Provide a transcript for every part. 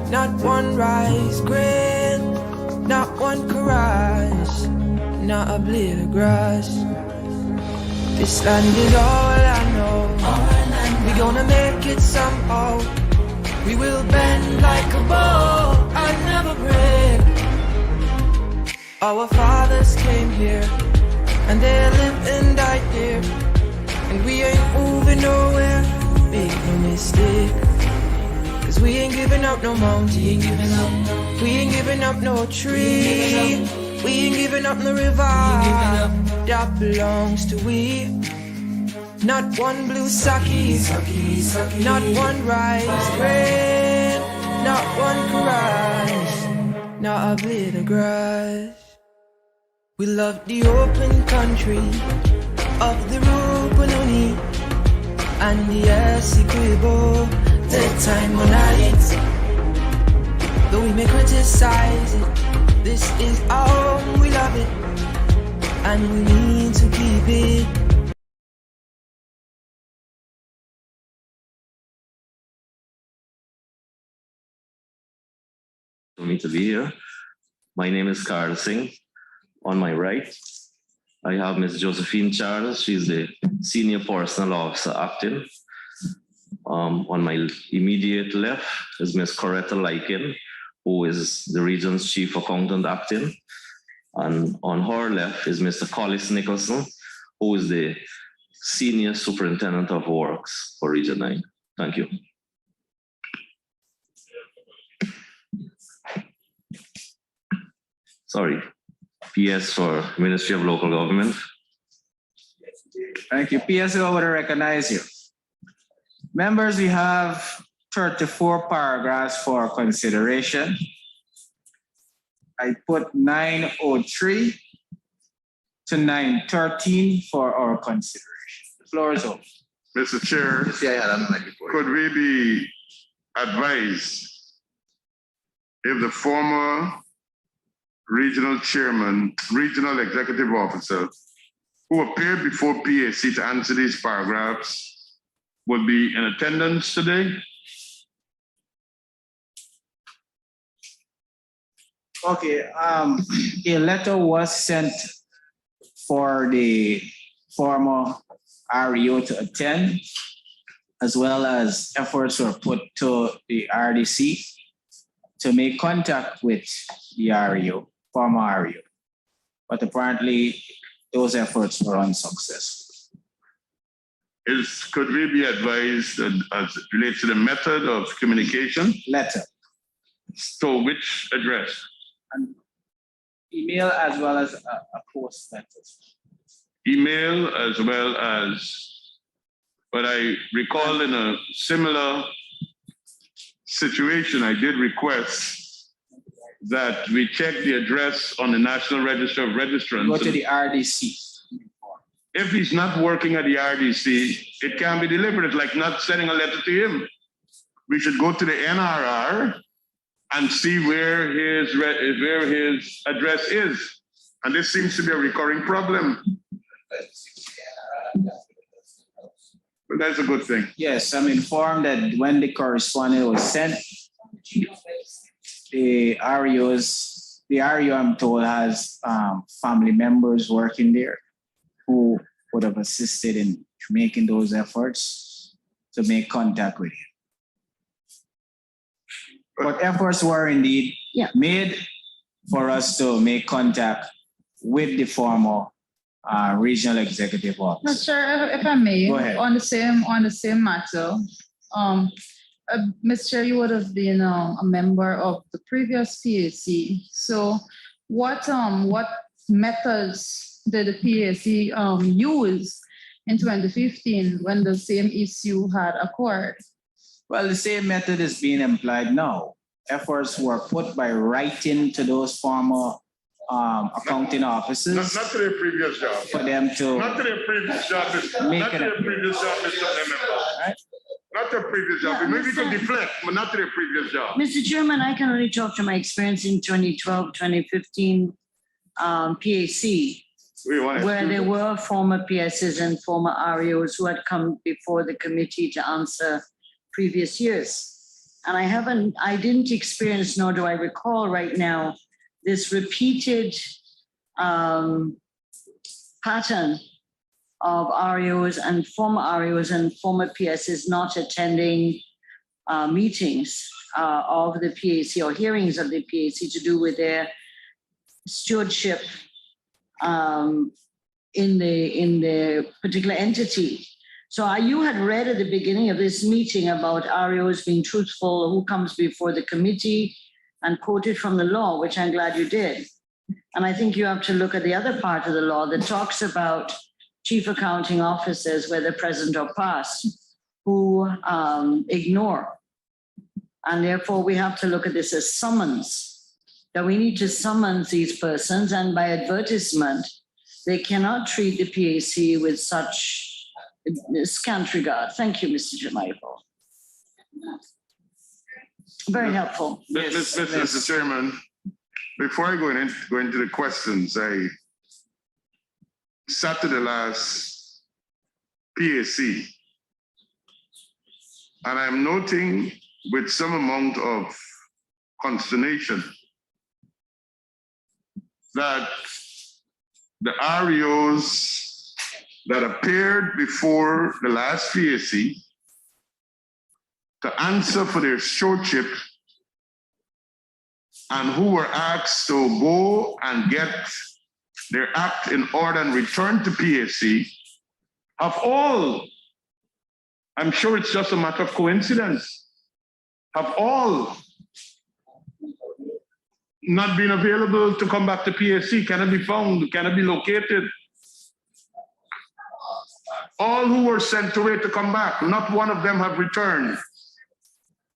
not one rice grain, not one caress, not a blade of grass. This land is all I know. We gonna make it somehow. We will bend like a bow and never break. Our fathers came here and they lived and died here, and we ain't moving nowhere. Make no mistake, 'cause we ain't giving up no mountain, we ain't giving up no tree, we ain't giving up no river that belongs to we. Not one blue sake, not one rice grain, not one caress, not a blade of grass. We love the open country of the Rupununi and the Essequibo, the time on night. Though we may criticize it, this is our home, we love it, and we need to keep it. For me to be here. My name is Carl Singh. On my right, I have Miss Josephine Charles. She's the Senior Personal Officer acting. On my immediate left is Miss Coretta Lykin, who is the Region's Chief Accountant acting. And on her left is Mr. Collis Nicholson, who is the Senior Superintendent of Works for Region 9. Thank you. Sorry, PS for Ministry of Local Government. Thank you. PSO would recognize you. Members, we have 34 paragraphs for consideration. I put 903 to 913 for our consideration. The floor is open. Mr. Chair, could we be advised if the former regional chairman, regional executive officer, who appeared before PAC to answer these paragraphs will be in attendance today? Okay, a letter was sent for the former REO to attend, as well as efforts were put to the RDC to make contact with the REO, former REO. But apparently those efforts were unsuccessful. Could we be advised as it relates to the method of communication? Letter. So which address? And email as well as a post letter. Email as well as, but I recall in a similar situation, I did request that we check the address on the National Register of Registrants. Go to the RDC. If he's not working at the RDC, it can be delivered. It's like not sending a letter to him. We should go to the NRR and see where his address is. And this seems to be a recurring problem. But that's a good thing. Yes, I'm informed that when the correspondence was sent, the REO I'm told has family members working there who would have assisted in making those efforts to make contact with him. But efforts were indeed made for us to make contact with the former regional executive officer. No, sir, if I may, Go ahead. on the same matter, Mr. You would have been a member of the previous PAC. So what methods did the PAC use in 2015 when the same issue had occurred? Well, the same method is being employed now. Efforts were put by writing to those former accounting officers. Not to their previous job. For them to Not to their previous job, Mr. Right? Not their previous job. Yeah, Maybe we could Mr. deflect, but not to their previous job. Mr. Chairman, I can only talk to my experience in 2012, 2015 PAC, where there were former PSs and former REOs who had come before the committee to answer previous years. And I didn't experience, nor do I recall right now, this repeated pattern of REOs and former PSs not attending meetings of the PAC or hearings of the PAC to do with their stewardship in the particular entity. So you had read at the beginning of this meeting about REOs being truthful, who comes before the committee, and quoted from the law, which I'm glad you did. And I think you have to look at the other part of the law that talks about chief accounting officers, whether present or past, who ignore. And therefore, we have to look at this as summons, that we need to summons these persons, and by advertisement, they cannot treat the PAC with such scant regard. Thank you, Mr. Jamichael. Very helpful. Mr. Chairman, before I go into the questions, I sat to the last PAC, and I'm noting with some amount of consternation that the REOs that appeared before the last PAC to answer for their stewardship and who were asked to go and get their act in order and return to PAC have all, I'm sure it's just a matter of coincidence, have all not been available to come back to PAC, cannot be found, cannot be located. All who were sent away to come back, not one of them have returned.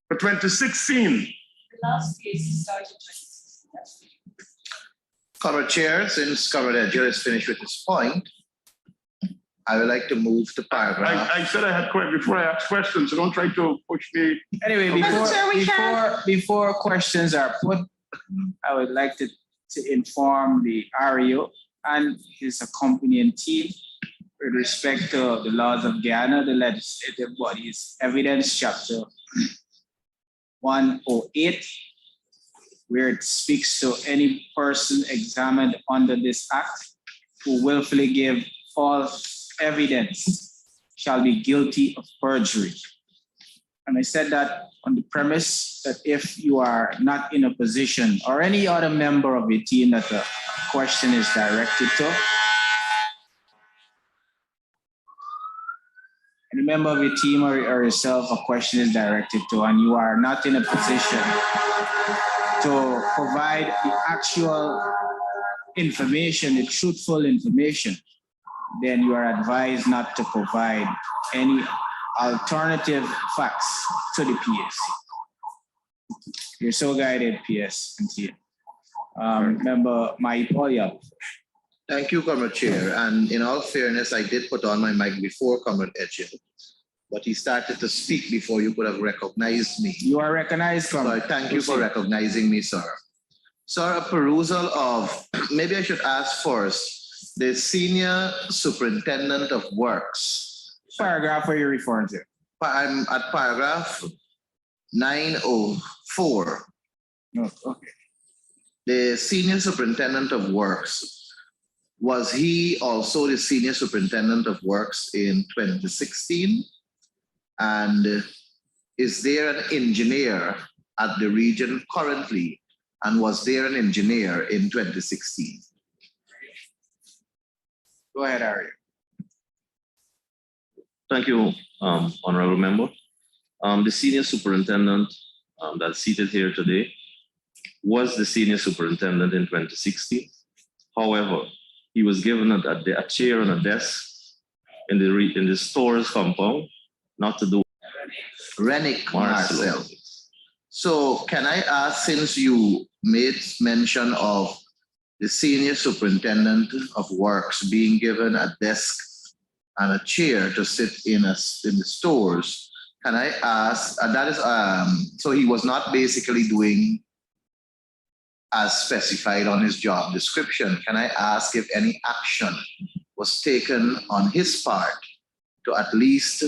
For 2016. The last PAC started 2016. Comrade Chair, since Comrade Edger is finished with his point, I would like to move to paragraph. I said I had before I ask questions, so don't try to push me. Anyway, before questions are put, I would like to inform the REO and his accompanying team with respect to the laws of Guyana, the legislative bodies, evidence chapter 108, where it speaks to any person examined under this act who willfully give false evidence shall be guilty of perjury. And I said that on the premise that if you are not in a position, or any other member of your team that the question is directed to, any member of your team or yourself a question is directed to, and you are not in a position to provide the actual information, the truthful information, then you are advised not to provide any alternative facts to the PAC. You're so guided, PS and T. Member Maipoya. Thank you, Comrade Chair. And in all fairness, I did put on my mic before Comrade Edger, but he started to speak before you could have recognized me. You are recognized, Comrade. So thank you for recognizing me, sir. Sir, a perusal of, maybe I should ask first, the Senior Superintendent of Works. Paragraph are you referring to? I'm at paragraph 904. No, okay. The Senior Superintendent of Works. Was he also the Senior Superintendent of Works in 2016? And is there an engineer at the region currently? And was there an engineer in 2016? Go ahead, Ari. Thank you, Honorable Member. The Senior Superintendent that's seated here today was the Senior Superintendent in 2016. However, he was given a chair and a desk in the stores compound, not to do. Renick Marcel. So can I ask, since you made mention of the Senior Superintendent of Works being given a desk and a chair to sit in the stores, can I ask, that is, so he was not basically doing as specified on his job description. Can I ask if any action was taken on his part to at least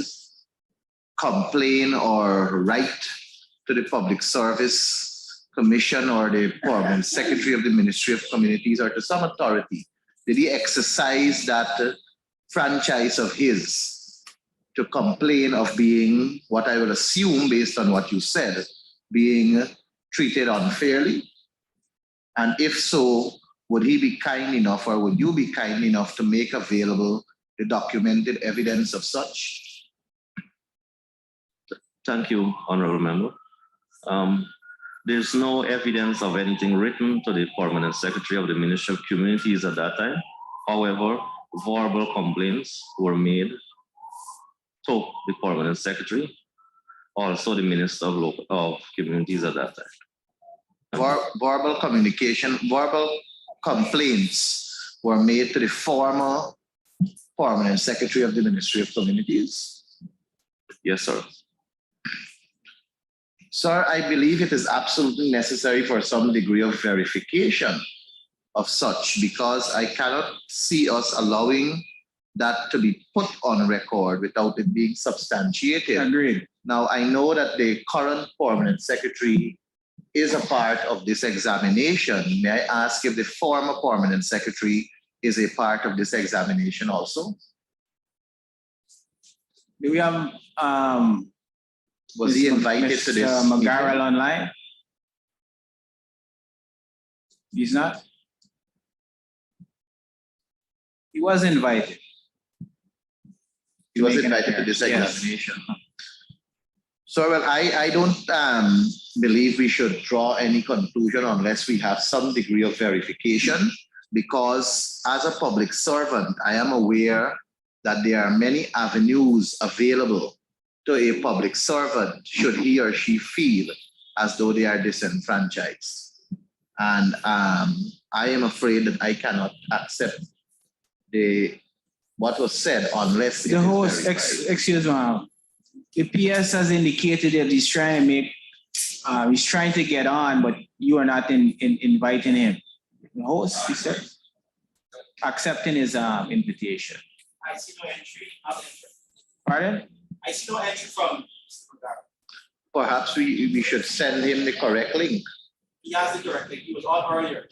complain or write to the Public Service Commission or the Permanent Secretary of the Ministry of Communities or to some authority? Did he exercise that franchise of his to complain of being, what I will assume based on what you said, being treated unfairly? And if so, would he be kind enough or would you be kind enough to make available the documented evidence of such? Thank you, Honorable Member. There's no evidence of anything written to the Permanent Secretary of the Ministry of Communities at that time. However, verbal complaints were made to the Permanent Secretary, also the Minister of Communities at that time. Verbal complaints were made to the former Permanent Secretary of the Ministry of Communities? Yes, sir. Sir, I believe it is absolutely necessary for some degree of verification of such, because I cannot see us allowing that to be put on record without it being substantiated. Agreed. Now, I know that the current Permanent Secretary is a part of this examination. May I ask if the former Permanent Secretary is a part of this examination also? Do we have Was he invited to this Mr. meeting? McGarrell online? He's not? He was invited. He was Making invited to this yes. examination. So, well, I don't believe we should draw any conclusion unless we have some degree of verification, because as a public servant, I am aware that there are many avenues available to a public servant should he or she feel as though they are disenfranchised. And I am afraid that I cannot accept what was said unless The host, excuse me, the PS has indicated that he's trying to get on, but you are not inviting him. The host, he said, accepting his invitation. I see no entry. I'll enter. Pardon? I see no entry from Mr. McGarrett. Perhaps we should send him the correct link. He has the correct link. He was on earlier.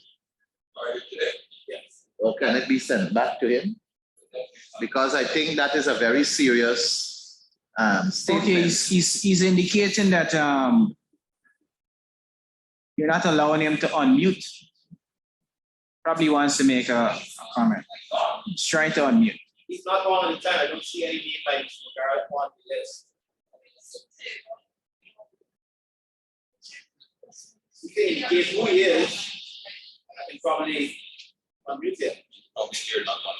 Earlier today? Yes. Or can it be sent back to him? Because I think that is a very serious statement. Okay, he's indicating that you're not allowing him to unmute. Probably wants to make a comment. He's trying to unmute. He's not on the time. I don't see any name by Mr. McGarrett on the list. You can indicate who he is. I can probably unmute him. You're not on.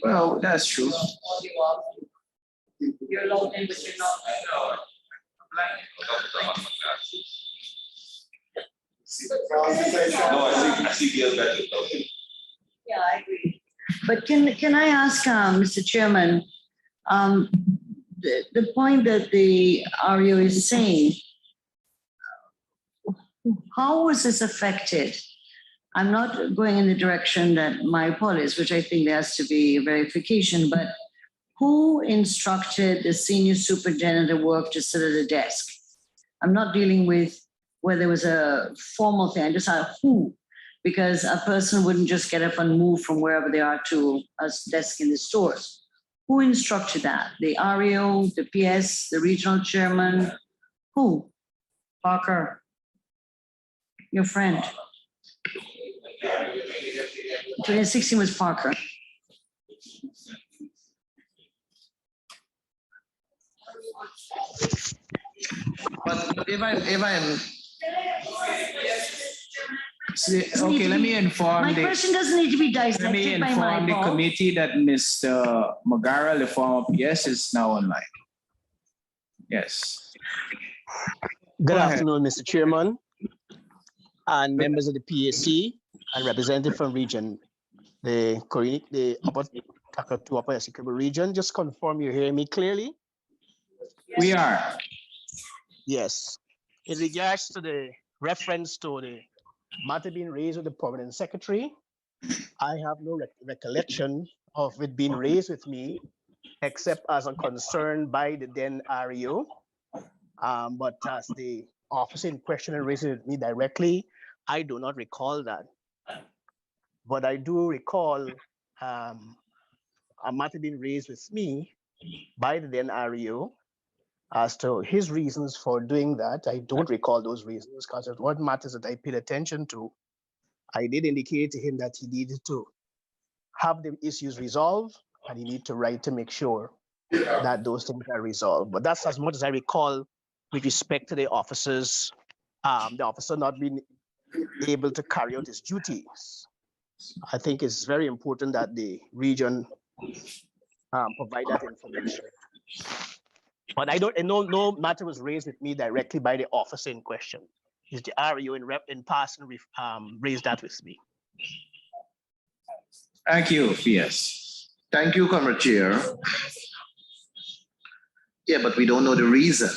Well, that's true. You're logged in, but you're not. I see the other. Yeah, I agree. But can I ask, Mr. Chairman, the point that the REO is saying, how was this affected? I'm not going in the direction that my policy, which I think there has to be verification, but who instructed the senior superintendent of work to sit at a desk? I'm not dealing with where there was a formal thing. I just asked who, because a person wouldn't just get up and move from wherever they are to a desk in the stores. Who instructed that? The REO, the PS, the regional chairman? Who? Parker, your friend. 2016 was Parker. But if I'm Okay, let me inform My question doesn't need to be let me dissected by my inform the ball. committee that Mr. McGarrell, the former PS, is now online. Yes. Good Go ahead. afternoon, Mr. Chairman, and members of the PAC and representative from region, the Upper Takatu Upper Essequibo region. Just confirm you're hearing me clearly. We are. Yes. In regards to the reference to the matter being raised with the permanent secretary, I have no recollection of it being raised with me. except as a concern by the then REO. But as the officer in question raised it with me directly, I do not recall that. But I do recall a matter being raised with me by the then REO as to his reasons for doing that. I don't recall those reasons because it what matters that I paid attention to. I did indicate to him that he needed to have the issues resolved and he needed to write to make sure that those things are resolved. But that's as much as I recall with respect to the officers, the officer not being able to carry out his duties. I think it's very important that the region provide that information. But I don't, and no matter was raised with me directly by the officer in question. It's the REO in person raised that with me. Thank you, P.S. Thank you, Comrade Chair. Yeah, but we don't know the reason.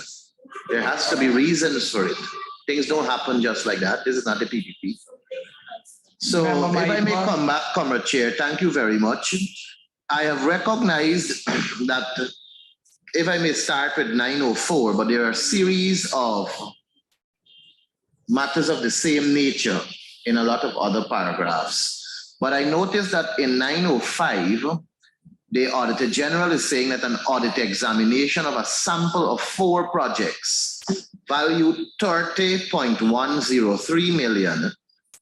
There has to be reasons for it. Things don't happen just like that. This is not the PPP. So if I may come back, Comrade Chair, thank you very much. I have recognized that if I may start with 904, but there are a series of matters of the same nature in a lot of other paragraphs. But I noticed that in 905, the Auditor General is saying that an audit examination of a sample of 4 projects valued 30.103 million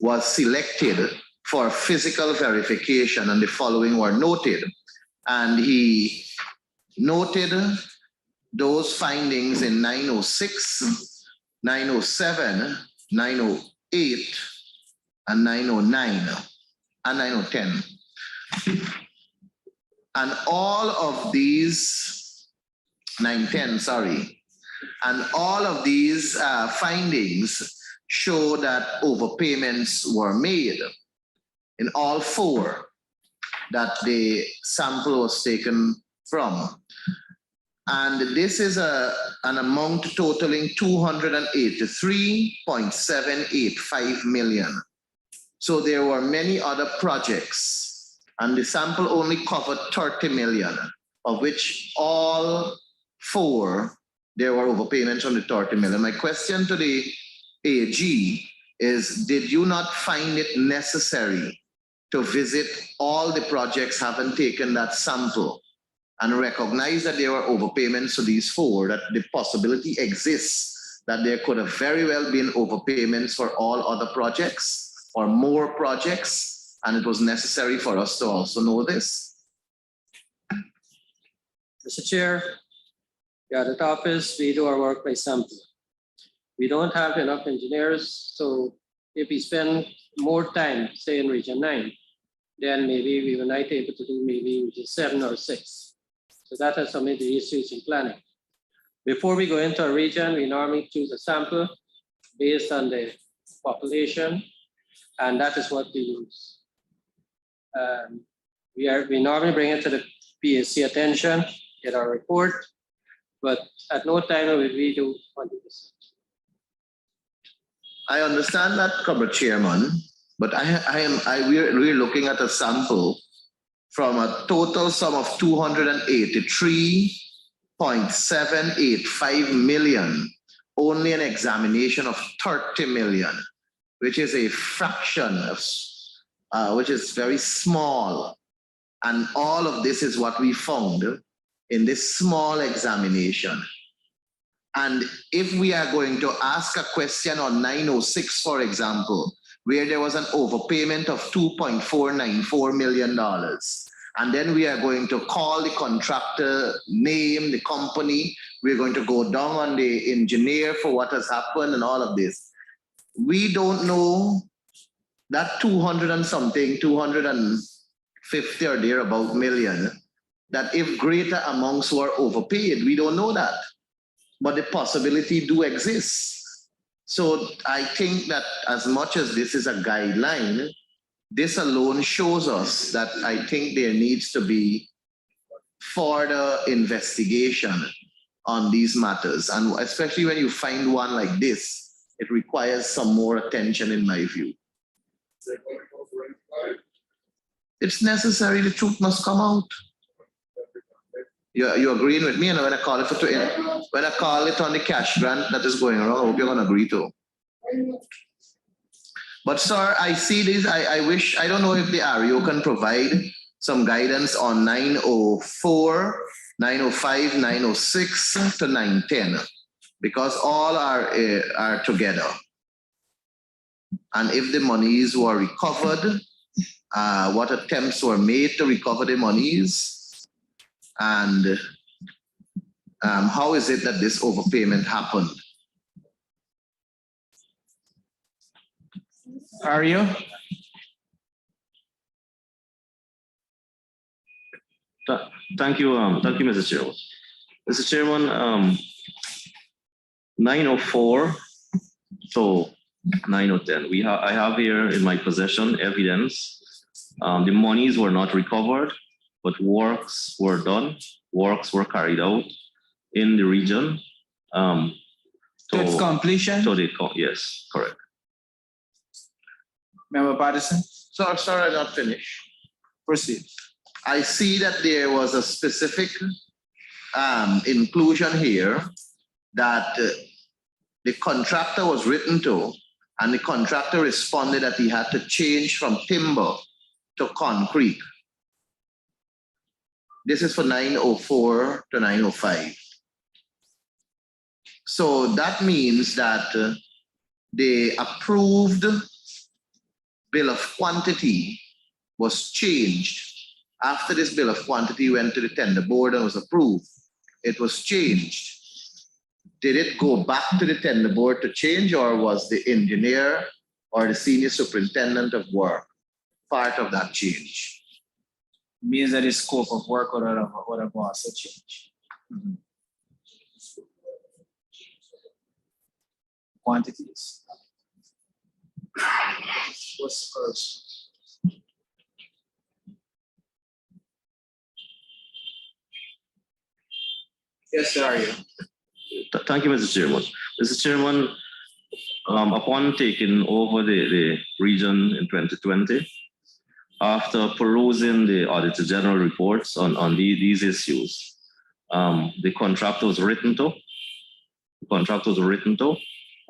was selected for physical verification, and the following were noted. And he noted those findings in 906, 907, 908, and 909, and 910. And all of these, 910, sorry, and all of these findings show that overpayments were made in all 4 that the sample was taken from. And this is an amount totaling 283.785 million. So there were many other projects, and the sample only covered 30 million, of which all 4, there were overpayments on the 30 million. My question to the AG is, did you not find it necessary to visit all the projects having taken that sample and recognize that there were overpayments to these 4, that the possibility exists that there could have very well been overpayments for all other projects or more projects, and it was necessary for us to also know this? Mr. Chair, the audit office, we do our work by sample. We don't have enough engineers, so if we spend more time, say in Region 9, then maybe we were not able to do maybe Region 7 or 6. So that is some of the issues in planning. Before we go into a region, we normally choose a sample based on the population, and that is what we use. We normally bring it to the PSC attention, get our report, but at no time will we do 100%. I understand that, Comrade Chairman, but we're looking at a sample from a total sum of 283.785 million, only an examination of 30 million, which is a fraction of, which is very small. And all of this is what we found in this small examination. And if we are going to ask a question on 906, for example, where there was an overpayment of $2.494 million, and then we are going to call the contractor name, the company, we're going to go down on the engineer for what has happened and all of this. We don't know that 200 and something, 250 or thereabout million, that if greater amounts were overpaid, we don't know that. But the possibility do exist. So I think that as much as this is a guideline, this alone shows us that I think there needs to be further investigation on these matters. And especially when you find one like this, it requires some more attention in my view. It's necessary, the truth must come out. You agreeing with me? And when I call it when I call it on the cash grant that is going around, I hope you're gonna agree to. But sir, I see this, I wish, I don't know if the REO can provide some guidance on 904, 905, 906 to 910, because all are together. And if the monies were recovered, what attempts were made to recover the monies, and how is it that this overpayment happened? Are you? Thank you, Mr. Chairman. Mr. Chairman, 904 to 910. I have here in my possession evidence. The monies were not recovered, but works were done. Works were carried out in the region. To its completion? Yes, correct. Member Patterson? Sorry, I'm not finished. Proceed. I see that there was a specific inclusion here that the contractor was written to, and the contractor responded that he had to change from timber to concrete. This is for 904 to 905. So that means that the approved bill of quantity was changed. After this bill of quantity went to the tender board and was approved, it was changed. Did it go back to the tender board to change, or was the engineer or the senior superintendent of work part of that change? Means that the scope of work would have also changed. Quantities. What's first? Yes, sir, are you? Thank you, Mr. Chairman. Mr. Chairman, upon taking over the region in 2020, after perusing the Auditor General reports on these issues, the contractor was written to.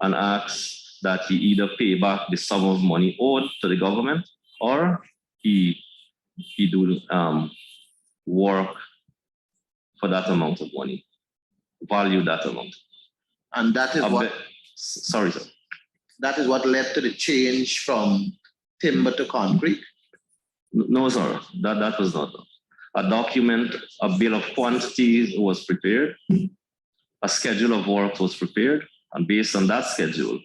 And asked that he either pay back the sum of money owed to the government, or he do work for that amount of money, value that amount. And that is what. Sorry, sir. That is what led to the change from timber to concrete? No, sir. That was not. A document, a bill of quantities was prepared. A schedule of work was prepared, and based on that schedule.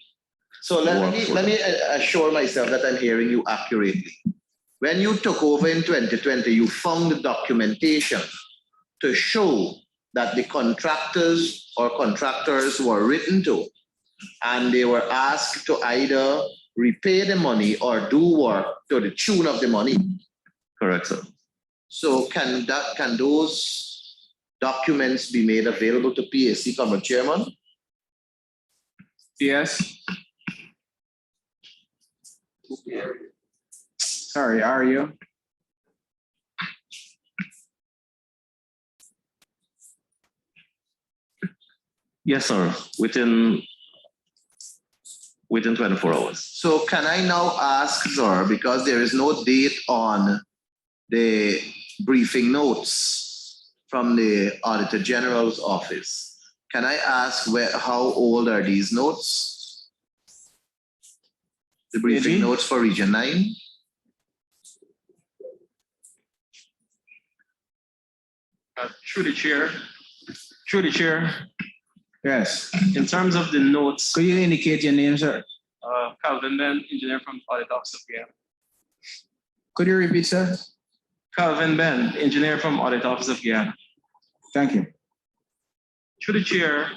So let me assure myself that I'm hearing you accurately. When you took over in 2020, you found the documentation to show that the contractors or contractors were written to, and they were asked to either repay the money or do work to the tune of the money. Correct, sir. So can those documents be made available to PAC, Comrade Chairman? Yes. Sorry, are you? Yes, sir. Within 24 hours. So can I now ask, sir, because there is no date on the briefing notes from the Auditor General's office, can I ask how old are these notes? The briefing notes for Region 9? Through the chair. Yes. In terms of the notes. Could you indicate your name, sir? Calvin Ben, engineer from Audit Office of Guyana. Could you repeat, sir? Calvin Ben, engineer from Audit Office of Guyana. Thank you. Through the chair,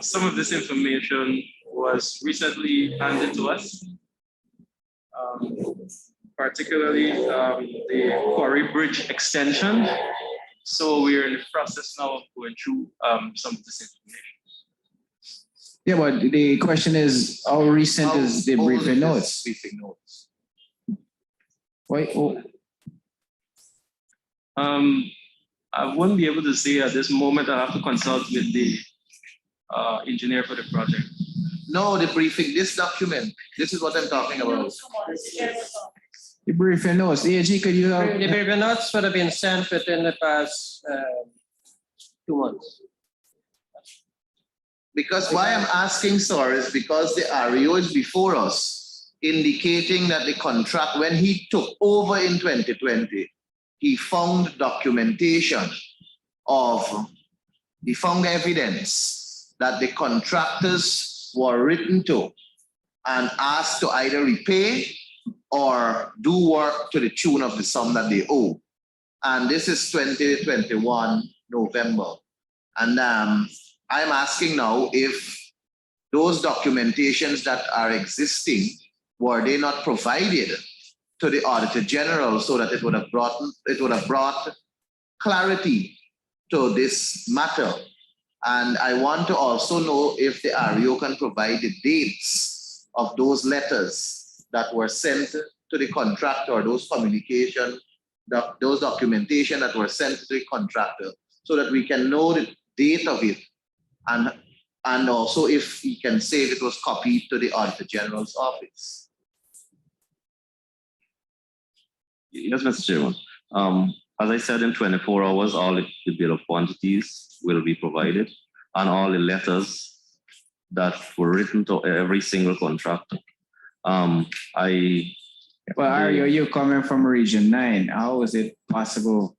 some of this information was recently handed to us, particularly the Quarry Bridge extension. So we're in the process now of going through some of this information. Yeah, but the question is, how recent is the briefing notes? Briefing notes. Why? Oh. I wouldn't be able to say at this moment. I have to consult with the engineer for the project. No, the briefing, this document, this is what I'm talking about. The briefing notes, AG, could you The briefing notes would have been sent within the past 2 months. Because why I'm asking, sir, is because the REO is before us, indicating that the contract, when he took over in 2020, he found documentation he found evidence that the contractors were written to and asked to either repay or do work to the tune of the sum that they owe. And this is 2021 November. And I'm asking now if those documentations that are existing, were they not provided to the Auditor General so that it would have brought clarity to this matter? And I want to also know if the REO can provide the dates of those letters that were sent to the contractor, those communication, those documentation that were sent to the contractor, so that we can know the date of it, and also if he can say if it was copied to the Auditor General's office. Yes, Mr. Chairman. As I said, in 24 hours, all the bill of quantities will be provided, and all the letters that were written to every single contractor. Well, are you coming from Region 9? How is it possible?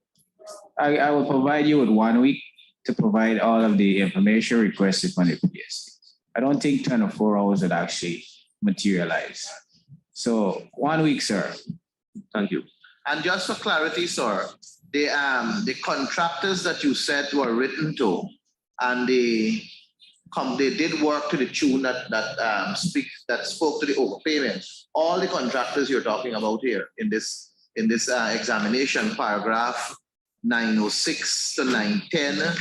I will provide you with 1 week to provide all of the information requested from the PSC. I don't think 24 hours would actually materialize. So 1 week, sir. Thank you. And just for clarity, sir, the contractors that you said were written to, and they did work to the tune that spoke to the overpayment. All the contractors you're talking about here in this examination, paragraph 906 to 910,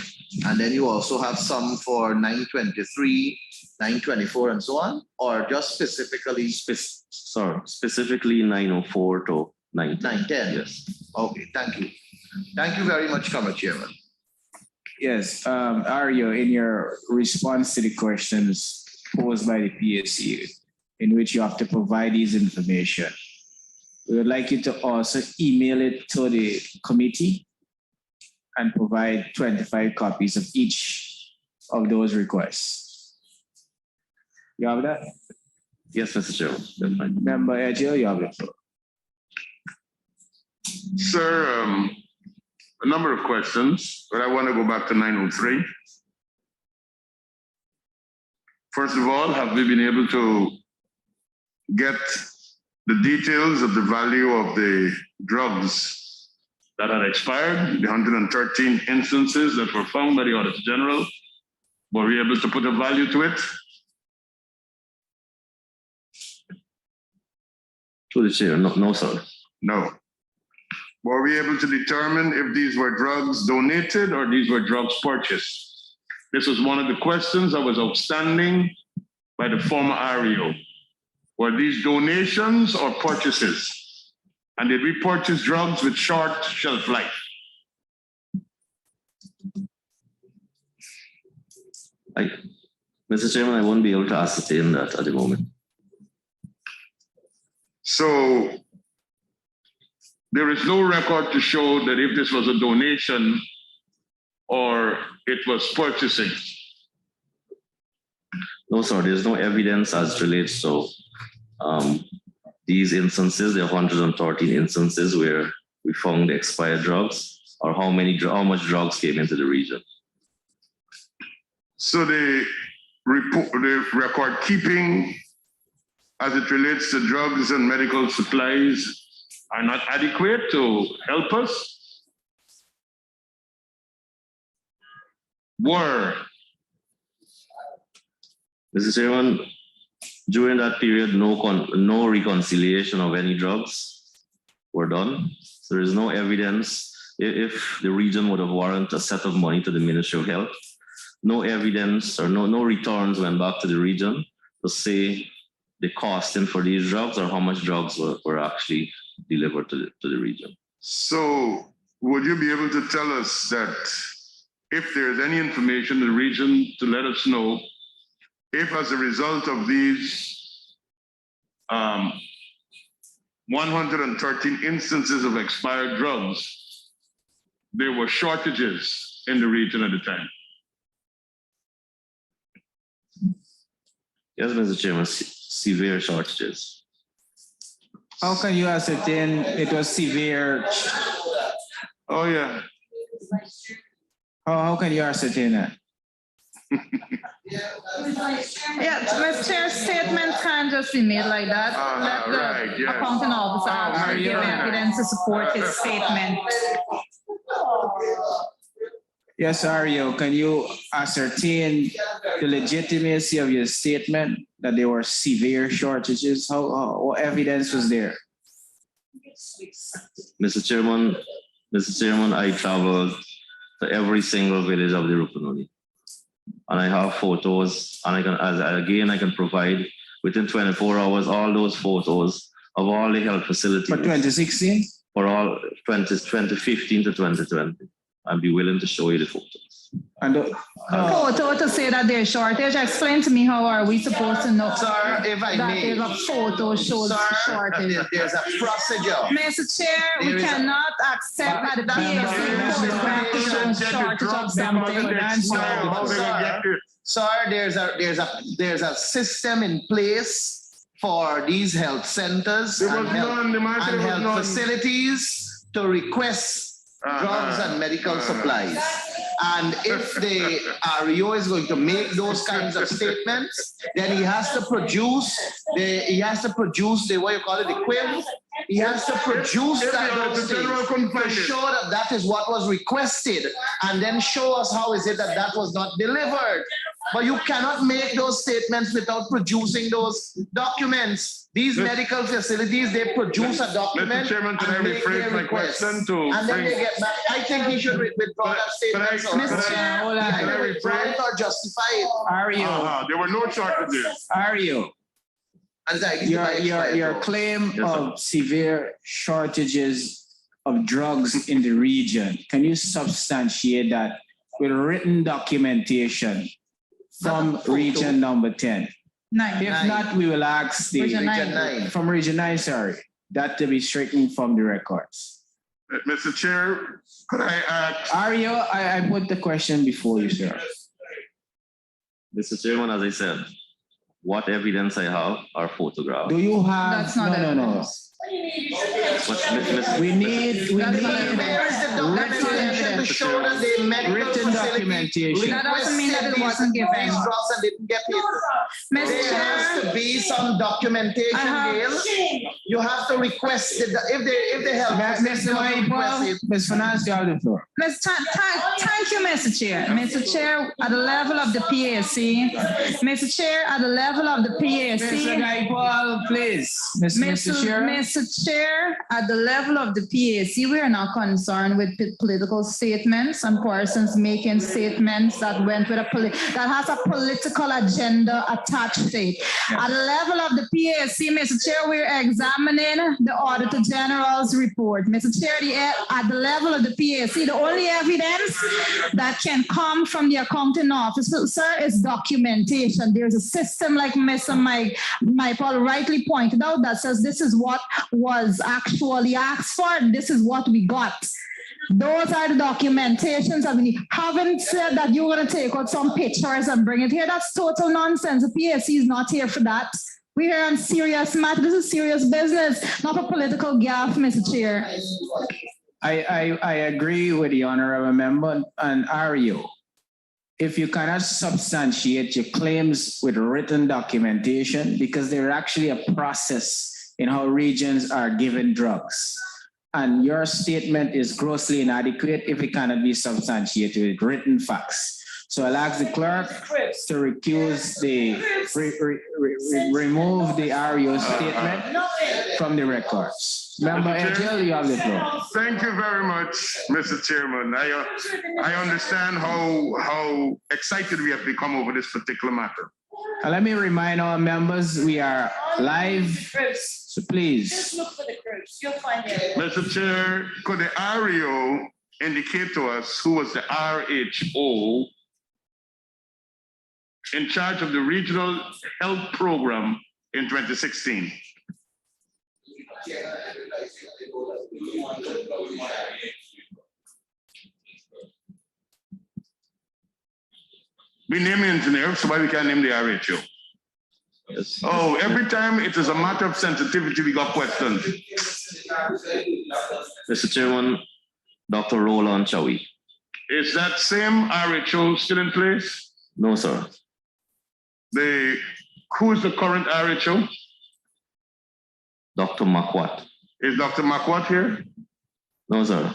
and then you also have some for 923, 924, and so on, or just specifically? Specifically 904 to 910. Yes. Okay, thank you. Thank you very much, Comrade Chairman. Yes, Ario, in your response to the questions posed by the PSC, in which you have to provide these information, we would like you to also email it to the committee and provide 25 copies of each of those requests. You have that? Yes, Mr. Chairman. That's fine. Member Edgeo, you have it. Sir, a number of questions, but I want to go back to 903. First of all, have we been able to get the details of the value of the drugs that had expired, the 113 instances that were found by the Auditor General? Were we able to put a value to it? To the chair, no, sir. No. Were we able to determine if these were drugs donated or these were drugs purchased? This was one of the questions that was outstanding by the former REO. Were these donations or purchases? And did we purchase drugs with short shelf life? Mr. Chairman, I won't be able to ascertain that at the moment. So there is no record to show that if this was a donation or it was purchasing. No, sir, there's no evidence as it relates to these instances, the 113 instances where we found the expired drugs, or how much drugs came into the region. So the record keeping as it relates to drugs and medical supplies are not adequate to help us? Were? Mr. Chairman, during that period, no reconciliation of any drugs were done. So there is no evidence. If the region would have warranted a set of money to the Ministry of Health, no evidence or no returns went back to the region to say the costing for these drugs or how much drugs were actually delivered to the region. So would you be able to tell us that if there's any information in the region to let us know if as a result of these 113 instances of expired drugs, there were shortages in the region at the time? Yes, Mr. Chairman, severe shortages. How can you ascertain it was severe? Oh, yeah. How can you ascertain that? Yeah, Mr. Chair, statements can't just be made like that. Let the right, yes. accounting officer actually give evidence to support his statement. Yes, Ario, can you ascertain the legitimacy of your statement that there were severe shortages? What evidence was there? Mr. Chairman, I traveled to every single village of the Rupununi. And I have photos, and I can provide within 24 hours all those photos of all the health facilities. For 2016? For all 2015 to 2020. I'll be willing to show you the photos. And Photo to say that there's shortage. Explain to me, how are we supposed to know Sir, if I that may, there's a photo shows sir, shortage? there's a procedure. Mr. Chair, we cannot accept that the PAC photograph is showing shortage of something. Sir, there's a system in place for these health centers and health facilities to request drugs and medical supplies. And if the REO is going to make those kinds of statements, then he has to produce the what you call it, the quiz. He has to produce those things to show that is what was requested, and then show us how is it that was not delivered. But you cannot make those statements without producing those documents. These medical facilities, they produce a document. Mr. Chairman, can I rephrase my question to and then they get back. I think he should withdraw that statement. Mr. Chair, hold on. Can I withdraw it or justify it? Ario, there were no shortages. Ario, your claim of severe shortages of drugs in the region, can you substantiate that with written documentation from region number 10? Nine. If not, we will ask the Region 9. from region 9, sorry, that to be straightened from the records. Mr. Chair, could I ask? Ario, I put the question before you, sir. Mr. Chairman, as I said, what evidence I have are photographs. Do you have? That's not evidence. We need Where is the documentation to show that the medical written documentation. That doesn't mean that it wasn't given. These drugs and didn't get paid. Mr. There has to be some documentation, Gail. You have to request it. If they help, Mr. Maipal, Ms. Finance, you have the floor. Thank you, Mr. Chair. Mr. Chair, at the level of the PAC, Mr. Chair, at the level of the PAC. Mr. Maipal, please. Mr. Chair. Mr. Chair, at the level of the PAC, we are not concerned with political statements and persons making statements that went with that has a political agenda attached to it. At the level of the PAC, Mr. Chair, we're examining the Auditor General's report. Mr. Chair, at the level of the PAC, the only evidence that can come from the accounting officer, sir, is documentation. There's a system, like Mr. Maipal rightly pointed out, that says this is what was actually asked for, and this is what we got. Those are the documentations. I mean, you haven't said that you're going to take out some pictures and bring it here. That's total nonsense. The PAC is not here for that. We're here on serious matter. This is serious business, not a political gaffe, Mr. Chair. I agree with the honorable member and Ario. If you cannot substantiate your claims with written documentation, because there's actually a process in how regions are given drugs. And your statement is grossly inadequate if it cannot be substantiated with written facts. So I'll ask the clerk to recuse remove the REO statement from the records. Member Edgell, you have the floor. Thank you very much, Mr. Chairman. I understand how excited we have become over this particular matter. Let me remind our members, we are live, so please. Mr. Chair, could the REO indicate to us who was the RHO in charge of the regional health program in 2016? We name the engineer, so why we can't name the RHO? Yes. Oh, every time it is a matter of sensitivity, we got questions. Mr. Chairman, Dr. Roland Chawi. Is that same RHO still in place? No, sir. Who is the current RHO? Dr. Makwat. Is Dr. Makwat here? No, sir.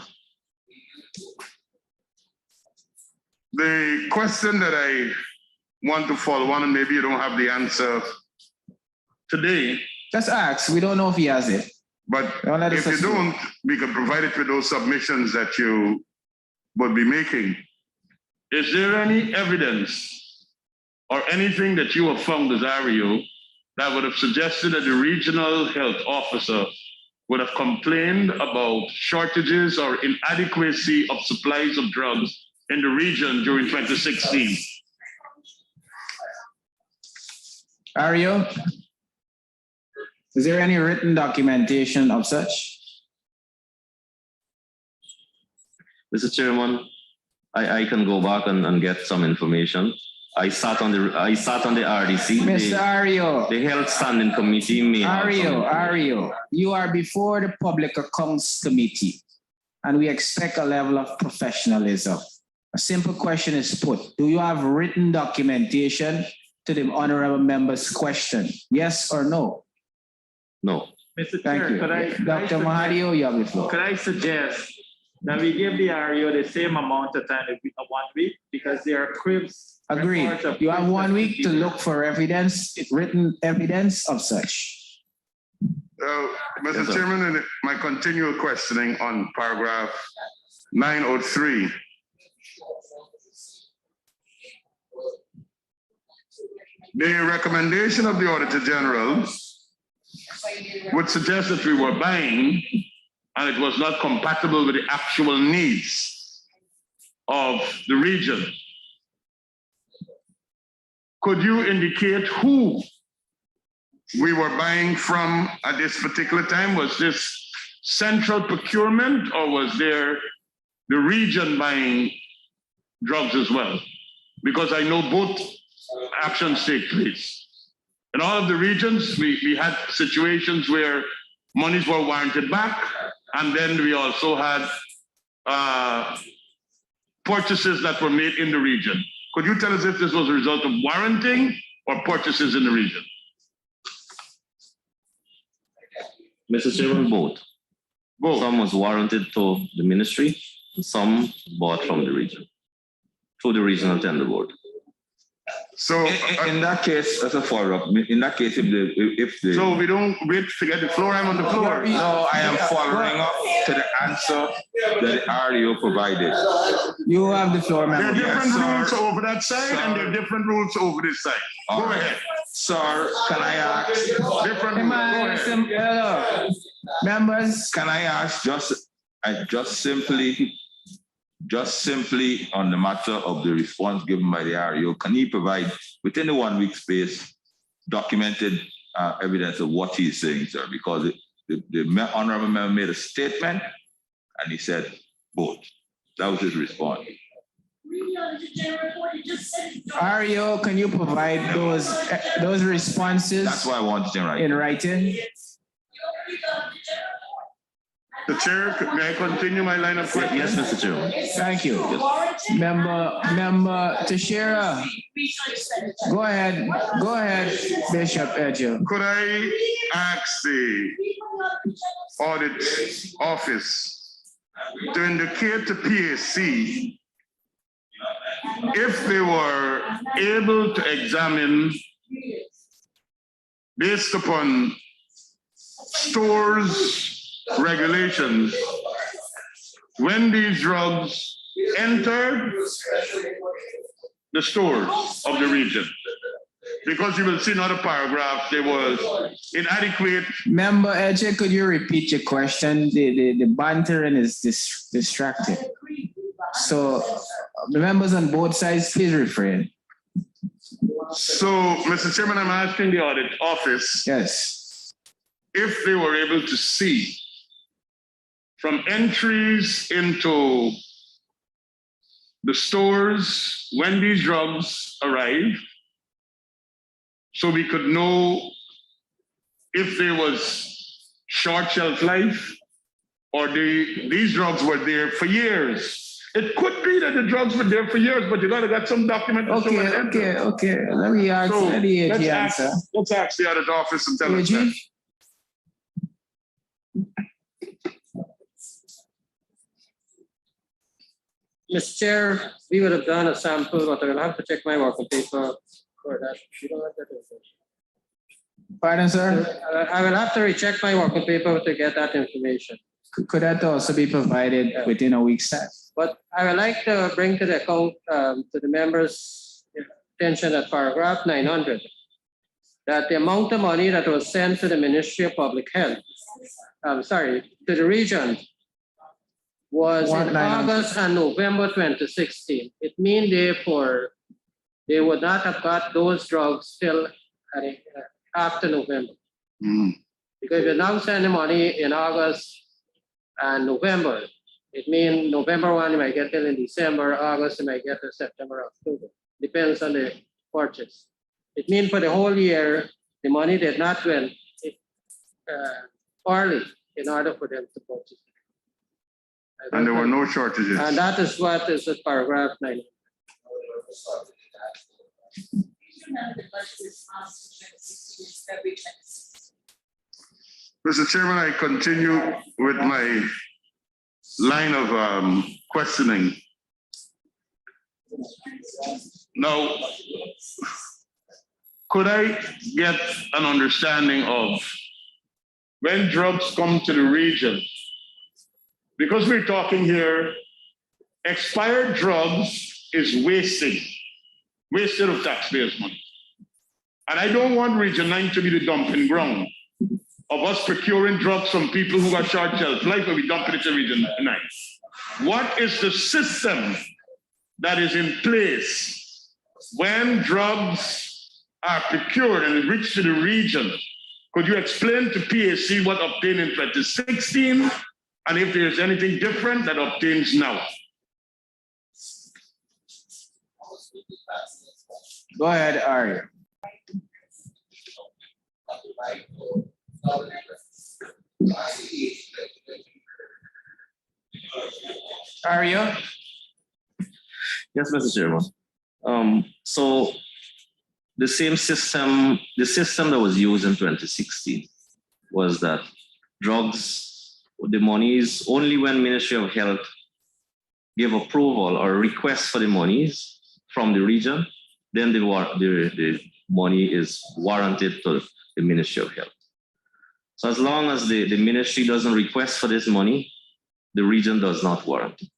The question that I want to follow on, and maybe you don't have the answer today, Just ask. We don't know if he has it. but Don't let us if you assume. don't, we can provide it with those submissions that you would be making. Is there any evidence or anything that you have found as REO that would have suggested that the regional health officer would have complained about shortages or inadequacy of supplies of drugs in the region during 2016? Ario, is there any written documentation of such? Mr. Chairman, I can go back and get some information. I sat on the RDC. Mr. Ario, The Health Standing Committee may have some- Ario, you are before the Public Accounts Committee, and we expect a level of professionalism. A simple question is put. Do you have written documentation to the honorable member's question? Yes or no? No. Mr. Thank Chair, you. could I Dr. Mahadio, you have the floor. could I suggest that we give the REO the same amount of time, 1 week, because there are cribs. Agreed. records of You have cribs 1 that week could be to there. look for evidence, written evidence of such. Mr. Yes, sir. Chairman, in my continual questioning on paragraph 903, the recommendation of the Auditor General would suggest that we were buying and it was not compatible with the actual needs of the region. Could you indicate who we were buying from at this particular time? Was this central procurement or was there the region buying drugs as well? Because I know both actions take place. In all of the regions, we had situations where monies were warranted back, and then we also had purchases that were made in the region. Could you tell us if this was a result of warranting or purchases in the region? Mr. Chairman, both. Both. Some was warranted to the ministry, and some bought from the region, through the regional tender board. So, In that case, as a follow-up, in that case, if the so we don't wait to get the floor. I'm on the floor. no, I am following up to the answer that the REO provided. You have the floor, There are member. different Yes, rules sir. over that side, and there are different rules over this side. All Go right. ahead. Sir, can I ask? Different rules. Go ahead. Hello. Members, Can I ask just simply on the matter of the response given by the REO, can he provide within the 1 week space documented evidence of what he's saying, sir? Because the honorable member made a statement and he said both. That was his response. Ario, can you provide those responses That's why I wanted to write. in writing? The chair, may I continue my line of questioning? Yes, Mr. Chairman. Thank you. Member Teixeira, go ahead, Bishop Edger. Could I ask the audit office to indicate to PAC if they were able to examine based upon stores regulations when these drugs entered the stores of the region. Because you will see in other paragraph, there was inadequate. Member Eche, could you repeat your question? The bantering is distracting. So the members on both sides, please refrain. So, Mr. Chairman, I'm asking the audit office. Yes. If they were able to see from entries into the stores when these drugs arrive, so we could know if there was short shelf life or these drugs were there for years. It could be that the drugs were there for years, but you gotta get some document. Okay. Let me ask. So let the AG answer. let's ask the audit office and tell us AG? that. Mr. Chair, we would have done a sample, but I will have to check my working paper for that. You don't have that information. Pardon, sir? I will have to recheck my working paper to get that information. Could that also be provided within a week's time? But I would like to bring to the account to the members' attention at paragraph 900 that the amount of money that was sent to the Ministry of Public Health, to the region, was in August and November 2016. It means therefore they would not have got those drugs till after November. Because if you now send the money in August and November, it means November 1 you might get it in December, August you might get it September, October. Depends on the purchase. It means for the whole year, the money did not went early in order for them to purchase. And there were no shortages. And that is what is at paragraph 9. Mr. Chairman, I continue with my line of questioning. Now, could I get an understanding of when drugs come to the region? Because we're talking here, expired drugs is wasted of taxpayers' money. And I don't want Region 9 to be the dumping ground of us procuring drugs from people who got short shelf life and we dump it to Region 9. What is the system that is in place when drugs are procured and reach to the region? Could you explain to PAC what obtained in 2016 and if there's anything different that obtains now? Go ahead, Arya. Arya? Yes, Mr. Chairman. So the system that was used in 2016 was that drugs, the monies, only when Ministry of Health give approval or request for the monies from the region, then the money is warranted to the Ministry of Health. So as long as the ministry doesn't request for this money, the region does not warrant it,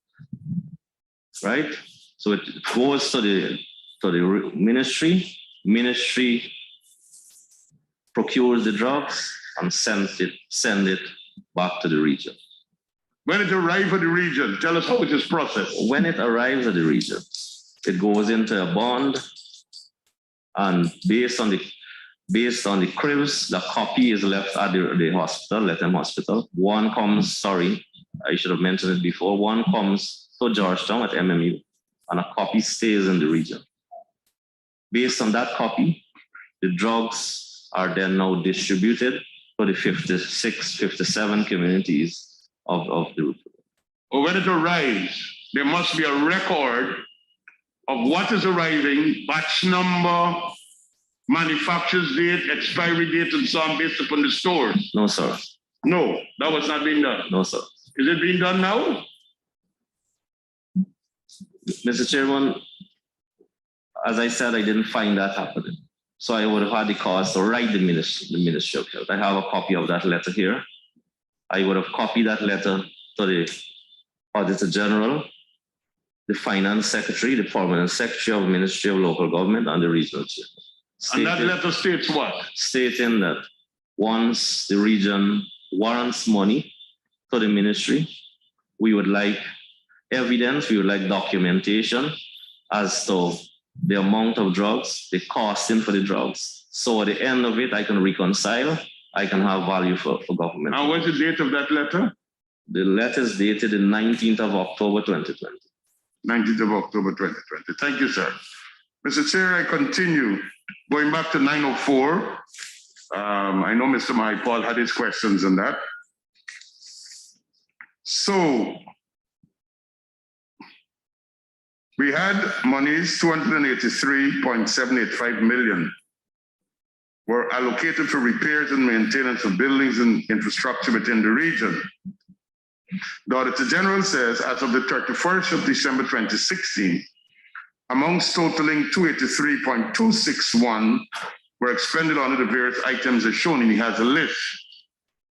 right? So it goes to the ministry. Ministry procures the drugs and send it back to the region. When it arrives at the region, tell us how it is processed. When it arrives at the region, it goes into a bond, and based on the cribs, the copy is left at the hospital, Lethem Hospital. One comes, sorry, I should have mentioned it before, one comes to Georgetown at MMU, and a copy stays in the region. Based on that copy, the drugs are then now distributed to the 56, 57 communities of the route. Or when it arrives, there must be a record of what is arriving, batch number, manufacturer's date, expiry date, and so on based upon the stores. No, sir. No, that was not being done. No, sir. Is it being done now? Mr. Chairman, as I said, I didn't find that happening. So I would have had the cause to write the Ministry of Health. I have a copy of that letter here. I would have copied that letter to the Auditor General, the Finance Secretary, the Permanent Secretary of the Ministry of Local Government, and the Regional Chair. And that letter states what? Stating that once the region warrants money to the ministry, we would like evidence, we would like documentation as to the amount of drugs, the costing for the drugs. So at the end of it, I can reconcile, I can have value for government. And what's the date of that letter? The letter is dated the 19th of October 2020. 19th of October 2020. Thank you, sir. Mr. Chair, I continue. Going back to 904, I know Mr. Maipal had his questions on that. So, we had monies, 283.785 million were allocated for repairs and maintenance of buildings and infrastructure within the region. The Auditor General says, as of the 31st of December 2016, amounts totaling 283.261 were expended under the various items as shown, and he has a list,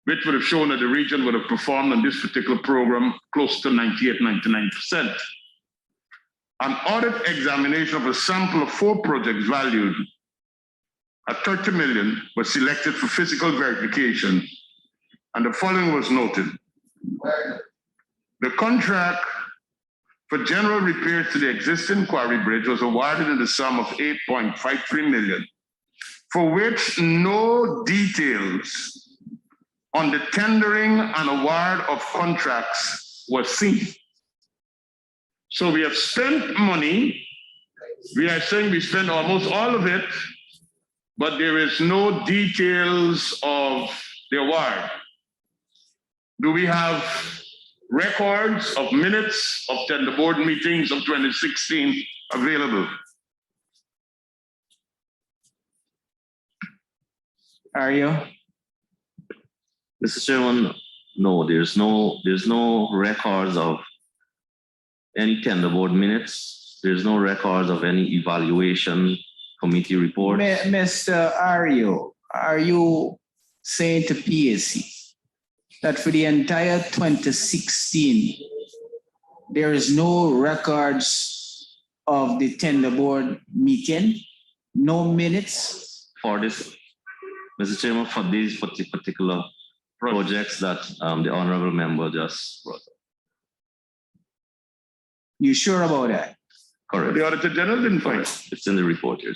which would have shown that the region would have performed on this particular program close to 98, 99%. An audit examination of a sample of 4 projects valued at 30 million was selected for physical verification, and the following was noted. The contract for general repairs to the existing quarry bridge was awarded in the sum of 8.53 million, for which no details on the tendering and award of contracts was seen. So we have spent money. We are saying we spent almost all of it, but there is no details of the award. Do we have records of minutes of tender board meetings of 2016 available? Are you? Mr. Chairman, no, there's no records of any tender board minutes. There's no records of any evaluation committee reports. Mr. Ario, are you saying to PAC that for the entire 2016, there is no records of the tender board meeting, no minutes? For this, Mr. Chairman, for these particular projects that the honorable member just brought up. You sure about that? Correct. The Auditor General didn't find it. It's in the report here.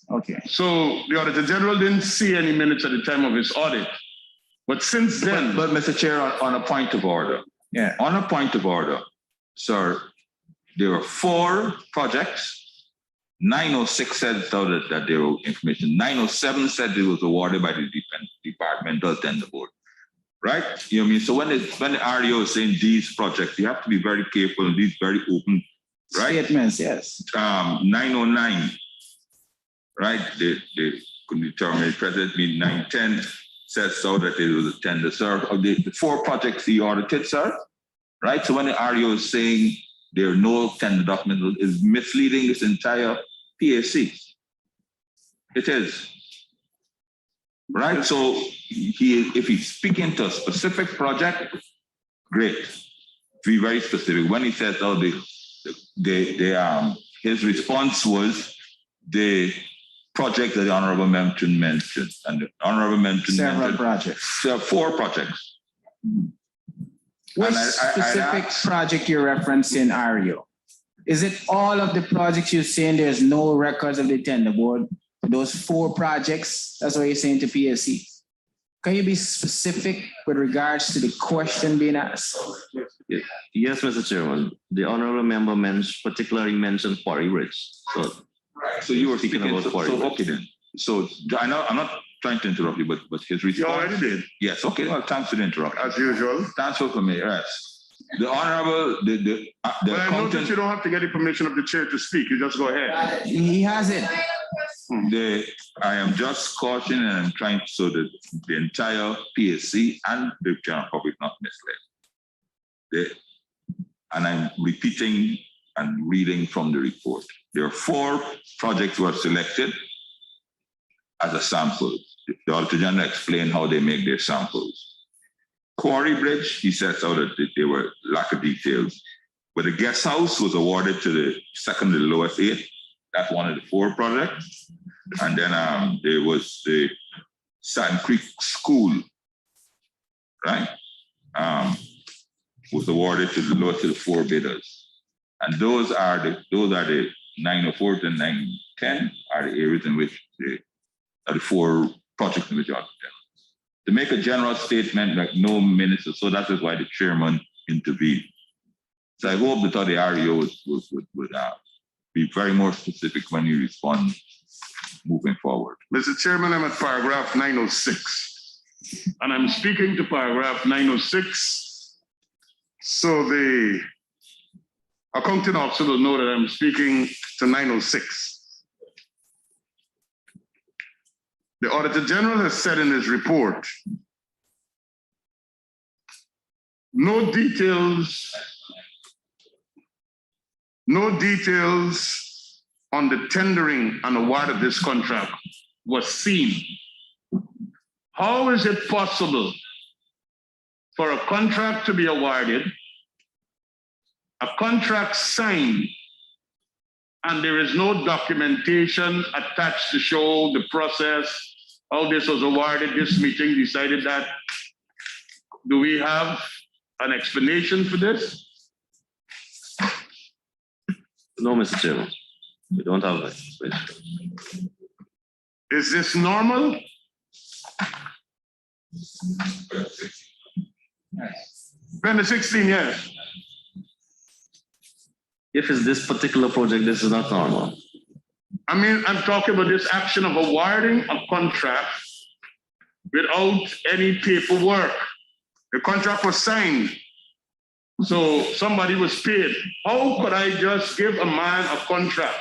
Okay. So the Auditor General didn't see any minutes at the time of his audit. But since then. But Mr. Chair, on a point of order. Yeah. On a point of order, sir, there were 4 projects. 906 said that there were information. 907 said it was awarded by the departmental tender board. Right? You know what I mean? So when the RDO is saying these projects, you have to be very careful and these very open, right? Statements, yes. 909, right? They could determine the president mean 910 says so that it was a tender, sir. Of the 4 projects he audited, sir, right? So when the RDO is saying there are no tender documents, is misleading this entire PAC. It is. Right, so if he's speaking to a specific project, great. Be very specific. When he says, "Oh, his response was the project that the honorable mentioned, and the honorable mentioned several projects. 4 projects." What specific project you're referencing, Ario? Is it all of the projects you're saying there's no records of the tender board? Those 4 projects, that's what you're saying to PSC. Can you be specific with regards to the question being asked? Yes, Mr. Chairman. The honorable member particularly mentioned Quarry Bridge. So you were speaking about Quarry Bridge. Okay then. So I know I'm not trying to interrupt you, but his response. You already did. Yes. Okay. Well, thanks for the interruption. As usual. Thanks for me. Yes. The honorable, Well, I notice you don't have to get the permission of the chair to speak. You just go ahead. He has it. I am just cautioning and I'm trying so that the entire PSC and the general public not misled. And I'm repeating and reading from the report. There are 4 projects were selected as a sample. The Auditor General explained how they make their samples. Quarry Bridge, he sets out that there were lack of details. But the guest house was awarded to the second to the lowest 8. That's one of the 4 projects. And then there was the Sand Creek School, right? Was awarded to the lowest of the 4 bidders. And those are the 904 to 910 are the areas in which the 4 projects in which are to make a general statement like no minister, so that is why the chairman intervened. So I hope that the REO would be very more specific when you respond moving forward. Mr. Chairman, I'm at paragraph 906, and I'm speaking to paragraph 906. So the accounting officer will know that I'm speaking to 906. The Auditor General has said in his report, no details on the tendering and award of this contract was seen. How is it possible for a contract to be awarded, a contract signed, and there is no documentation attached to show the process, how this was awarded, this meeting decided that? Do we have an explanation for this? No, Mr. Chairman, we don't have that explanation. Is this normal? 2016, yes. If it's this particular project, this is not normal. I mean, I'm talking about this action of awarding a contract without any paperwork. The contract was signed, so somebody was paid. How could I just give a man a contract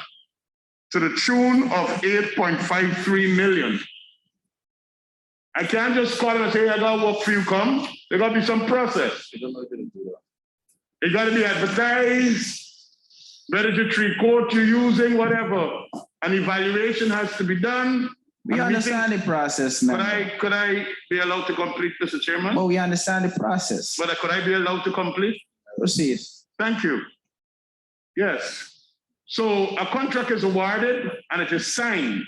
to the tune of 8.53 million? I can't just call him and say, I got work for you, come. There got to be some process. It got to be advertised, regulatory code you're using, whatever. An evaluation has to be done. We understand the process, man. Could I be allowed to complete, Mr. Chairman? Oh, we understand the process. But could I be allowed to complete? Proceed. Thank you. Yes. So a contract is awarded and it is signed.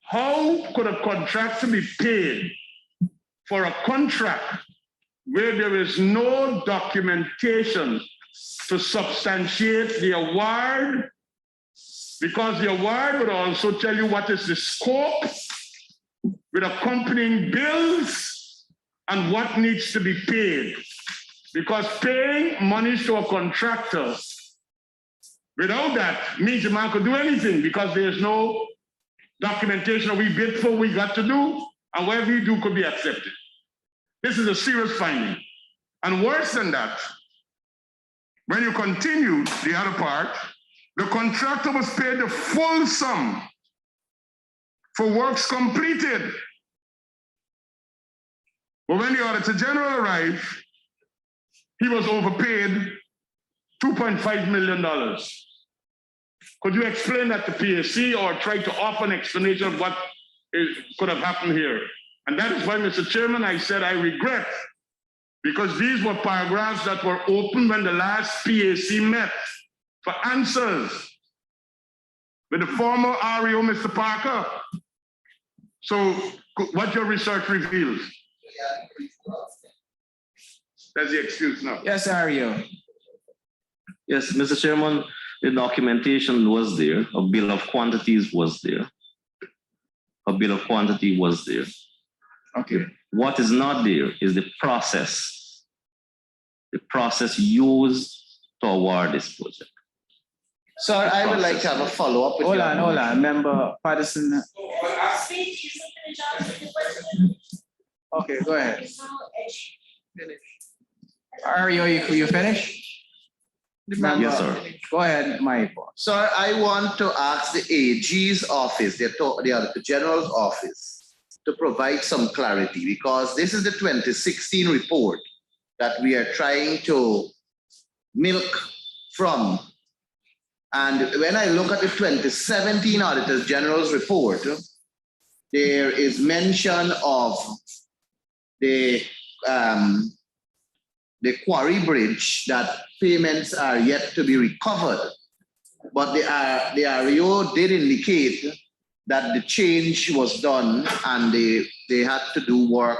How could a contractor be paid for a contract where there is no documentation to substantiate the award? Because the award would also tell you what is the scope with accompanying bills and what needs to be paid. Because paying monies to a contractor without that means the man could do anything because there's no documentation we bid for, we got to do, and whatever we do could be accepted. This is a serious finding. And worse than that, when you continue the other part, the contractor was paid the full sum for works completed. But when the Auditor General arrived, he was overpaid $2.5 million. Could you explain that to PSC or try to offer an explanation of what could have happened here? And that is why, Mr. Chairman, I said I regret, because these were paragraphs that were open when the last PAC met for answers with the former REO, Mr. Parker. So what your research reveals? That's the excuse now. Yes, REO. Yes, Mr. Chairman, the documentation was there. A bill of quantities was there. A bill of quantity was there. Okay. What is not there is the process. The process used to award this project. Sir, I would like to have a follow-up. Hold on. Member Patterson. Okay, go ahead. REO, you finish? Yes, sir. Go ahead, Mike. Sir, I want to ask the AG's office, the Auditor General's office, to provide some clarity, because this is the 2016 report that we are trying to milk from. And when I look at the 2017 Auditor General's report, there is mention of the Quarry Bridge, that payments are yet to be recovered. But the REO did indicate that the change was done and they had to do work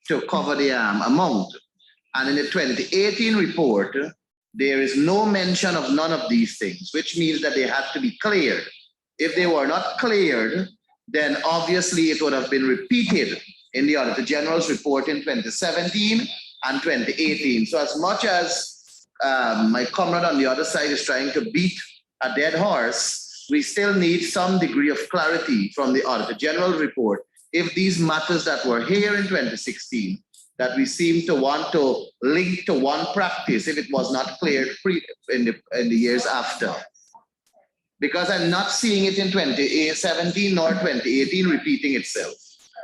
to cover the amount. And in the 2018 report, there is no mention of none of these things, which means that they had to be cleared. If they were not cleared, then obviously it would have been repeated in the Auditor General's report in 2017 and 2018. So as much as my comrade on the other side is trying to beat a dead horse, we still need some degree of clarity from the Auditor General report if these matters that were here in 2016 that we seem to want to link to one practice if it was not cleared in the years after. Because I'm not seeing it in 2017 nor 2018 repeating itself.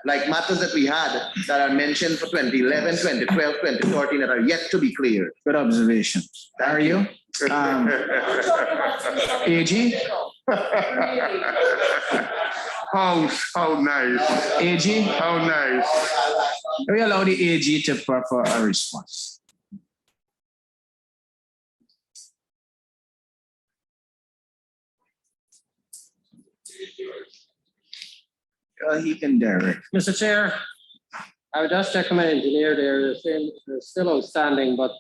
Like matters that we had that are mentioned for 2011, 2012, 2014 that are yet to be cleared. Good observation. Are you? AG? How nice. AG? How nice. We allow the AG to prefer a response. He can direct. Mr. Chair, I would just check my engineer there. They're still outstanding, but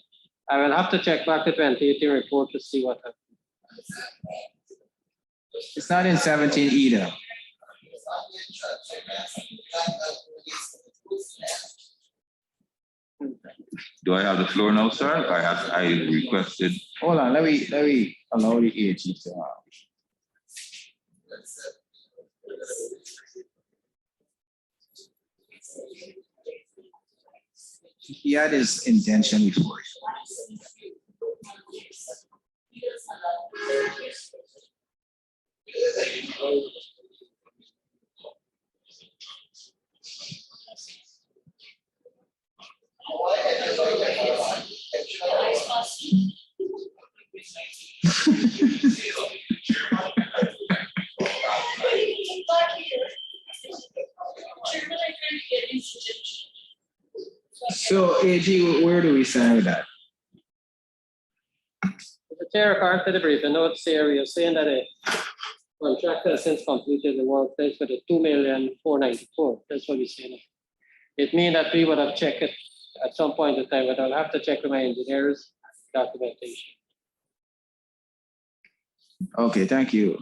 I will have to check back the 2018 report to see what happened. It's not in 17 either. Do I have the floor now, sir? I requested. Hold on, let me allow the AG to he had his intention before. So AG, where do we stand with that? The chair, according to the brief, the notes here, we are saying that a contractor has since completed the work place for the 2,494,000. That's what we're saying. It means that we would have checked it at some point in time, but I'll have to check with my engineers' documentation. Okay, thank you.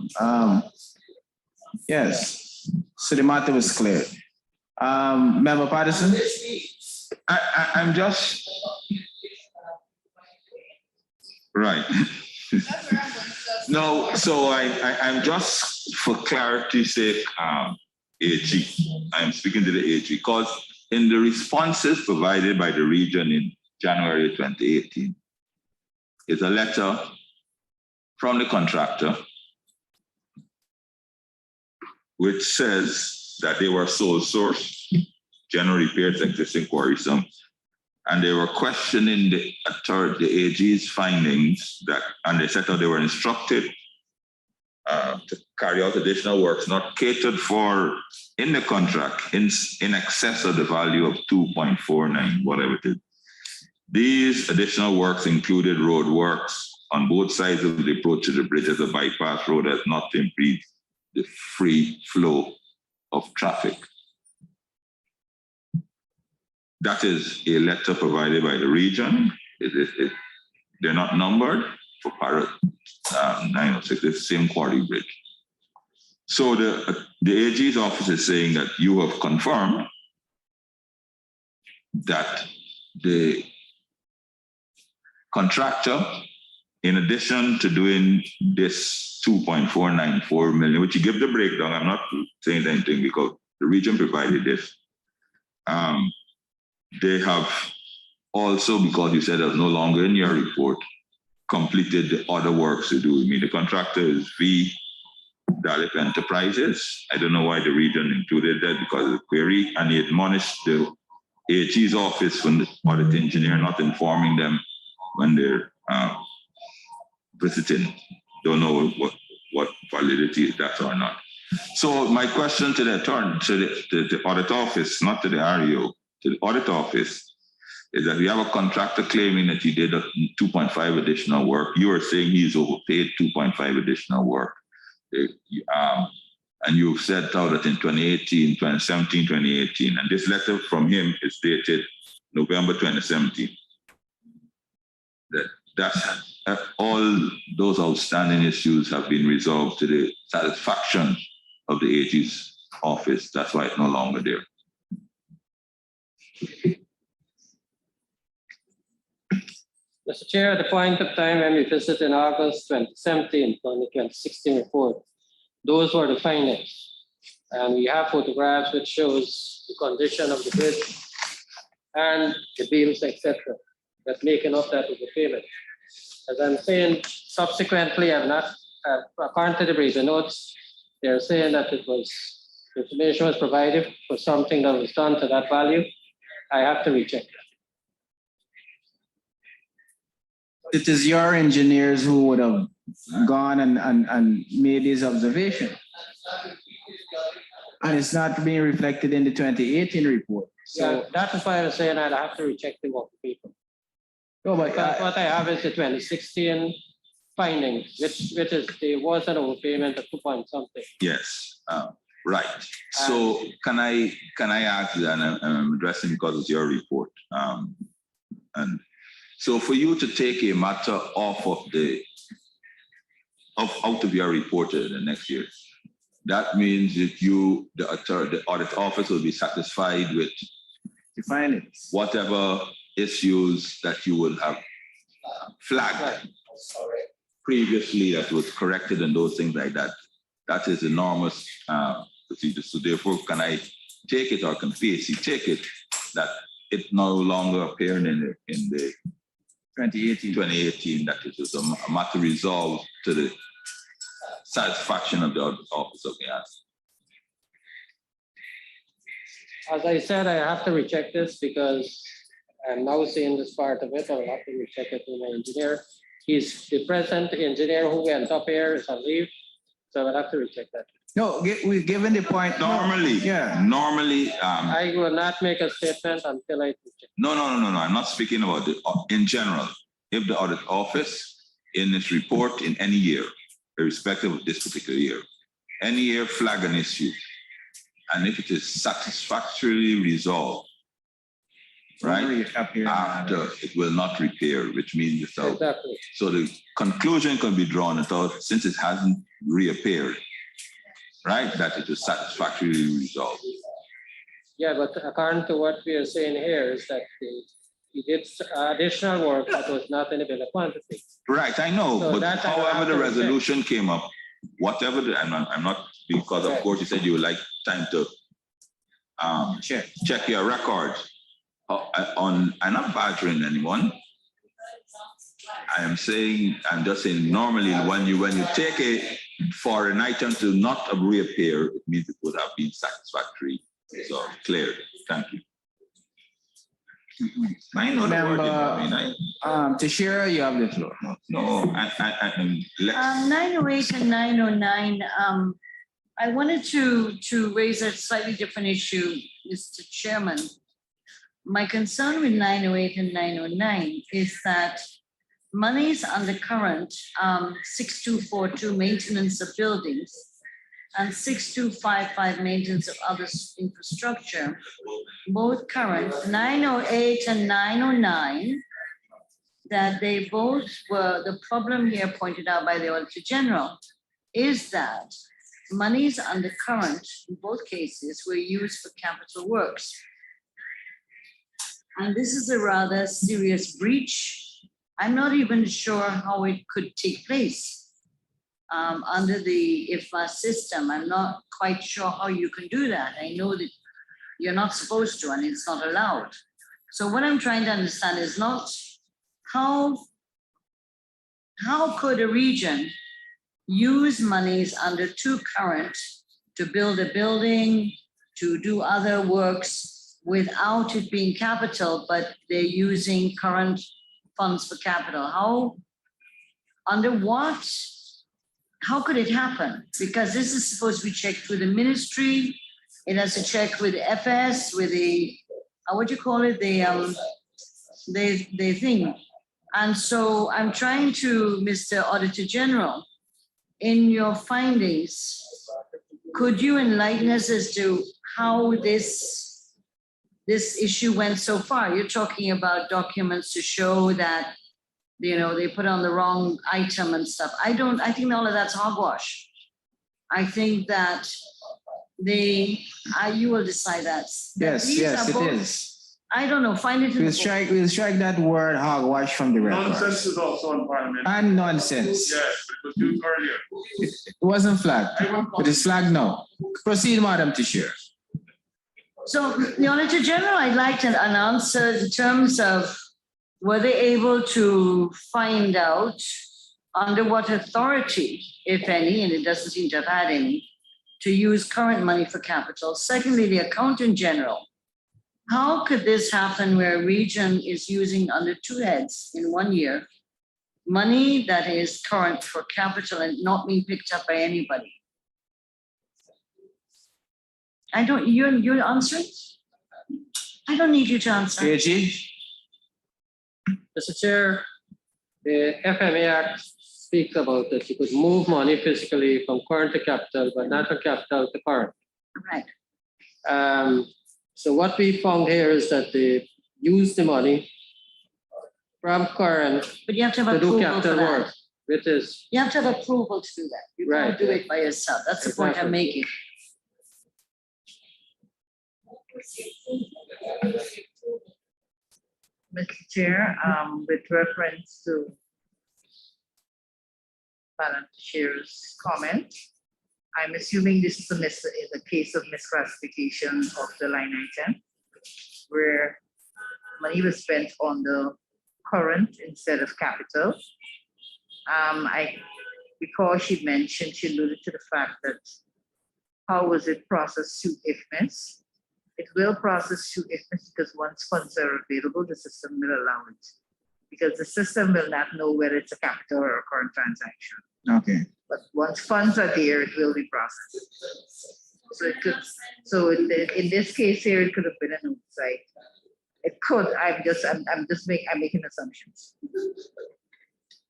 Yes, so the matter was clear. Member Patterson? I'm just right. No, so I'm just for clarity's sake, AG. I'm speaking to the AG because in the responses provided by the region in January 2018, is a letter from the contractor which says that they were sole source, general repairs, existing quarry sum, and they were questioning the AG's findings and they said that they were instructed to carry out additional works not catered for in the contract in excess of the value of 2.49, whatever it is. These additional works included road works on both sides of the approach to the bridge as a bypass road as not to impede the free flow of traffic. That is a letter provided by the region. They're not numbered for Parrot 906, it's the same quarry bridge. So the AG's office is saying that you have confirmed that the contractor, in addition to doing this 2.494 million, which you give the breakdown, I'm not saying anything because the region provided this. They have also, because you said there's no longer in your report, completed the other works to do. I mean, the contractor is V. Dalip Enterprises. I don't know why the region included that because of the query, and he admonished the AG's office from the audit engineer not informing them when they're visiting. Don't know what validity is that or not. So my question to the attorney, to the audit office, not to the REO, to the audit office, is that we have a contractor claiming that he did a 2.5 additional work. You are saying he's overpaid 2.5 additional work. And you've set out that in 2018, 2017, 2018, and this letter from him is dated November 2017. That's all those outstanding issues have been resolved to the satisfaction of the AG's office. That's why it's no longer there. Mr. Chair, at the point of time when we visited in August 2017 on the 2016 report, those were the findings. And we have photographs which shows the condition of the bridge and the beams, etc. That's making up that overpayment. As I'm saying, subsequently, I've not, according to the briefing notes, they're saying that information was provided for something that was done to that value. I have to recheck. It is your engineers who would have gone and made this observation. And it's not being reflected in the 2018 report. So yeah, that is why I was saying I'd have to recheck the work paper. no, but What I have is the 2016 findings, which is there was an overpayment of 2 point something. Yes, right. So can I ask that, and I'm addressing because it's your report. And so for you to take a matter off of out of your report the next year, that means that the audit office will be satisfied with the findings, whatever issues that you will have flagged previously that was corrected and those things like that. That is enormous procedure. So therefore, can I take it, or can PAC take it that it no longer appearing in the 2018, that it was a matter resolved to the satisfaction of the office of Guyana? As I said, I have to recheck this because I'm now seeing this part of it. I will have to recheck it with my engineer. He's the present engineer who went up here is on leave, so I will have to recheck that. no, given the point. Normally, I will not make a statement until I check. No. I'm not speaking about it. In general, if the audit office in its report in any year, irrespective of this particular year, any year flag an issue, and if it is satisfactorily resolved, right, after it will not repair, which means it's out. Exactly. So the conclusion can be drawn out since it hasn't reappeared, right, that it was satisfactorily resolved. Yeah, but according to what we are saying here is that he did additional work that was not in the bill of quantity. Right, I know, So but however the resolution came up, whatever I'm not, because of course you said you would like time to check your records. I'm not badgering anyone. I'm just saying normally when you take for an item to not reappear, it means it would have been satisfactory. So clear. Thank you. I know the word. Teixeira, you have the floor. No, 908 and 909. I wanted to raise a slightly different issue, Mr. Chairman. My concern with 908 and 909 is that monies under current 6242 maintenance of buildings and 6255 maintenance of other infrastructure, both current 908 and 909, that they both were, the problem here pointed out by the Auditor General is that monies under current in both cases were used for capital works. And this is a rather serious breach. I'm not even sure how it could take place. Under the IFMA system, I'm not quite sure how you can do that. I know that you're not supposed to and it's not allowed. So what I'm trying to understand is not how could a region use monies under two current to build a building, to do other works without it being capital, but they're using current funds for capital? How could it happen? Because this is supposed to be checked through the ministry. It has to check with FS, with the, what do you call it? The thing. And so I'm trying to, Mr. Auditor General, in your findings, Could you enlighten us as to how this issue went so far? You're talking about documents to show that, you know, they put on the wrong item and stuff. I think all of that's hogwash. I think that you will decide that. Yes, These yes, are it both- is. I don't know, find it in the book. We'll strike that word hogwash from the record. Nonsense is also on Parliament. And nonsense. Yes, it was used earlier. It wasn't flagged, but it's flagged now. Proceed, Madam Chair. So, the Auditor General, I'd like an answer in terms of were they able to find out under what authority, if any, and it doesn't seem to have had any, to use current money for capital. Secondly, the Accountant General. How could this happen where a region is using under two heads in 1 year, money that is current for capital and not being picked up by anybody? You're answering? I don't need you to answer. AG? Mr. Chair, the FMA Act speaks about that you could move money physically from current to capital, but not from capital to current. Right. So what we found here is that they use the money from current But you have to have to do approval for capital that. work, which is You have to have approval to do that. You can't Right, do yeah. it by yourself. That's the point I'm Exactly. making. Mr. Chair, with reference to Madam Chair's comment, I'm assuming this is a case of misclassification of the line item where money was spent on the current instead of capital. Because she alluded to the fact that how was it processed through IFMIS? It will process through IFMIS because once funds are available, the system will allow it. Because the system will not know whether it's a capital or a current transaction. Okay. But once funds are there, it will be processed. In this case here, it could have been an oversight. It could. I'm making assumptions.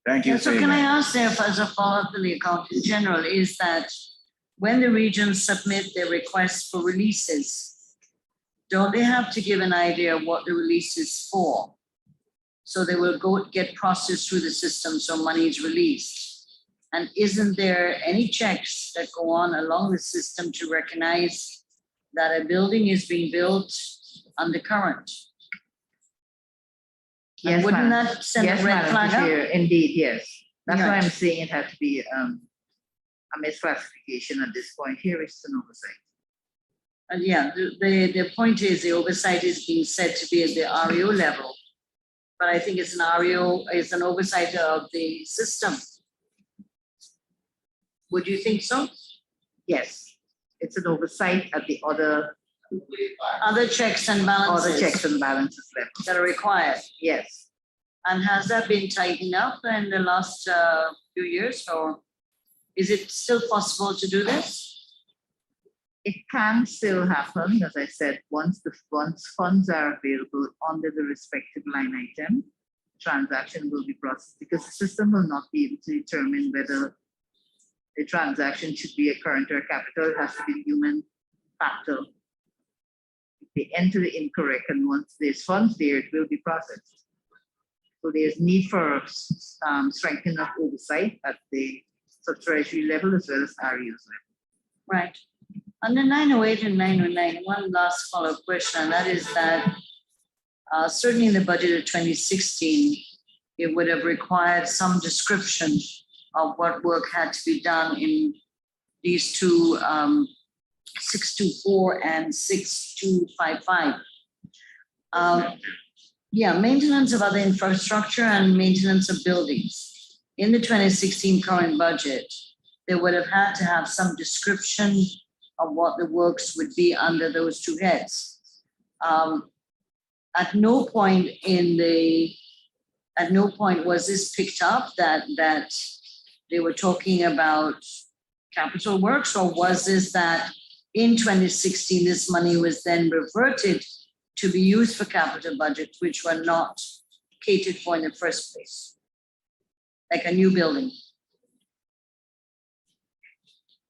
Thank you. So can I ask there, as a follow-up to the Accountant General, is that when the regions submit their requests for releases, don't they have to give an idea of what the release is for? So they will get processed through the system so money is released. And isn't there any checks that go on along the system to recognize that a building is being built under current? And Yes, wouldn't ma'am. that send Yes, a red Madam flag up? Chair, indeed, yes. That's why Right. I'm saying it had to be a misclassification at this point. Here is an oversight. And yeah, the point is the oversight is being said to be at the REO level. But I think it's an oversight of the system. Would you think so? Yes, it's an oversight at the other Checks and balances. Other checks and balances level. That are required. Yes. And has that been tightened up in the last few years, or is it still possible to do this? It can still happen, as I said, once funds are available under the respective line item, transaction will be processed because the system will not be able to determine whether the transaction should be a current or a capital. It has to be human factor. If they enter the incorrect, and once there's funds there, it will be processed. So there's need for strengthening of oversight at the sub-treasury level as well as REO's level. Right. Under 908 and 909, one last follow-up question, and that is that certainly in the budget of 2016, it would have required some description of what work had to be done in these two 624 and 6255. Maintenance of other infrastructure and maintenance of buildings. In the 2016 current budget, they would have had to have some description of what the works would be under those two heads. At no point was this picked up that they were talking about capital works, or was this that in 2016 this money was then reverted to be used for capital budgets which were not catered for in the first place, like a new building?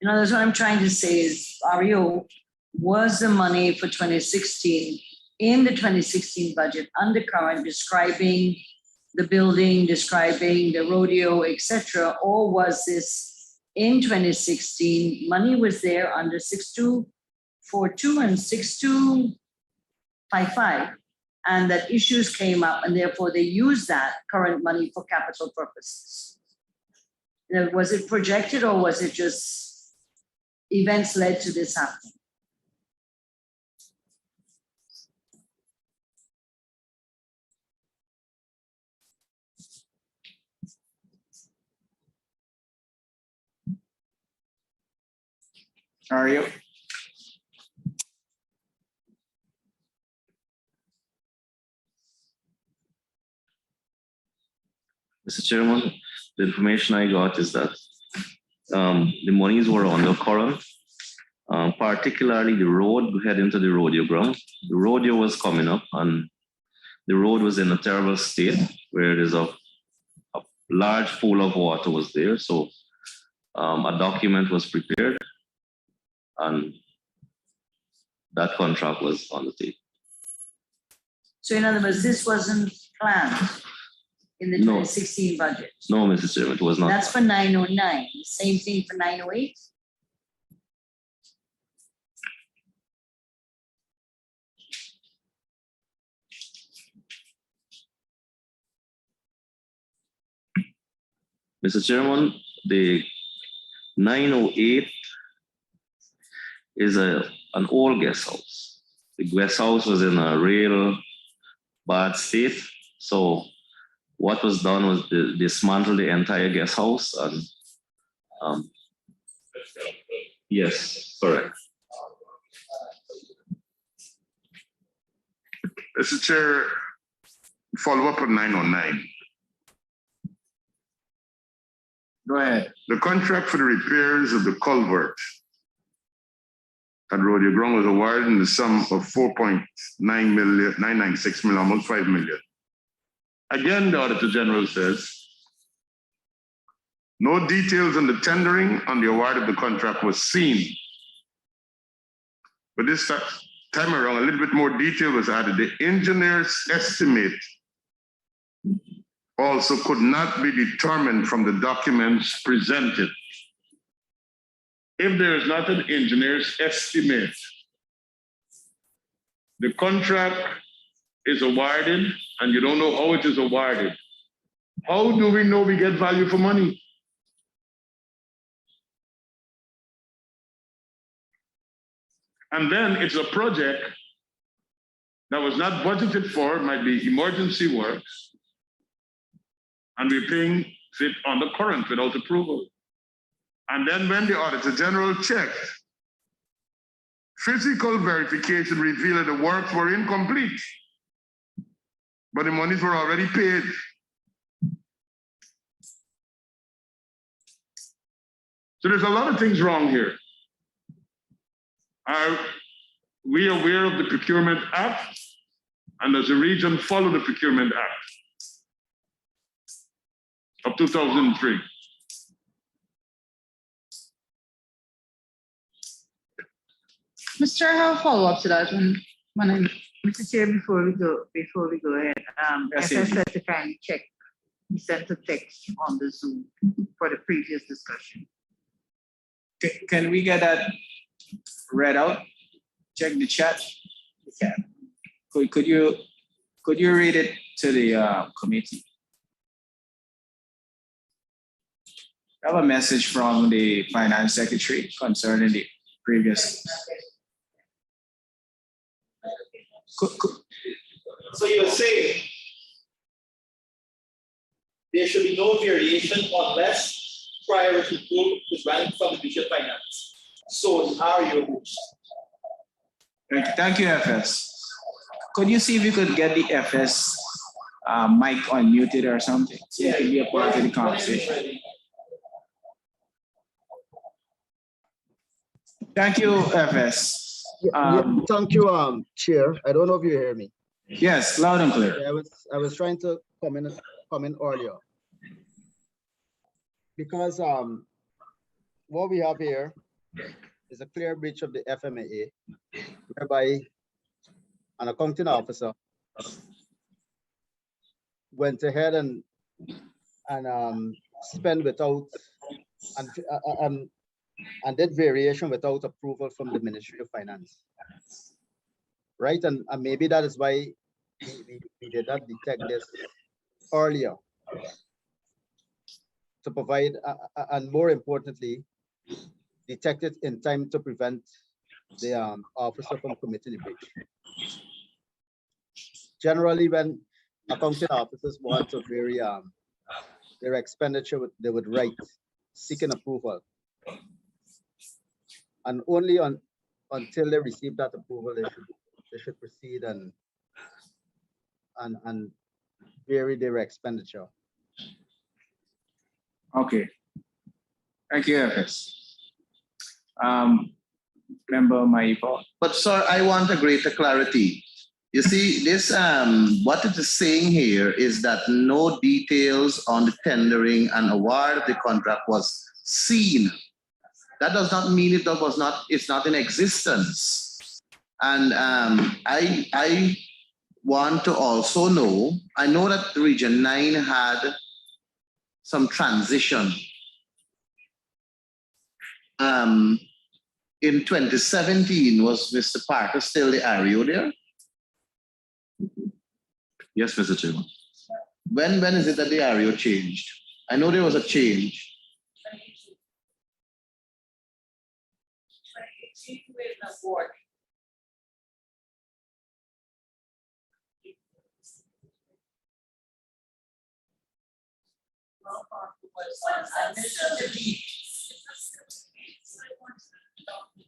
You know, that's what I'm trying to say is REO was the money for 2016 in the 2016 budget undercurrent describing the building, describing the rodeo, etc., or was this in 2016? Money was there under 6242 and 6255, and that issues came up, and therefore they used that current money for capital purposes. You know, was it projected or was it just events led to this happening? Are you? Mr. Chairman, the information I got is that the monies were undercurrent, particularly the road heading to the rodeo ground. The rodeo was coming up and the road was in a terrible state where there's a large pool of water was there. So a document was prepared and that contract was on the table. So in other words, this wasn't planned in the No. 2016 budget. No, Mr. Chairman, it was not. That's for 909. Same thing for 908. Mr. Chairman, the 908 is an old guest house. The guest house was in a real bad state. So what was done was dismantle the entire guest house and yes, correct. Mr. Chair, follow up on 909. Go ahead. The contract for the repairs of the culvert at Rodeo Ground was awarded in the sum of 4.996 million, almost 5 million. Again, the Auditor General says, no details on the tendering on the award of the contract was seen. But this time around, a little bit more detail was added. The engineer's estimate also could not be determined from the documents presented. If there is not an engineer's estimate, the contract is awarded and you don't know how it is awarded. How do we know we get value for money? And then it's a project that was not budgeted for, it might be emergency works, and we're paying it on the current without approval. And then when the Auditor General checked, physical verification revealed that the works were incomplete, but the monies were already paid. So there's a lot of things wrong here. Are we aware of the Procurement Act? And does the region follow the Procurement Act of 2003? Mr. Chair, I have a follow-up to that when I Mr. Chair, before we go ahead, Yes, FS Amy. said to kindly check, he sent a text on the Zoom for the previous discussion. Can we get that read out? Check the chat. Yeah. Could you read it to the committee? I have a message from the Finance Secretary concerning the previous. So you were saying there should be no variation unless prior approval is running from the Division of Finance. So are your rules. Thank you, FS. Could you see if you could get the FS mic unmuted or something? So you can be a part of the conversation. Thank you, FS. Thank you, Chair. I don't know if you hear me. Yes, loud and clear. Yeah, I was trying to come in earlier because what we have here is a clear breach of the FMAA, whereby an accounting officer went ahead and spent without and did variation without approval from the Ministry of Finance. Right, and maybe that is why we did not detect this earlier to provide, and more importantly, detect it in time to prevent the officer from committing a breach. Generally, when accounting officers want to vary their expenditure, they would write seeking approval, and only until they receive that approval, they should proceed and vary their expenditure. Okay. Thank you, FS. Member Maipo. But sir, I want a greater clarity. You see, this what it is saying here is that no details on the tendering and award of the contract was seen. That does not mean it's not in existence. And I want to also know, I know that Region 9 had some transition. In 2017, was Mr. Parker still the REO there? Yes, Mr. Chairman. When is it that the REO changed? I know there was a change.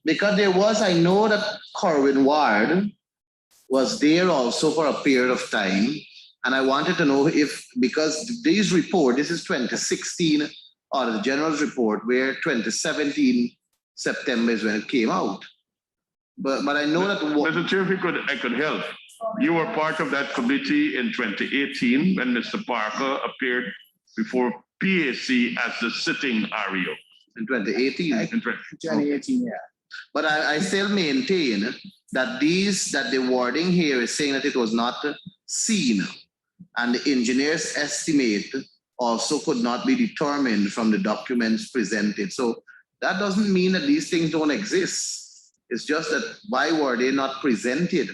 Because there was, I know that Corwin Ward was there also for a period of time. And I wanted to know if, because this report, this is 2016, or the general's report, where 2017 September is when it came out. But I know that... Mr. Chair, if I could help. You were part of that committee in 2018 when Mr. Parker appeared before PAC as the sitting REO. In 2018? In 2018, yeah. But I still maintain that the wording here is saying that it was not seen, and the engineer's estimate also could not be determined from the documents presented. So that doesn't mean that these things don't exist. It's just that why were they not presented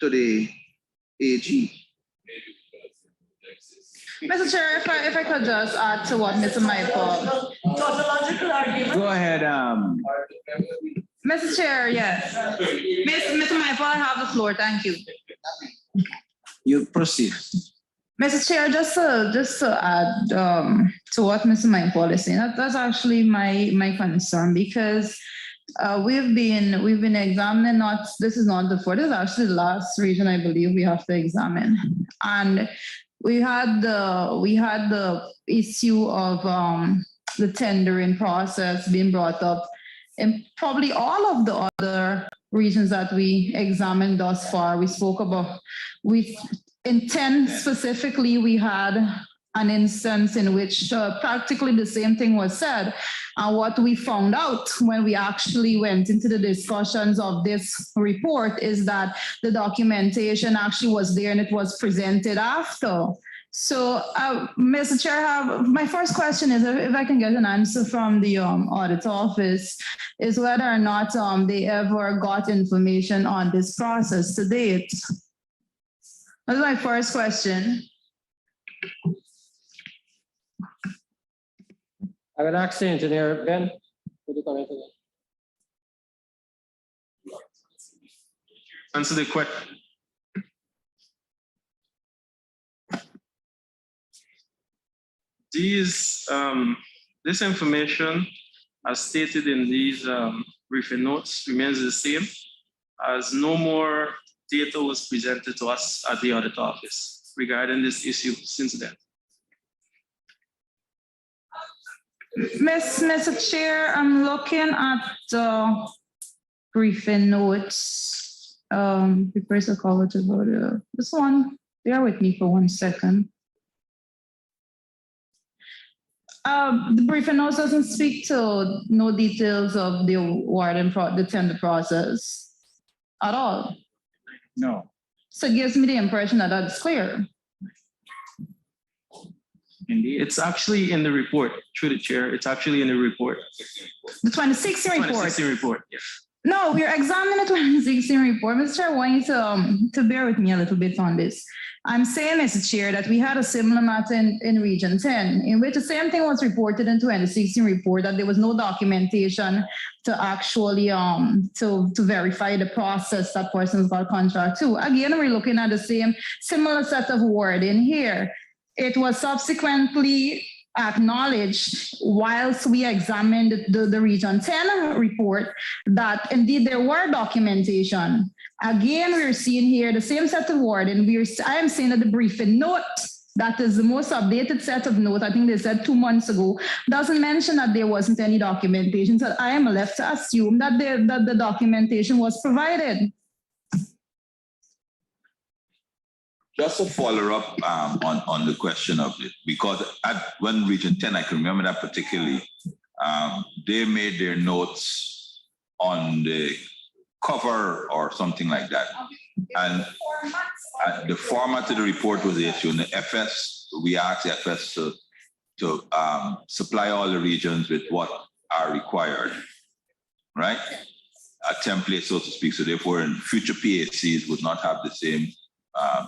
to the AG? Mr. Chair, if I could just add to what Mr. Michael. Go ahead. Mr. Chair, yes. Mr. Michael, I have the floor. Thank you. You proceed. Mr. Chair, just to add to what Mr. Michael is saying, that's actually my concern, because we've been examining, this is not the fourth, this is actually the last region I believe we have to examine. And we had the issue of the tendering process being brought up in probably all of the other regions that we examined thus far. We spoke about, in 10 specifically, we had an instance in which practically the same thing was said. And what we found out when we actually went into the discussions of this report is that the documentation actually was there and it was presented after. So, Mr. Chair, my first question is, if I can get an answer from the audit office, is whether or not they ever got information on this process to date. That's my first question. I will ask the engineer, Ben, would you comment on that? Answer the question. This information, as stated in these briefing notes, remains the same, as no more data was presented to us at the audit office regarding this issue since then. Mr. Chair, I'm looking at the briefing notes. Prepare a call to vote. This one, bear with me for 1 second. The briefing notes doesn't speak to no details of the award and the tender process at all. No. So it gives me the impression that that's clear. Indeed. It's actually in the report, through the chair. It's actually in the report. The 2016 report. 2016 report, yes. No, we're examining the 2016 report. Mr. Chair, I want you to bear with me a little bit on this. I'm saying, Mr. Chair, that we had a similar matter in Region 10, in which the same thing was reported in 2016 report, that there was no documentation to actually to verify the process that persons got contract to. Again, we're looking at the same similar set of wording here. It was subsequently acknowledged whilst we examined the Region 10 report that indeed there were documentation. Again, we're seeing here the same set of wording. I am saying that the briefing note, that is the most updated set of notes, I think they said 2 months ago, doesn't mention that there wasn't any documentation. So I am left to assume that the documentation was provided. Just to follow up on the question of it, because when Region 10, I can remember that particularly, they made their notes on the cover or something like that. And the format of the report was issued in the FS. We asked FS to supply all the regions with what are required, right? A template, so to speak. So therefore, in future PACs would not have the same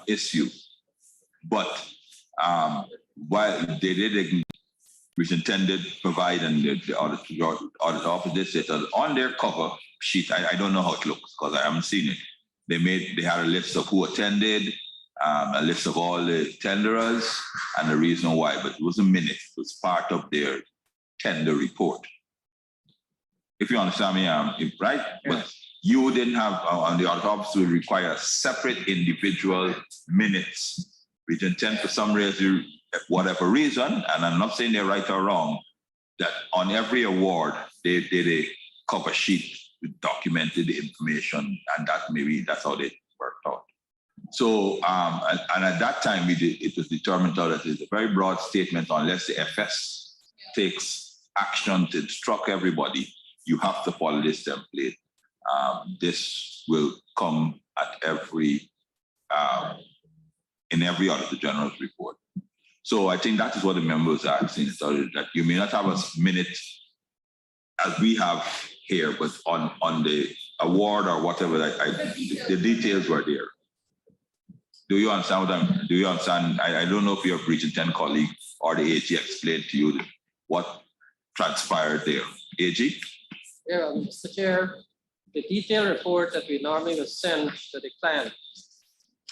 issue. But while they did, Region 10 did provide, and the audit office did say that on their cover sheet, I don't know how it looks because I haven't seen it. They had a list of who attended, a list of all the tenderers, and the reason why, but it was a minute. It was part of their tender report. If you understand me, right? Yes. But you didn't have, on the audit office would require separate individual minutes. Region 10, for some reason, whatever reason, and I'm not saying they're right or wrong, that on every award, they did a cover sheet with documented information, and that's how they worked out. So, and at that time, it was determined that it's a very broad statement, unless the FS takes action to instruct everybody, you have to follow this template. This will come at in every Auditor General's report. So I think that is what the members are asking, so that you may not have a minute as we have here, but on the award or whatever, the details were there. Do you understand do you understand? I don't know if your Region 10 colleague or the AG explained to you what transpired there. AG? Yeah, Mr. Chair, the detailed report that we normally would send to the client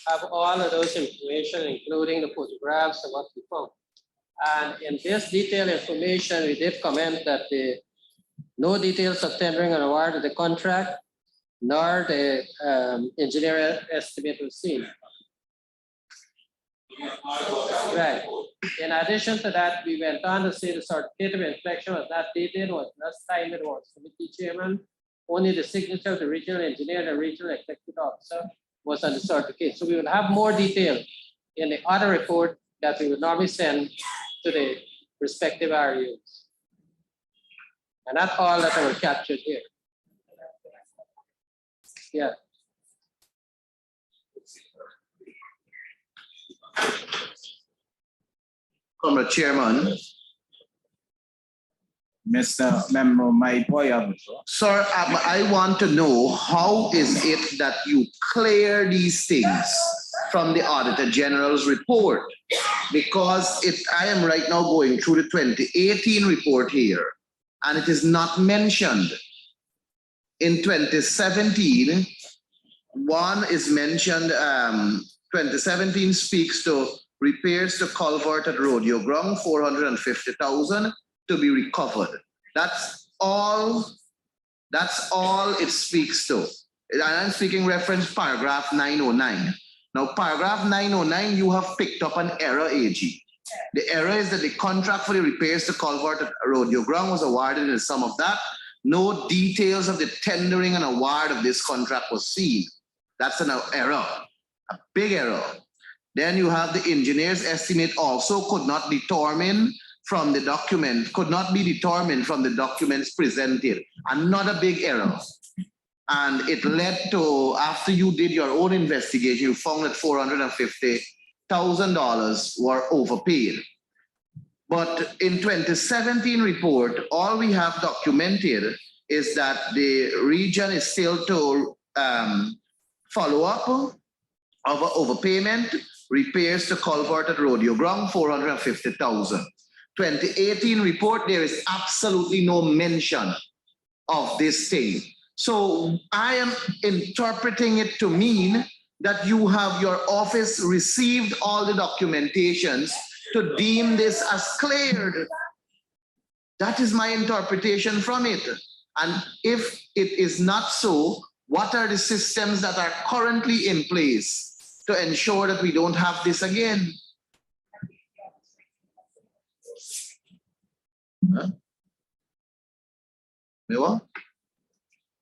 have all of those information, including the photographs and what we found. And in this detailed information, we did comment that no details of tendering and award of the contract, nor the engineer estimate was seen. Right. In addition to that, we went on to say the certificate of inspection was not dated, was not signed, it was committee chairman. Only the signature of the regional engineer and the regional executive officer was on the certificate. So we will have more detail in the other report that we would normally send to the respective REOs. And that's all that I will capture here. Yeah. Comrade Chairman. Mr. Member, my point. Sir, I want to know how is it that you clear these things from the Auditor General's report? Because I am right now going through the 2018 report here, and it is not mentioned. In 2017, one is mentioned, 2017 speaks to repairs to culvert at Rodeo Ground, 450,000 to be recovered. That's all it speaks to. And I'm speaking reference paragraph 909. Now, paragraph 909, you have picked up an error, AG. The error is that the contract for the repairs to culvert at Rodeo Ground was awarded in the sum of that. No details of the tendering and award of this contract was seen. That's an error, a big error. Then you have the engineer's estimate also could not determine from the document, could not be determined from the documents presented. Another big error. And it led to, after you did your own investigation, you found that $450,000 were overpaid. But in 2017 report, all we have documented is that the region is still to follow up of overpayment, repairs to culvert at Rodeo Ground, 450,000. 2018 report, there is absolutely no mention of this thing. So I am interpreting it to mean that you have your office received all the documentations to deem this as cleared. That is my interpretation from it. And if it is not so, what are the systems that are currently in place to ensure that we don't have this again? Huh? Mewa?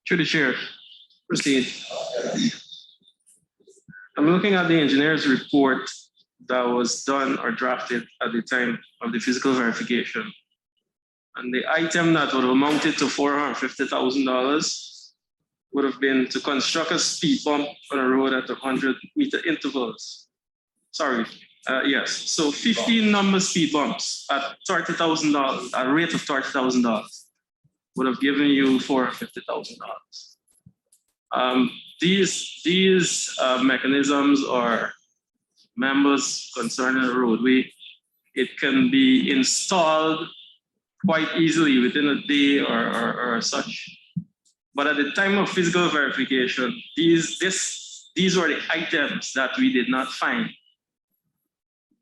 Through the chair, proceed. I'm looking at the engineer's report that was done or drafted at the time of the physical verification. And the item that would have amounted to $450,000 would have been to construct a speed bump on a road at 100-meter intervals. Sorry, yes. So 15 number speed bumps at $30,000, at a rate of $30,000 would have given you $450,000. These mechanisms or members concerning the roadway, it can be installed quite easily within a day or such. But at the time of physical verification, these were the items that we did not find.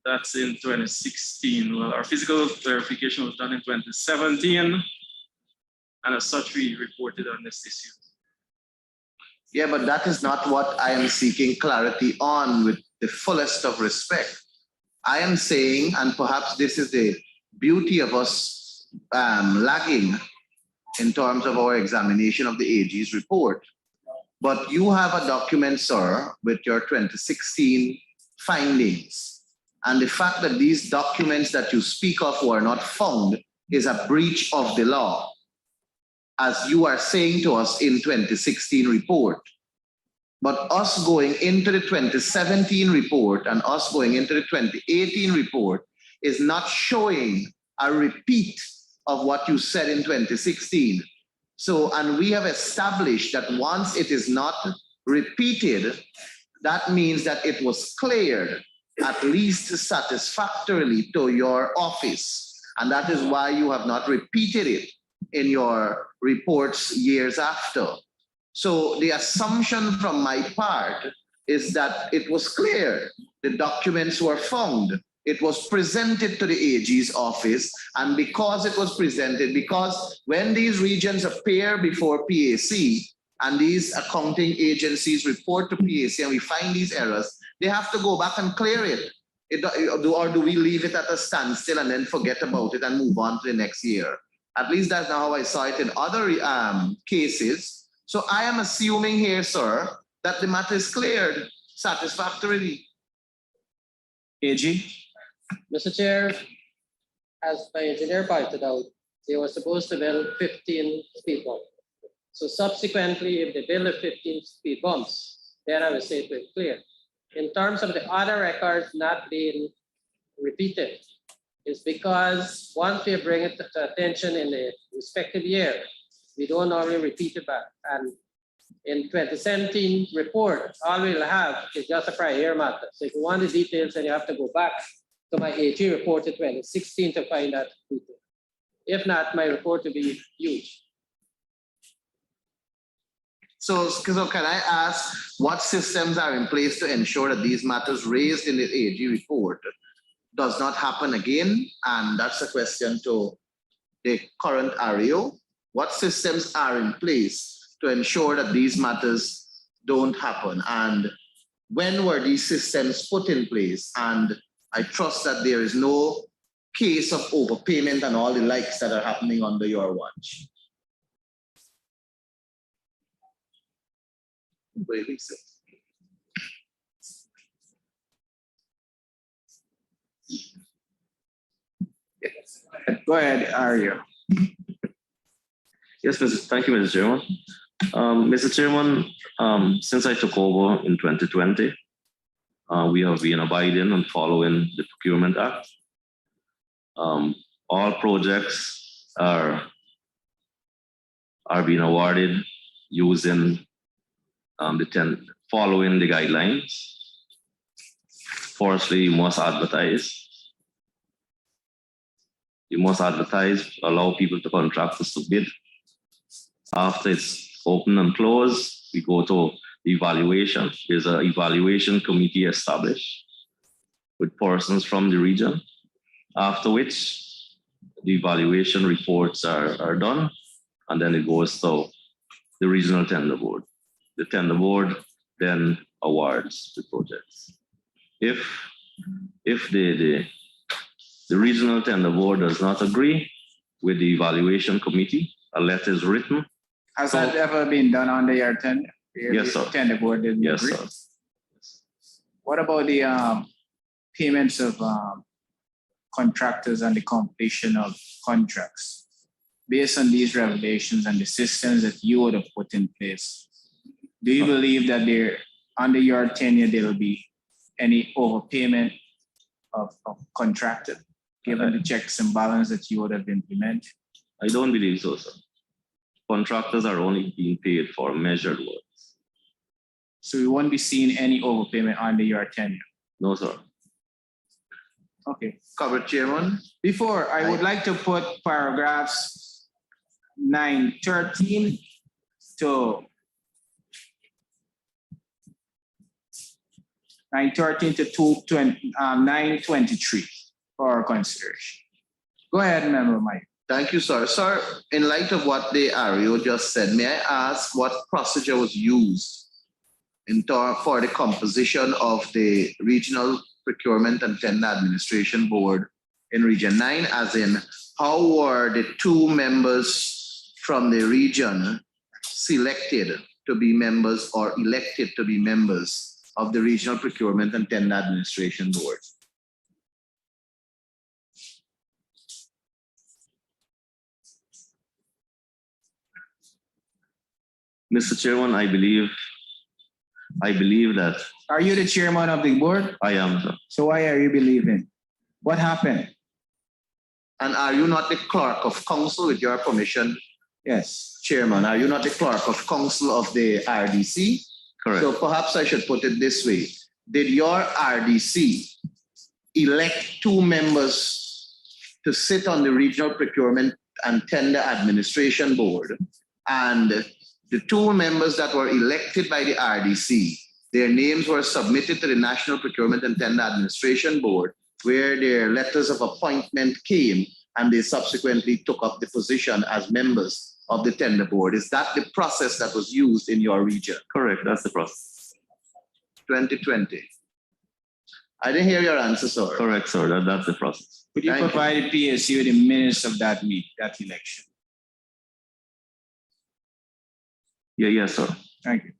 That's in 2016. Well, our physical verification was done in 2017. And as such, we reported on this issue. Yeah, but that is not what I am seeking clarity on with the fullest of respect. I am saying, and perhaps this is the beauty of us lagging in terms of our examination of the AG's report. But you have a document, sir, with your 2016 findings. And the fact that these documents that you speak of were not found is a breach of the law, as you are saying to us in 2016 report. But us going into the 2017 report and us going into the 2018 report is not showing a repeat of what you said in 2016. So, and we have established that once it is not repeated, that means that it was cleared at least satisfactorily to your office. And that is why you have not repeated it in your reports years after. So the assumption from my part is that it was clear. The documents were found. It was presented to the AG's office. And because it was presented, because when these regions appear before PAC and these accounting agencies report to PAC and we find these errors, they have to go back and clear it. Or do we leave it at a standstill and then forget about it and move on to the next year? At least that's how I saw it in other cases. So I am assuming here, sir, that the matter is cleared satisfactorily. AG? Mr. Chair, as my engineer pointed out, they were supposed to build 15 speed bumps. So subsequently, if they build the 15 speed bumps, then I would say it was clear. In terms of the other records not being repeated, it's because once we bring it to attention in the respective year, we don't normally repeat it back. And in 2017 report, all we'll have is just a prior year matter. So if you want the details, then you have to go back to my AG report in 2016 to find that detail. If not, my report will be huge. So can I ask what systems are in place to ensure that these matters raised in the AG report does not happen again? And that's a question to the current REO. What systems are in place to ensure that these matters don't happen? And when were these systems put in place? And I trust that there is no case of overpayment and all the likes that are happening under your watch. Yes. Go ahead, Ario. Yes, thank you, Mr. Chairman. Mr. Chairman, since I took over in 2020, we have been abiding and following the Procurement Act. All projects are being awarded using following the guidelines. Firstly, you must advertise. You must advertise, allow people to contractors to bid. After it's open and closed, we go to evaluation. There's an evaluation committee established with persons from the region, after which the evaluation reports are done, and then it goes to the regional tender board. The tender board then awards the projects. If the regional tender board does not agree with the evaluation committee, a letter is written. Has that ever been done under your tender? Yes, sir. Tender board didn't Yes, agree? sir. What about the payments of contractors and the completion of contracts? Based on these revelations and the systems that you would have put in place, do you believe that under your tenure there will be any overpayment of contractors, given the checks and balance that you would have implemented? I don't believe so, sir. Contractors are only being paid for measured works. So we won't be seeing any overpayment under your tenure? No, sir. Okay. Covered, Chairman. Before, I would like to put paragraphs 913 to 923 for consideration. Go ahead, Member Mike. Thank you, sir. Sir, in light of what the Ario just said, may I ask what procedure was used for the composition of the Regional Procurement and Tender Administration Board in Region 9, as in how were the two members from the region selected to be members or elected to be members of the Regional Procurement and Tender Administration Board? Mr. Chairman, I believe that. Are you the chairman of the board? I am, sir. So why are you believing? What happened? And are you not the clerk of council, with your permission? Yes. Chairman, are you not the clerk of council of the RDC? Correct. So perhaps I should put it this way. Did your RDC elect two members to sit on the Regional Procurement and Tender Administration Board? And the two members that were elected by the RDC, their names were submitted to the National Procurement and Tender Administration Board, where their letters of appointment came, and they subsequently took up the position as members of the tender board. Is that the process that was used in your region? Correct, that's the process. 2020. I didn't hear your answer, sir. Correct, sir, that's the process. Could you provide the PSC with the minutes of that election? Yeah, yes, sir. Thank you.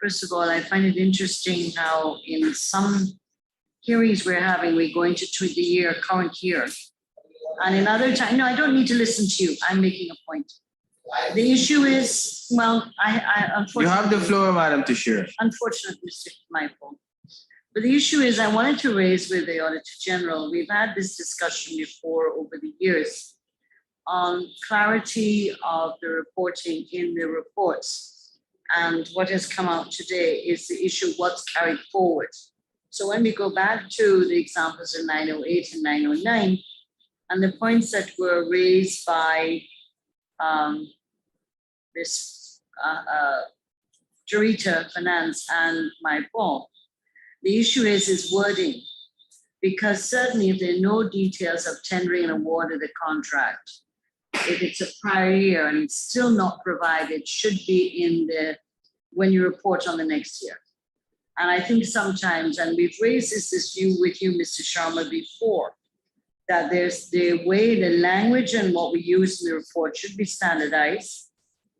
First of all, I find it interesting how in some hearings we're having, we go into the current year. And in other times, no, I don't need to listen to you. I'm making a point. The issue is, well, I unfortunately. You have the floor, Madam Tashir. Unfortunately, Mr. Michael. But the issue is, I wanted to raise with the Auditor General, we've had this discussion before over the years on clarity of the reporting in the reports. And what has come out today is the issue of what's carried forward. So when we go back to the examples in 908 and 909, and the points that were raised by this Jarita Finance and my Paul, the issue is wording, because certainly if there are no details of tendering and award of the contract, if it's a prior year and it's still not provided, should be in when you report on the next year. And I think sometimes, and we've raised this view with you, Mr. Sharma, before, that there's the way the language and what we use in the report should be standardized.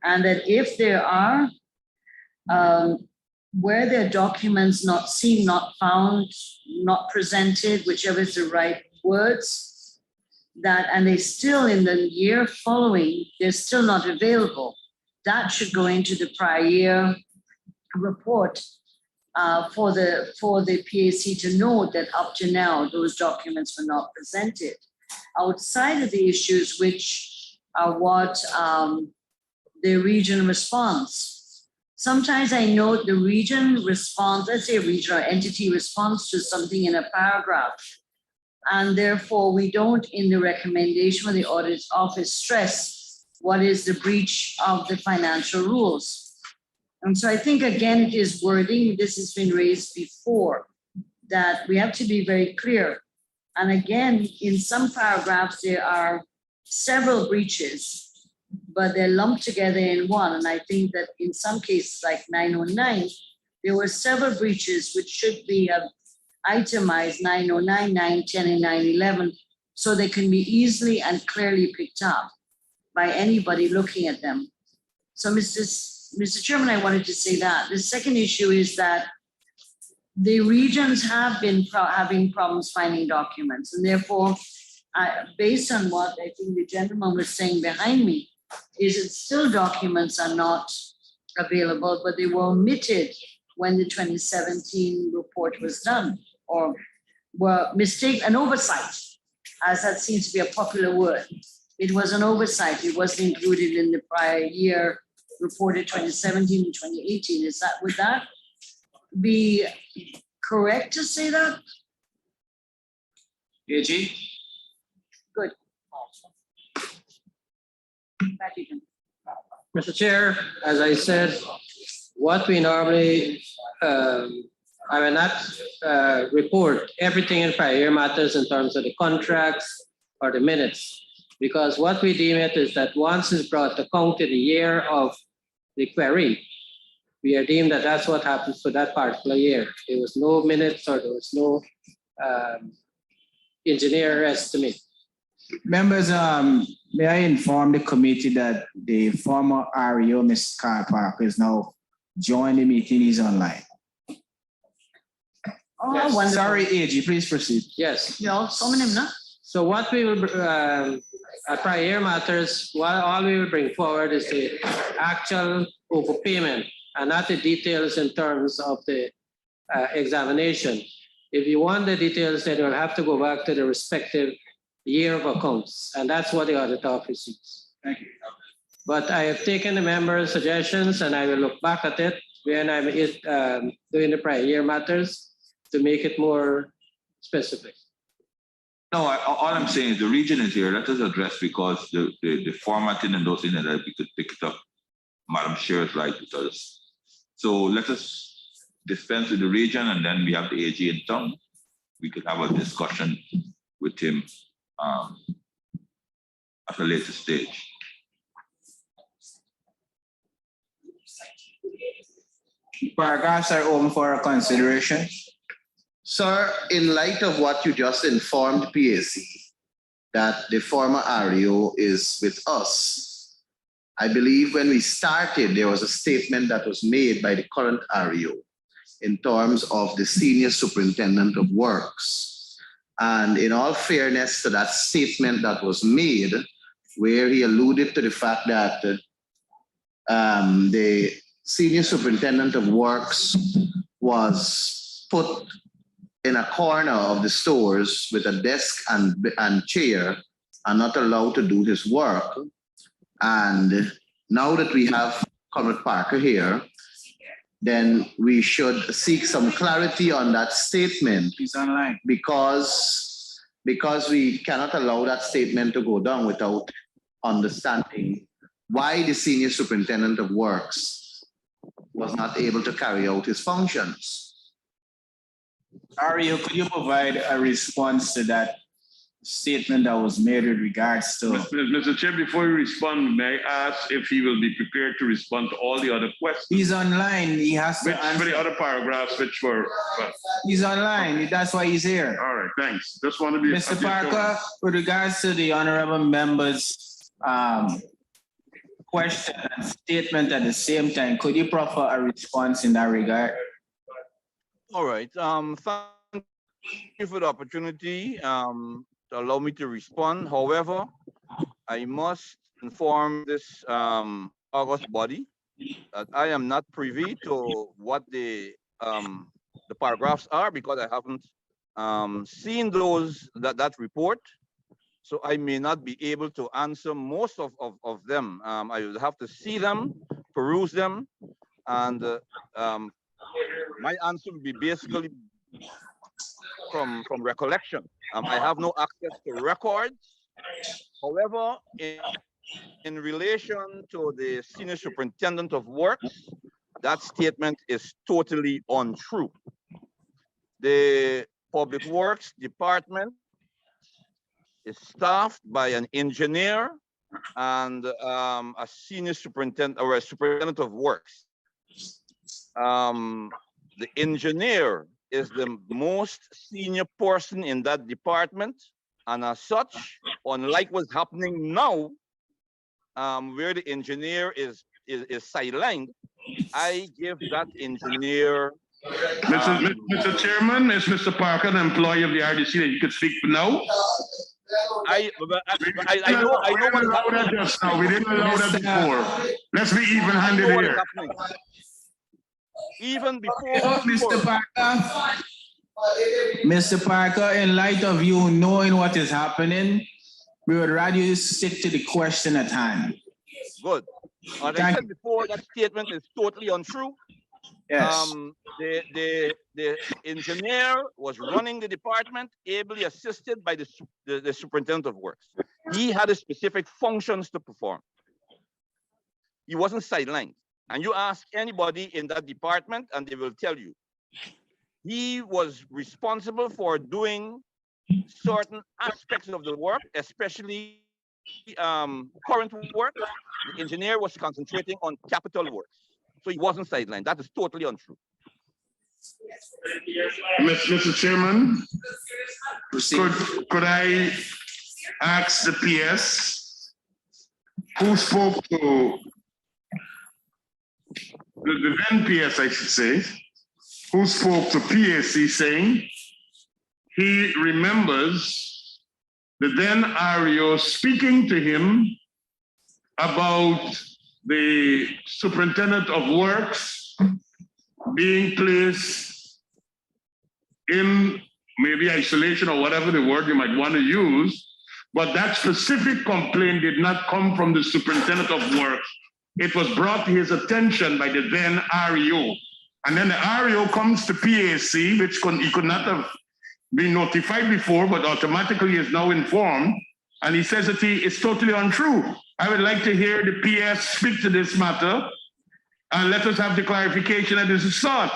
And that if there are, where there are documents not seen, not found, not presented, whichever is the right words, that, and they still in the year following, they're still not available, that should go into the prior year report for the PAC to know that up to now, those documents were not presented. Outside of the issues which are what the region response. Sometimes I note the region response, let's say a regional entity responds to something in a paragraph. And therefore we don't in the recommendation of the audit office stress what is the breach of the financial rules. And so I think again, it is wording, this has been raised before, that we have to be very clear. And again, in some paragraphs, there are several breaches, but they're lumped together in one. And I think that in some cases, like 909, there were several breaches which should be itemized 909, 910, and 911, so they can be easily and clearly picked up by anybody looking at them. So Mr. Chairman, I wanted to say that. The second issue is that the regions have been having problems finding documents, and therefore, based on what I think the gentleman was saying behind me, is that still documents are not available, but they were omitted when the 2017 report was done, or were an oversight, as that seems to be a popular word. It was an oversight. It wasn't included in the prior year reported 2017 and 2018. Would that be correct to say that? AG? Good. Back again. Mr. Chair, as I said, what we normally, I will not report everything in prior year matters in terms of the contracts or the minutes, because what we deem it is that once it's brought to count in the year of the query, we are deemed that that's what happens for that particular year. There was no minutes or there was no engineer estimate. Members, may I inform the committee that the former REO, Mr. Carl Parker, is now joining the meeting. He's online. Oh, Yes. wonderful. Sorry, AG, please proceed. Yes. You're all summon him now. So what we will, at prior year matters, all we will bring forward is the actual overpayment and not the details in terms of the examination. If you want the details, then you'll have to go back to the respective year of accounts, and that's what the audit office sees. Thank you. But I have taken the members' suggestions and I will look back at it when I'm doing the prior year matters to make it more specific. No, all I'm saying is the region is here. Let us address, because the formatting and those things that we could pick it up. Madam Chair is right with us. So let us dispense with the region, and then we have the AG in town. We could have a discussion with him at a later stage. Paragraphs are open for consideration. Sir, in light of what you just informed PAC, that the former REO is with us, I believe when we started, there was a statement that was made by the current REO in terms of the senior superintendent of works. And in all fairness to that statement that was made, where he alluded to the fact that the senior superintendent of works was put in a corner of the stores with a desk and chair and not allowed to do his work. And now that we have Comrade Parker here, then we should seek some clarity on that statement. He's online. Because we cannot allow that statement to go down without understanding why the senior superintendent of works was not able to carry out his functions. REO, could you provide a response to that statement that was made with regards to? Mr. Chair, before you respond, may I ask if he will be prepared to respond to all the other questions? He's online. He has to answer. For the other paragraphs, which were. He's online. That's why he's here. All right, thanks. Just want to be. Mr. Parker, with regards to the honorable member's question and statement at the same time. Could you proffer a response in that regard? All right. Thank you for the opportunity to allow me to respond. However, I must inform this August body that I am not privy to what the paragraphs are because I haven't seen that report. So I may not be able to answer most of them. I will have to see them, peruse them, and my answer will be basically from recollection. I have no access to records. However, in relation to the senior superintendent of works, that statement is totally untrue. The public works department is staffed by an engineer and a senior superintendent or a superintendent of works. The engineer is the most senior person in that department, and as such, unlike what's happening now, where the engineer is sidelined, I give that engineer. Mr. Chairman, is Mr. Parker an employee of the RDC that you could speak now? I know what is happening. Just now. We didn't allow that before. Let's be even-handed here. Even before Mr. Parker, Mr. Parker, in light of you knowing what is happening, we would rather you stick to the question at hand. Good. As I said before, that statement is totally untrue. Yes. The engineer was running the department, ably assisted by the superintendent of works. He had a specific functions to perform. He wasn't sidelined. And you ask anybody in that department, and they will tell you. He was responsible for doing certain aspects of the work, especially current work. The engineer was concentrating on capital works. So he wasn't sidelined. That is totally untrue. Mr. Chairman, could I ask the PS who spoke to the then PS, I should say, who spoke to PAC saying he remembers the then REO speaking to him about the superintendent of works being placed in maybe isolation or whatever the word you might want to use, but that specific complaint did not come from the superintendent of works. It was brought to his attention by the then REO. And then the REO comes to PAC, which he could not have been notified before, but automatically is now informed. And he says that it's totally untrue. I would like to hear the PS speak to this matter and let us have the clarification that this is sought,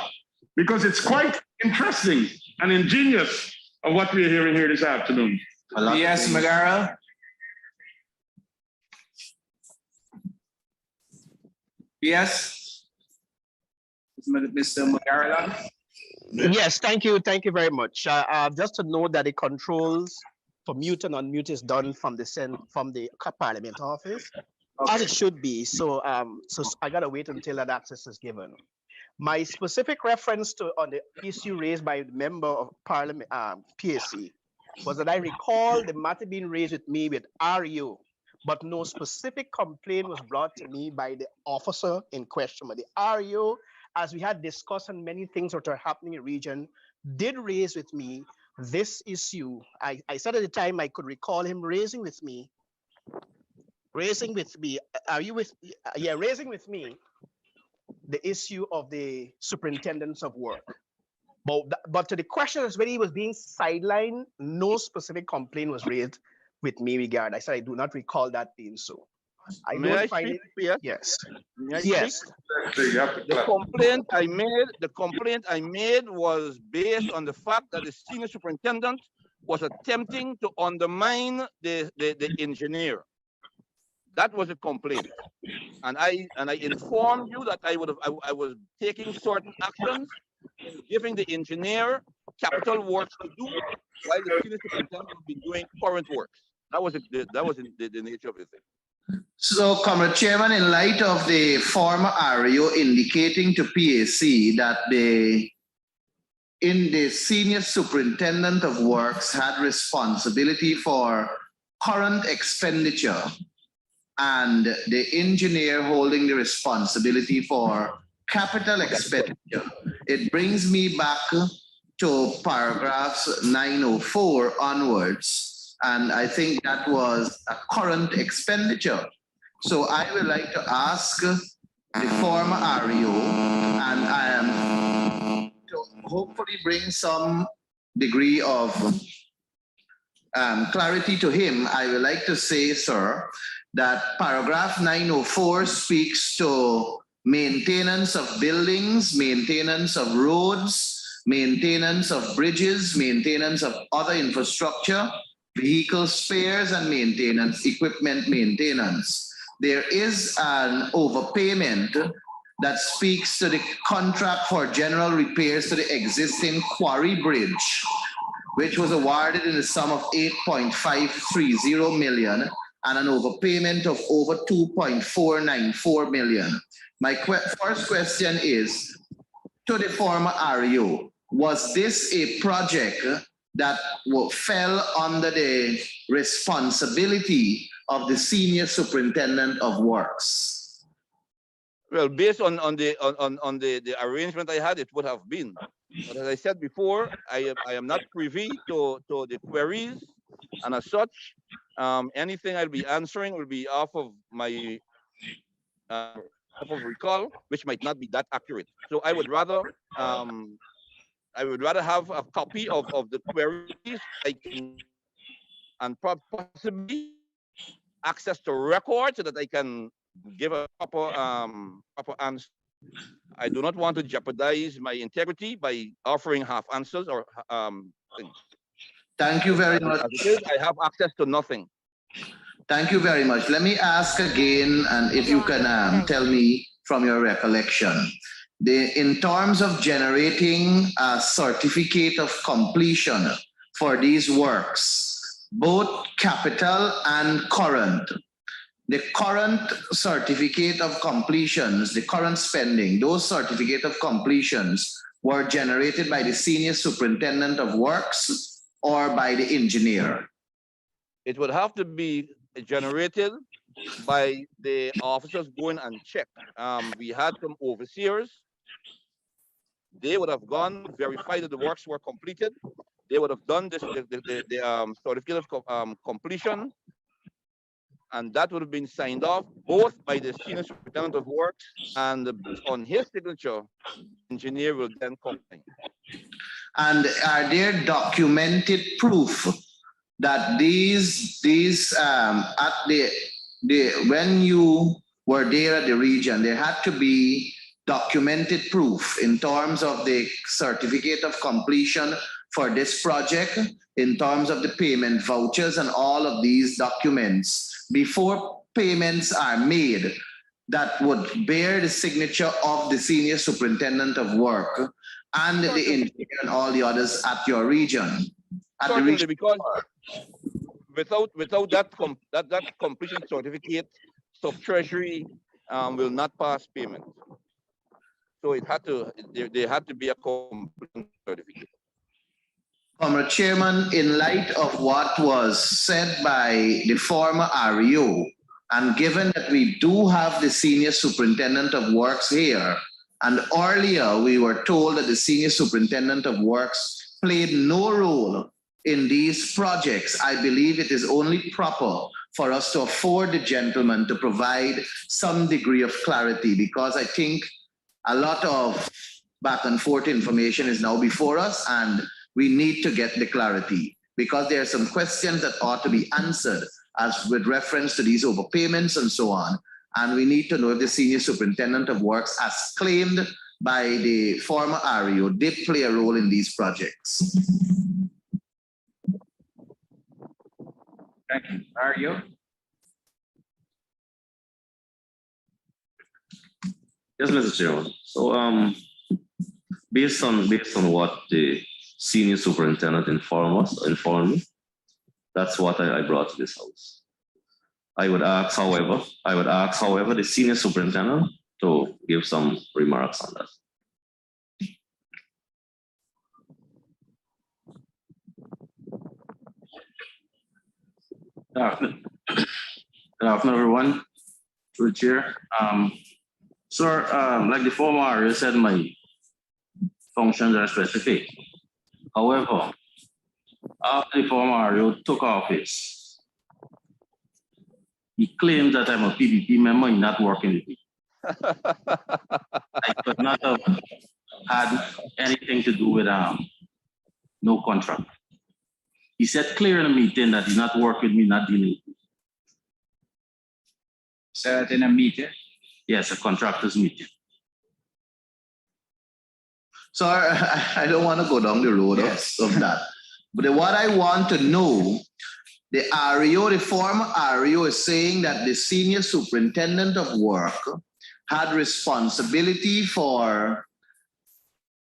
because it's quite interesting and ingenious of what we're hearing here this afternoon. PS Magara. Yes, Mr. Magara. Yes, thank you very much. Just to note that the controls for mute and unmute is done from the Parliament office, as it should be. So, so I gotta wait until that access is given. My specific reference on the issue raised by the member of Parliament, PAC, was that I recall the matter being raised with me with REO, but no specific complaint was brought to me by the officer in question. But the REO, as we had discussed on many things that are happening in the region, did raise with me this issue. I said at the time I could recall him raising with me, raising with me the issue of the superintendents of work. But to the question as whether he was being sidelined, no specific complaint was raised with me regarding. I said I do not recall that being so. I May don't I find speak? it. Yes. May I Yes. speak? The complaint I made was based on the fact that the senior superintendent was attempting to undermine the engineer. That was a complaint, and I informed you that I was taking certain actions in giving the engineer capital works to do, while the senior superintendent would be doing current works. That was the nature of the thing. So, Comrade Chairman, in light of the former REO indicating to PAC that the senior superintendent of works had responsibility for current expenditure and the engineer holding the responsibility for capital expenditure, it brings me back to paragraphs 904 onwards, and I think that was a current expenditure. So I would like to ask the former REO, and I am to hopefully bring some degree of clarity to him. I would like to say, sir, that paragraph 904 speaks to maintenance of buildings, maintenance of roads, maintenance of bridges, maintenance of other infrastructure, vehicle spares and maintenance, equipment maintenance. There is an overpayment that speaks to the contract for general repairs to the existing quarry bridge, which was awarded in the sum of 8.530 million and an overpayment of over 2.494 million. My first question is, to the former REO, was this a project that fell under the responsibility of the senior superintendent of works? Well, based on the arrangement I had, it would have been. But as I said before, I am not privy to the queries, and as such, anything I'll be answering will be off of my off of recall, which might not be that accurate. So I would rather have a copy of the queries I can, and possibly access to records so that I can give a proper answer. I do not want to jeopardize my integrity by offering half answers or things. Thank you very much. As it is, I have access to nothing. Thank you very much. Let me ask again, and if you can tell me from your recollection, in terms of generating a certificate of completion for these works, both capital and current, the current certificate of completions, the current spending, those certificate of completions were generated by the senior superintendent of works or by the engineer? It would have to be generated by the officers going and check. We had some overseers. They would have gone, verified that the works were completed. They would have done this, the certificate of completion, and that would have been signed off both by the senior superintendent of works, and on his signature, engineer will then comply. And are there documented proof that when you were there at the region, there had to be documented proof in terms of the certificate of completion for this project, in terms of the payment vouchers and all of these documents before payments are made that would bear the signature of the senior superintendent of work and the engineer and all the others at your region? Certainly, because without that completion certificate, Sub-Treasury will not pass payment. So there had to be a completion certificate. Comrade Chairman, in light of what was said by the former REO, and given that we do have the senior superintendent of works here, and earlier we were told that the senior superintendent of works played no role in these projects, I believe it is only proper for us to afford the gentleman to provide some degree of clarity, because I think a lot of back and forth information is now before us, and we need to get the clarity, because there are some questions that ought to be answered as with reference to these overpayments and so on. And we need to know if the senior superintendent of works, as claimed by the former REO, did play a role in these projects. Thank you. REO? Yes, Mr. Chairman. So based on what the senior superintendent informed me, that's what I brought to this house. I would ask, however, the senior superintendent to give some remarks on that. Good afternoon, everyone. Through the chair. Sir, like the former you said, my functions are specific. However, after the former you took office, he claims that I'm a PPP member and not working with me. I could not have had anything to do with no contract. He said clear in the meeting that he's not working with me, not dealing with me. Said in a meeting? Yes, a contractors meeting. So I don't want to go down the road of that. But what I want to know, the REO, the former REO is saying that the senior superintendent of work had responsibility for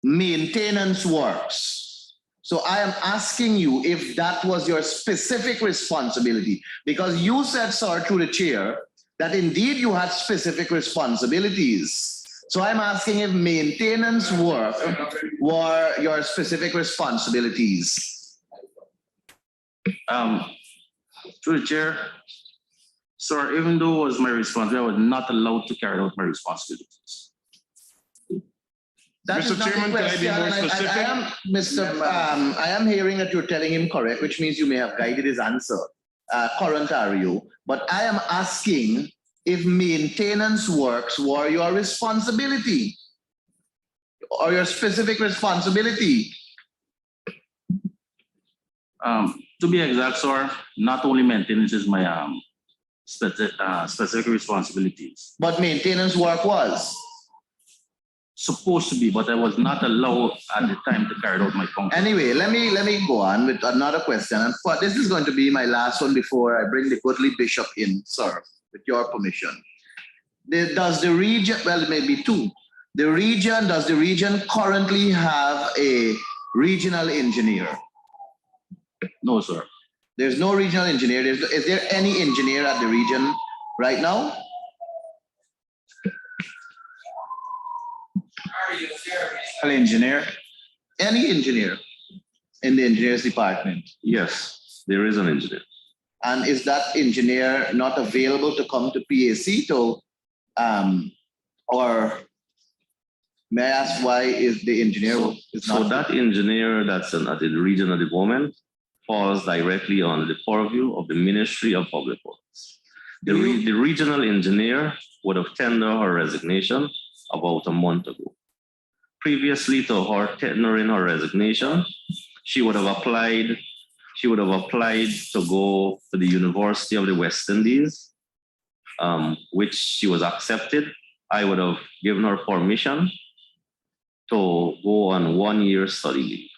maintenance works. So I am asking you if that was your specific responsibility, because you said, sir, through the chair, that indeed you had specific responsibilities. So I'm asking if maintenance work were your specific responsibilities. Through the chair, sir, even though it was my responsibility, I was not allowed to carry out my responsibilities. That Mr. Chairman, can I be more specific? I am hearing that you're telling him correct, which means you may have guided his answer, current REO. But I am asking if maintenance works were your responsibility or your specific responsibility. To be exact, sir, not only maintenance is my specific responsibilities. But maintenance work was? Supposed to be, but I was not allowed at the time to carry out my function. Anyway, let me go on with another question. And this is going to be my last one before I bring the goodly bishop in, sir, with your permission. Does the region, well, maybe two. Does the region currently have a regional engineer? No, sir. There's no regional engineer. Is there any engineer at the region right now? Engineer? Any engineer in the engineers department? Yes, there is an engineer. And is that engineer not available to come to PAC to, or may I ask why is the engineer is not? So that engineer that's at the region at the moment falls directly on the purview of the Ministry of Public Works. The regional engineer would have tendered her resignation about a month ago. Previously to her tendering her resignation, she would have applied to go to the University of the West Indies, which she was accepted. I would have given her permission to go on 1 year study leave.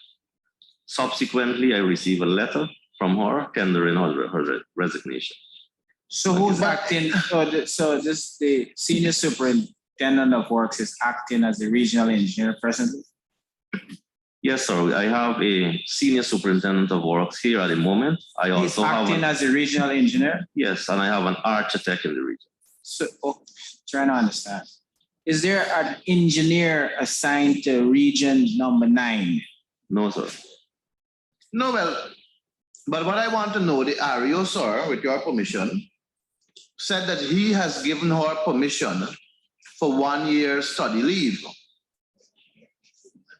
Subsequently, I received a letter from her tendering her resignation. So who's acting? So this the senior superintendent of works is acting as the regional engineer presently? Yes, sir. I have a senior superintendent of works here at the moment. I also have acting as a regional engineer? Yes, and I have an architect in the region. So, trying to understand. Is there an engineer assigned to region number 9? No, sir. No, well, but what I want to know, the REO, sir, with your permission, said that he has given her permission for 1 year study leave.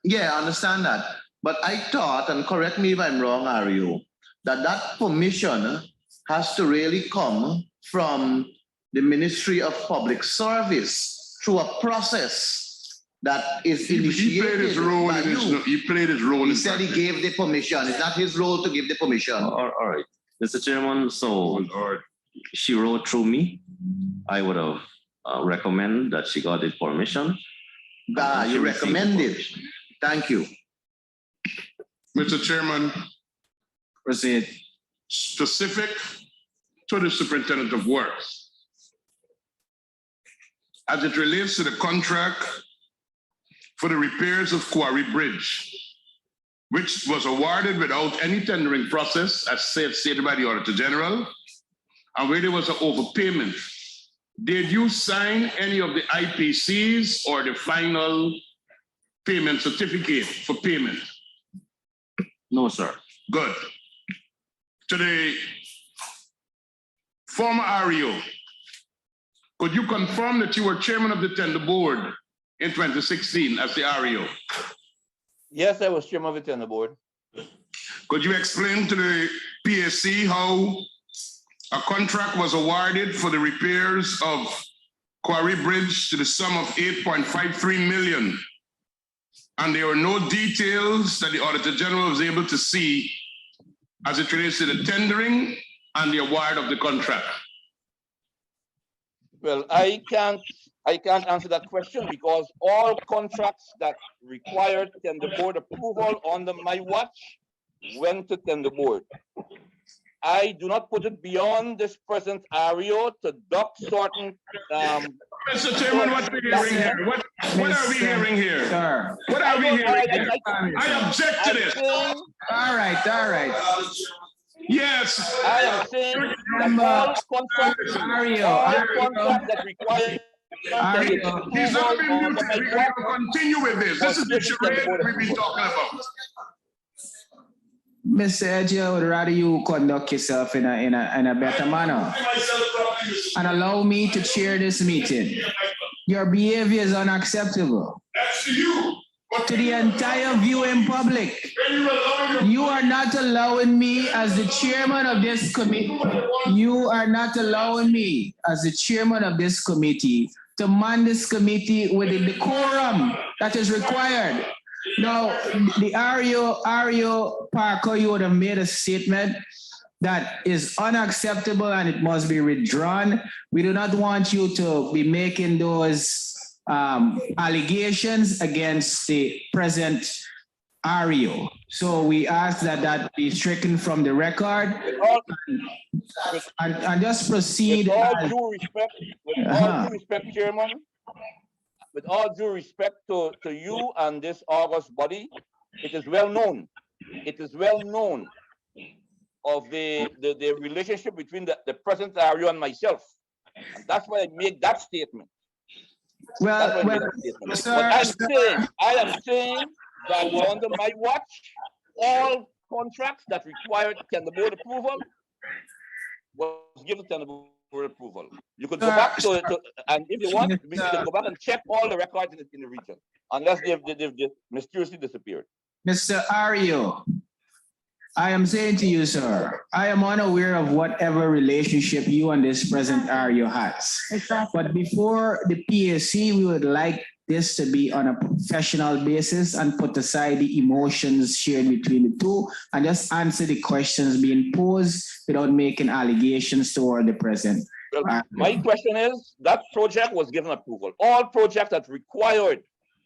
Yeah, I understand that. But I thought, and correct me if I'm wrong, REO, that permission has to really come from the Ministry of Public Service through a process that is initiated. He played his role by you. He played his role. He said he gave the permission. It's not his role to give the permission. All right, Mr. Chairman. So she wrote through me. I would have recommend that she got the permission. You recommended. Thank you. Mr. Chairman. Proceed. Specific to the superintendent of works, as it relates to the contract for the repairs of Quarry Bridge, which was awarded without any tendering process, as stated by the Auditor General, and where there was an overpayment, did you sign any of the IPCs or the final payment certificate for payment? No, sir. Good. To the former REO, could you confirm that you were chairman of the tender board in 2016 as the REO? Yes, I was chairman of the tender board. Could you explain to the PSC how a contract was awarded for the repairs of Quarry Bridge to the sum of 8.53 million? And there were no details that the Auditor General was able to see as it relates to the tendering and the award of the contract. Well, I can't answer that question because all contracts that required tender board approval under my watch went to tender board. I do not put it beyond this present REO to dock certain. Mr. Chairman, what are we hearing here? What are we hearing here? Sir. What are we hearing here? I object to this. All right. Yes. I am saying that all contracts that require. He's not been muted. We can continue with this. This is the charade we've been talking about. Mr. Edge, I would rather you conduct yourself in a better manner and allow me to chair this meeting. Your behavior is unacceptable. That's to you. To the entire viewing public. You are not allowing me as the chairman of this committee. You are not allowing me as the chairman of this committee to man this committee with the decorum that is required. Now, the REO Parker, you would have made a statement that is unacceptable and it must be withdrawn. We do not want you to be making those allegations against the present REO. So we ask that be stricken from the record and just proceed. With all due respect, Chairman, with all due respect to you and this august body, it is well known. It is well known of the relationship between the present REO and myself. And that's why I make that statement. Well, sir, I am saying that under my watch, all contracts that required tender board approval was given tender board approval. You could go back to and if you want, we can go back and check all the records in the region, unless they've mysteriously disappeared. Mr. REO, I am saying to you, sir, I am unaware of whatever relationship you and this present REO has. Exactly. But before the PSC, we would like this to be on a professional basis and put aside the emotions shared between the two and just answer the questions being posed without making allegations toward the present. Well, my question is, that project was given approval. All projects that required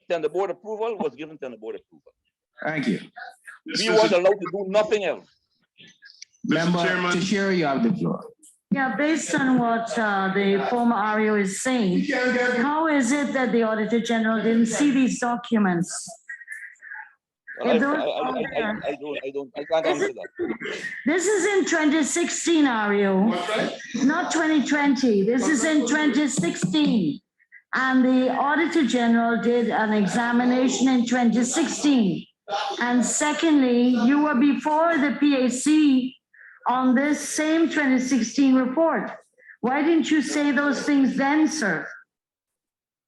tender board approval was given tender board approval. Thank you. We weren't allowed to do nothing else. Member Tashiri, you have the floor. Yeah, based on what the former REO is saying, how is it that the Auditor General didn't see these documents? I can't answer that. This is in 2016, REO, not 2020. This is in 2016. And the Auditor General did an examination in 2016. And secondly, you were before the PAC on this same 2016 report. Why didn't you say those things then, sir?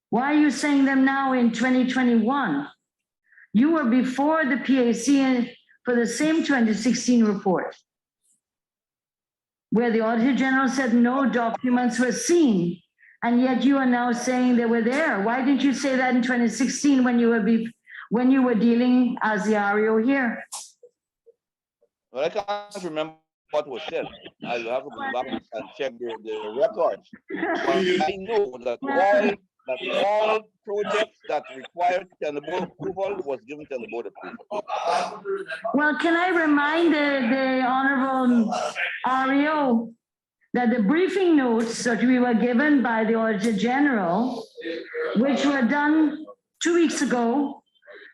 Why are you saying them now in 2021? You were before the PAC for the same 2016 report, where the Auditor General said no documents were seen, and yet you are now saying they were there. Why didn't you say that in 2016 when you were dealing as the REO here? Well, I can't remember what was said. I'll have to go back and check the records. But I know that all projects that required tender board approval was given tender board approval. Well, can I remind the Honorable REO that the briefing notes that we were given by the Auditor General, which were done 2 weeks ago,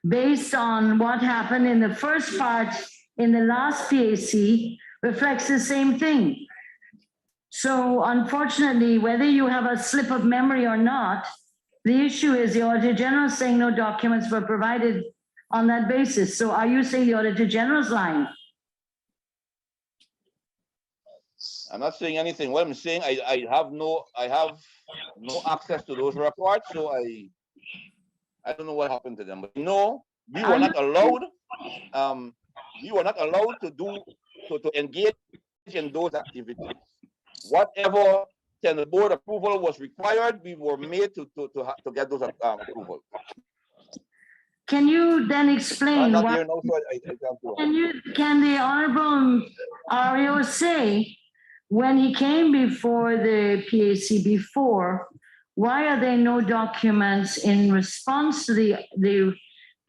based on what happened in the first part in the last PAC, reflects the same thing. So unfortunately, whether you have a slip of memory or not, the issue is the Auditor General saying no documents were provided on that basis. So are you saying the Auditor General's lying? I'm not saying anything. What I'm saying, I have no access to those reports, so I don't know what happened to them. But no, we were not allowed. We were not allowed to engage in those activities. Whatever tender board approval was required, we were made to get those approvals. Can you then explain Not why? here, no, so I can't do it. Can the Honorable REO say when he came before the PAC before, why are there no documents in response to the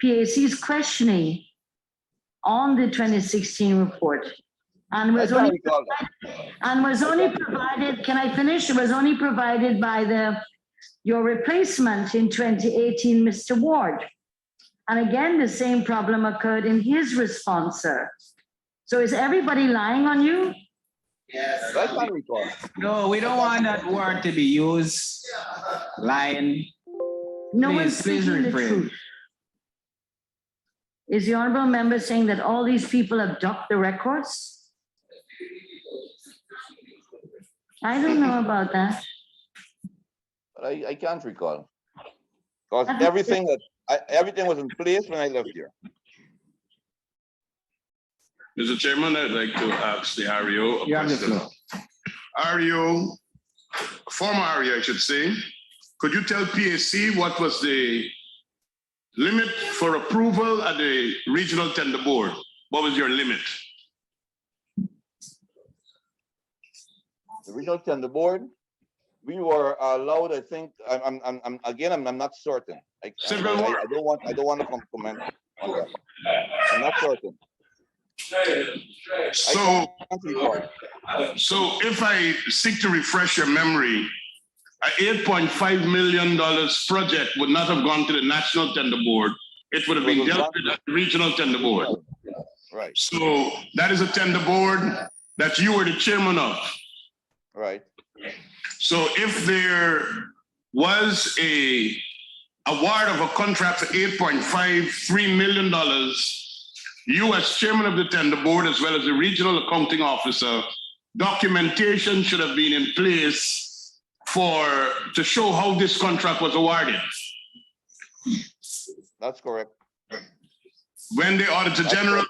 PAC's questioning on the 2016 report? And was only provided, can I finish? It was only provided by your replacement in 2018, Mr. Ward. And again, the same problem occurred in his response, sir. So is everybody lying on you? Yes. I can't recall. No, we don't want that word to be used. Lying. No one's speaking the truth. Is the honorable member saying that all these people have ducked the records? I don't know about that. But I can't recall. Because everything was in place when I left here. Mr. Chairman, I'd like to ask the REO a question. REO, former REO, I should say, could you tell PAC what was the limit for approval at the regional tender board? What was your limit? The regional tender board, we were allowed, I think, I'm not certain. I don't want to comment on that. I'm not certain. So if I seek to refresh your memory, an $8.5 million project would not have gone to the national tender board. It would have been dealt with at the regional tender board. Right. So that is a tender board that you were the chairman of. Right. So if there was a award of a contract for $8.53 million, you as chairman of the tender board, as well as the regional accounting officer, documentation should have been in place to show how this contract was awarded. That's correct. When the Auditor General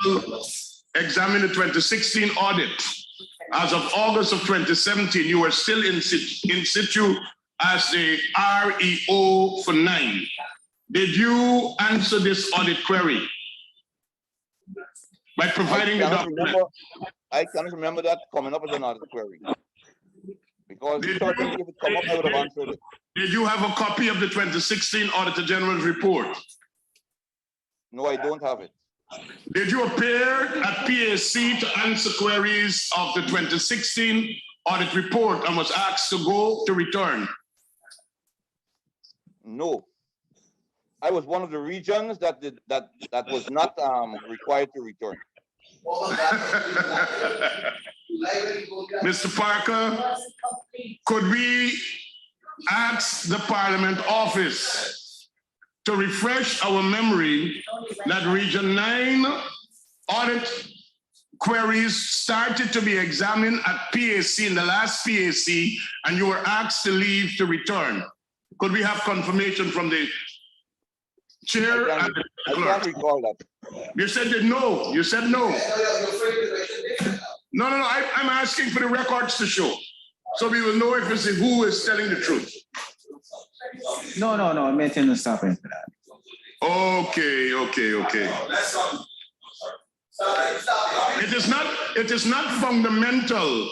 examined the 2016 audit, as of August of 2017, you were still in situ as the REO for 9. Did you answer this audit query by providing the document? I can't remember that coming up as an audit query. Because certainly if it come up, I would have answered it. Did you have a copy of the 2016 Auditor General's report? No, I don't have it. Did you appear at PAC to answer queries of the 2016 audit report and was asked to return? No. I was one of the regions that was not required to return. Mr. Parker, could we ask the Parliament Office to refresh our memory that Region 9 audit queries started to be examined at PAC in the last PAC, and you were asked to leave to return? Could we have confirmation from the chair and the clerk? I can't recall that. You said that no. You said no. No. I'm asking for the records to show, so we will know if it's who is telling the truth. No, I'm making a stop in for that. Okay. It is not fundamental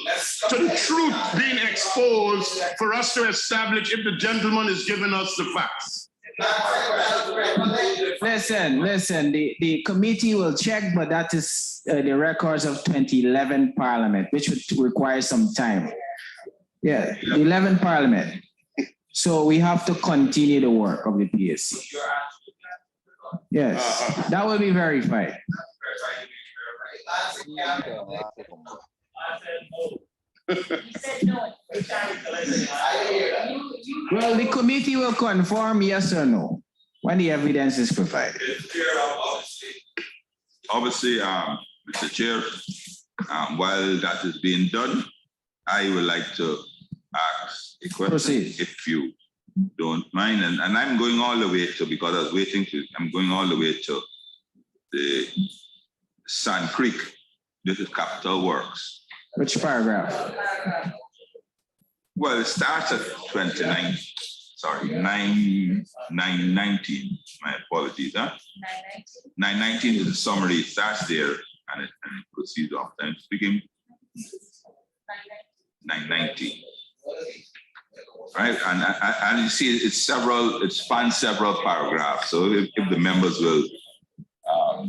to the truth being exposed for us to establish if the gentleman is giving us the facts. Listen, the committee will check, but that is the records of 2011 Parliament, which would require some time. Yeah, the 11th Parliament. So we have to continue the work of the PSC. Yes, that will be verified. Well, the committee will confirm yes or no when the evidence is provided. Obviously, Mr. Chair, while that is being done, I would like to ask a question, Proceed. if you don't mind. And I'm going all the way to, because I was waiting to, I'm going all the way to the Sand Creek. This is Capital Works. Which paragraph? Well, it starts at 29, sorry, 919. My apologies, huh? 919 is the summary. It starts there and it proceeds off. I'm speaking 919. Right, and you see it spans several paragraphs. So if the members will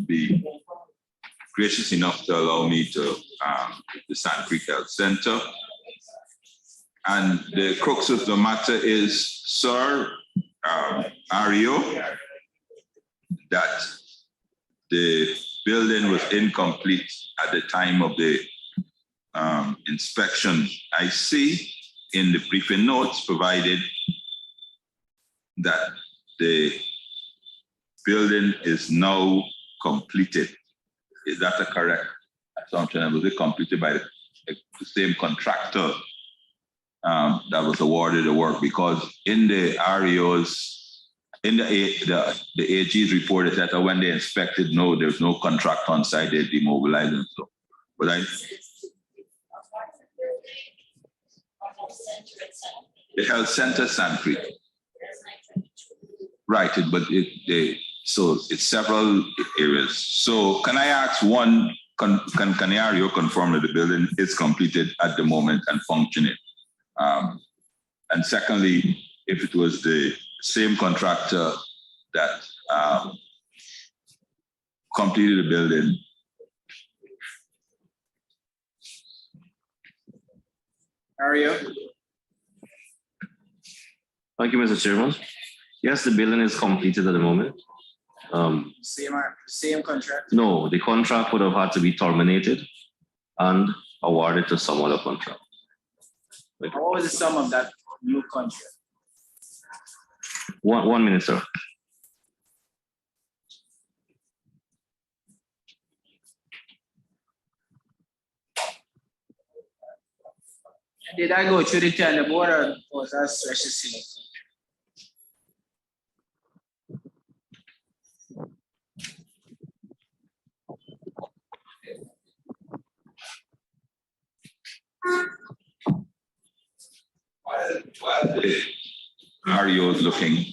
be gracious enough to allow me to the Sand Creek Health Center. And the crux of the matter is, sir, REO, that the building was incomplete at the time of the inspection. I see in the briefing notes provided that the building is now completed. Is that a correct assumption? And was it completed by the same contractor that was awarded the work? Because in the REOs, in the AG's report, it said that when they inspected, no, there's no contract on site, they demobilized and so. But the health center, Sand Creek. Right, so it's several areas. So can I ask one, can REO confirm that the building is completed at the moment and functioning? And secondly, if it was the same contractor that completed the building, REO? Thank you, Mr. Chairman. Yes, the building is completed at the moment. Same contract? No, the contract would have had to be terminated and awarded to some other contract. What was the sum of that new contract? 1 minute, sir. Did I go through the tender board or was that special seal? REO is looking.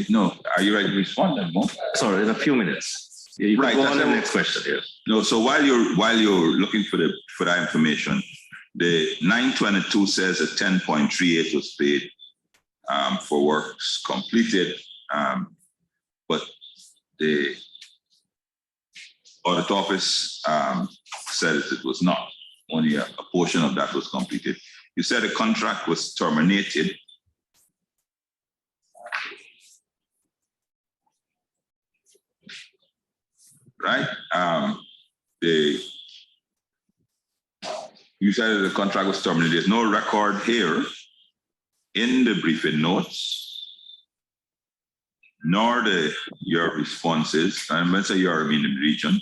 No, are you ready to respond? Sorry, in a few minutes. Yeah, you can go on to the next question here. No, so while you're looking for that information, the 922 says that 10.38 was paid for works completed, but the audit office says it was not. Only a portion of that was completed. You said the contract was terminated. Right? You said that the contract was terminated. There's no record here in the briefing notes, nor your responses, and when I say you're in the region,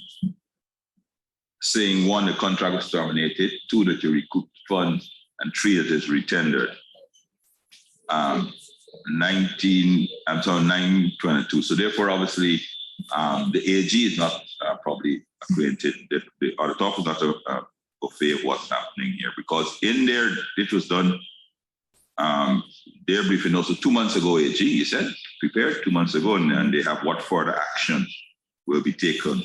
saying one, the contract was terminated, two, that you recouped funds, and three, that it's retendered. 922. So therefore, obviously, the AG is not probably acquainted. The audit office is not a buffet of what's happening here, because in there, it was done, their briefing also 2 months ago, AG, you said, prepared 2 months ago, and they have what further action will be taken.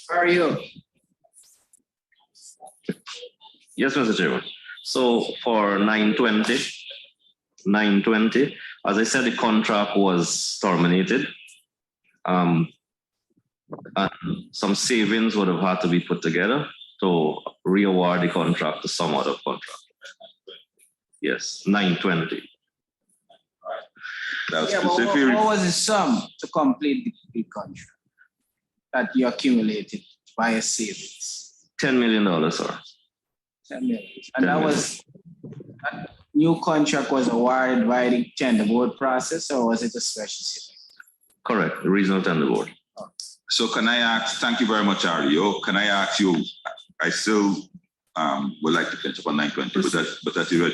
How are you? Yes, Mr. Chairman. So for 920, as I said, the contract was terminated. And some savings would have had to be put together to re-award the contract to some other contract. Yes, 920. Yeah, but what was the sum to complete the contract that you accumulated via savings? $10 million, sir. 10 million. And that new contract was awarded via the tender board process, or was it a special saving? Correct, the regional tender board. So can I ask, thank you very much, Ario. Can I ask you, I still would like to finish up on 920, but that's it.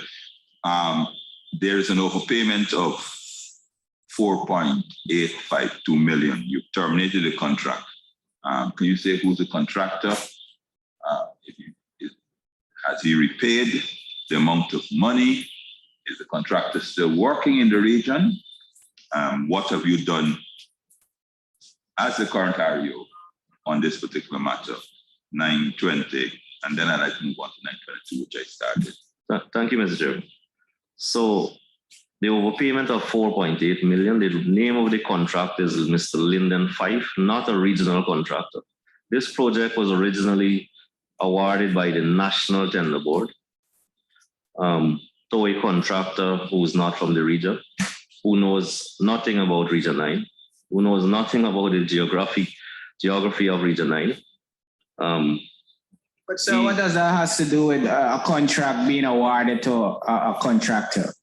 There is an overpayment of 4.852 million. You terminated the contract. Can you say who's the contractor? Has he repaid the amount of money? Is the contractor still working in the region? What have you done as the current REO on this particular matter? 920, and then I'd like to move on to 922, which I started. Thank you, Mr. Chairman. So the overpayment of 4.8 million, the name of the contract is Mr. Linden Fife, not a regional contractor. This project was originally awarded by the National Tender Board to a contractor who's not from the region, who knows nothing about Region 9, who knows nothing about the geography of Region 9. But so what does that have to do with a contract being awarded to a contractor?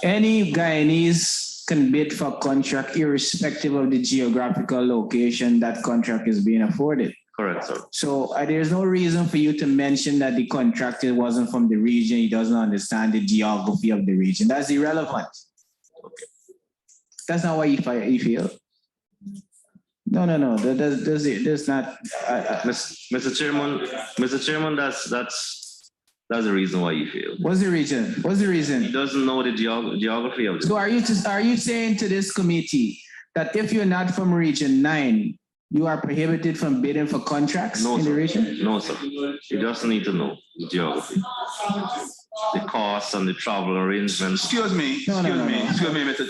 Any Guyanese can bid for a contract irrespective of the geographical location that contract is being afforded. Correct, sir. So there's no reason for you to mention that the contractor wasn't from the region. He doesn't understand the geography of the region. That's irrelevant. Okay. That's not what you feel. No. There's not. Mr. Chairman, that's the reason why you feel. What's the reason? He doesn't know the geography of it. So are you saying to this committee that if you're not from Region 9, you are prohibited from bidding for contracts in the region? No, sir. You just need to know the geography, the costs and the travel arrangements. Excuse me, Mr.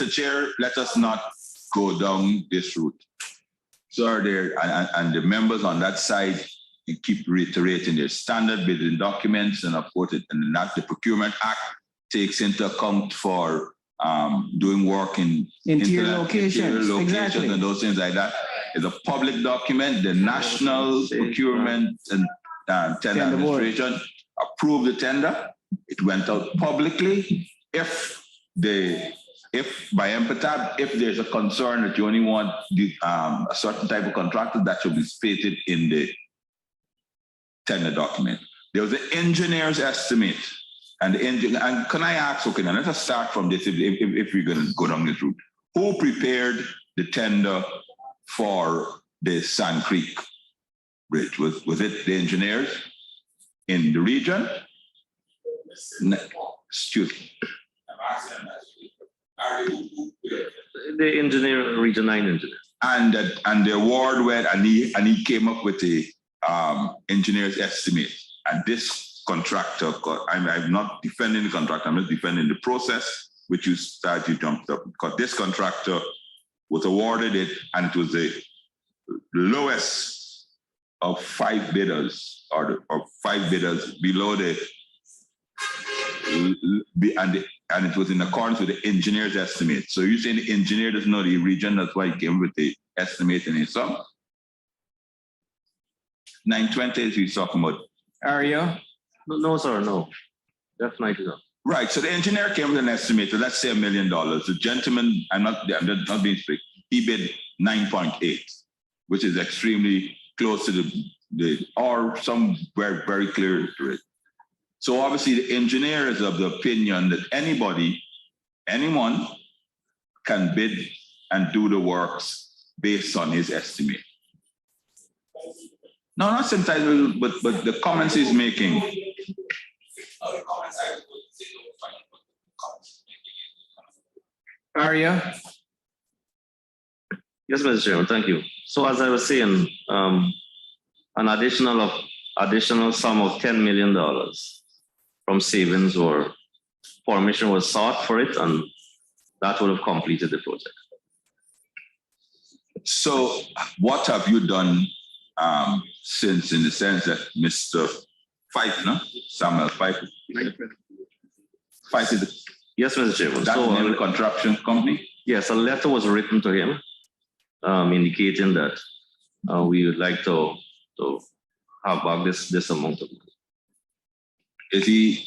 Chair, let us not go down this route. So and the members on that side, you keep reiterating their standard bidding documents, and of course, and that the Procurement Act takes into account for doing work in interior locations, exactly. And those things like that. It's a public document. The National Procurement and Tender Administration approved the tender. It went out publicly. If by MPTAB, if there's a concern that you only want a certain type of contractor, that should be stated in the tender document. There was an engineer's estimate, and can I ask? Okay, now let us start from this. If we're going to go down this route, who prepared the tender for the Sand Creek Bridge? Was it the engineers in the region? Excuse me. The engineer, Region 9 engineer. And the award went, and he came up with a engineer's estimate. And this contractor, I'm not defending the contractor, I'm just defending the process which you jumped up. Because this contractor was awarded it, and it was the lowest of 5 bidders, or 5 bidders below and it was in accordance with the engineer's estimate. So you're saying the engineer doesn't know the region, that's why he came with the estimate in his sum? 920 is he's talking about. Are you? No, sir, no. Definitely not. Right, so the engineer came with an estimate, so let's say $1 million. The gentleman, I'm not being strict, he bid 9.8, which is extremely close to or somewhere very clear to it. So obviously the engineer is of the opinion that anyone can bid and do the works based on his estimate. No, not sometimes, but the comments he's making. Aria? Yes, Mr. Chairman, thank you. So as I was saying, an additional of additional sum of $10 million from savings, or permission was sought for it, and that would have completed the project. So what have you done since, in the sense that Mr. Fife, no? Samuel Fife? Fife is yes, Mr. Chairman. That so, name construction company? Yes, a letter was written to him indicating that we would like to have back this amount of money. Is he,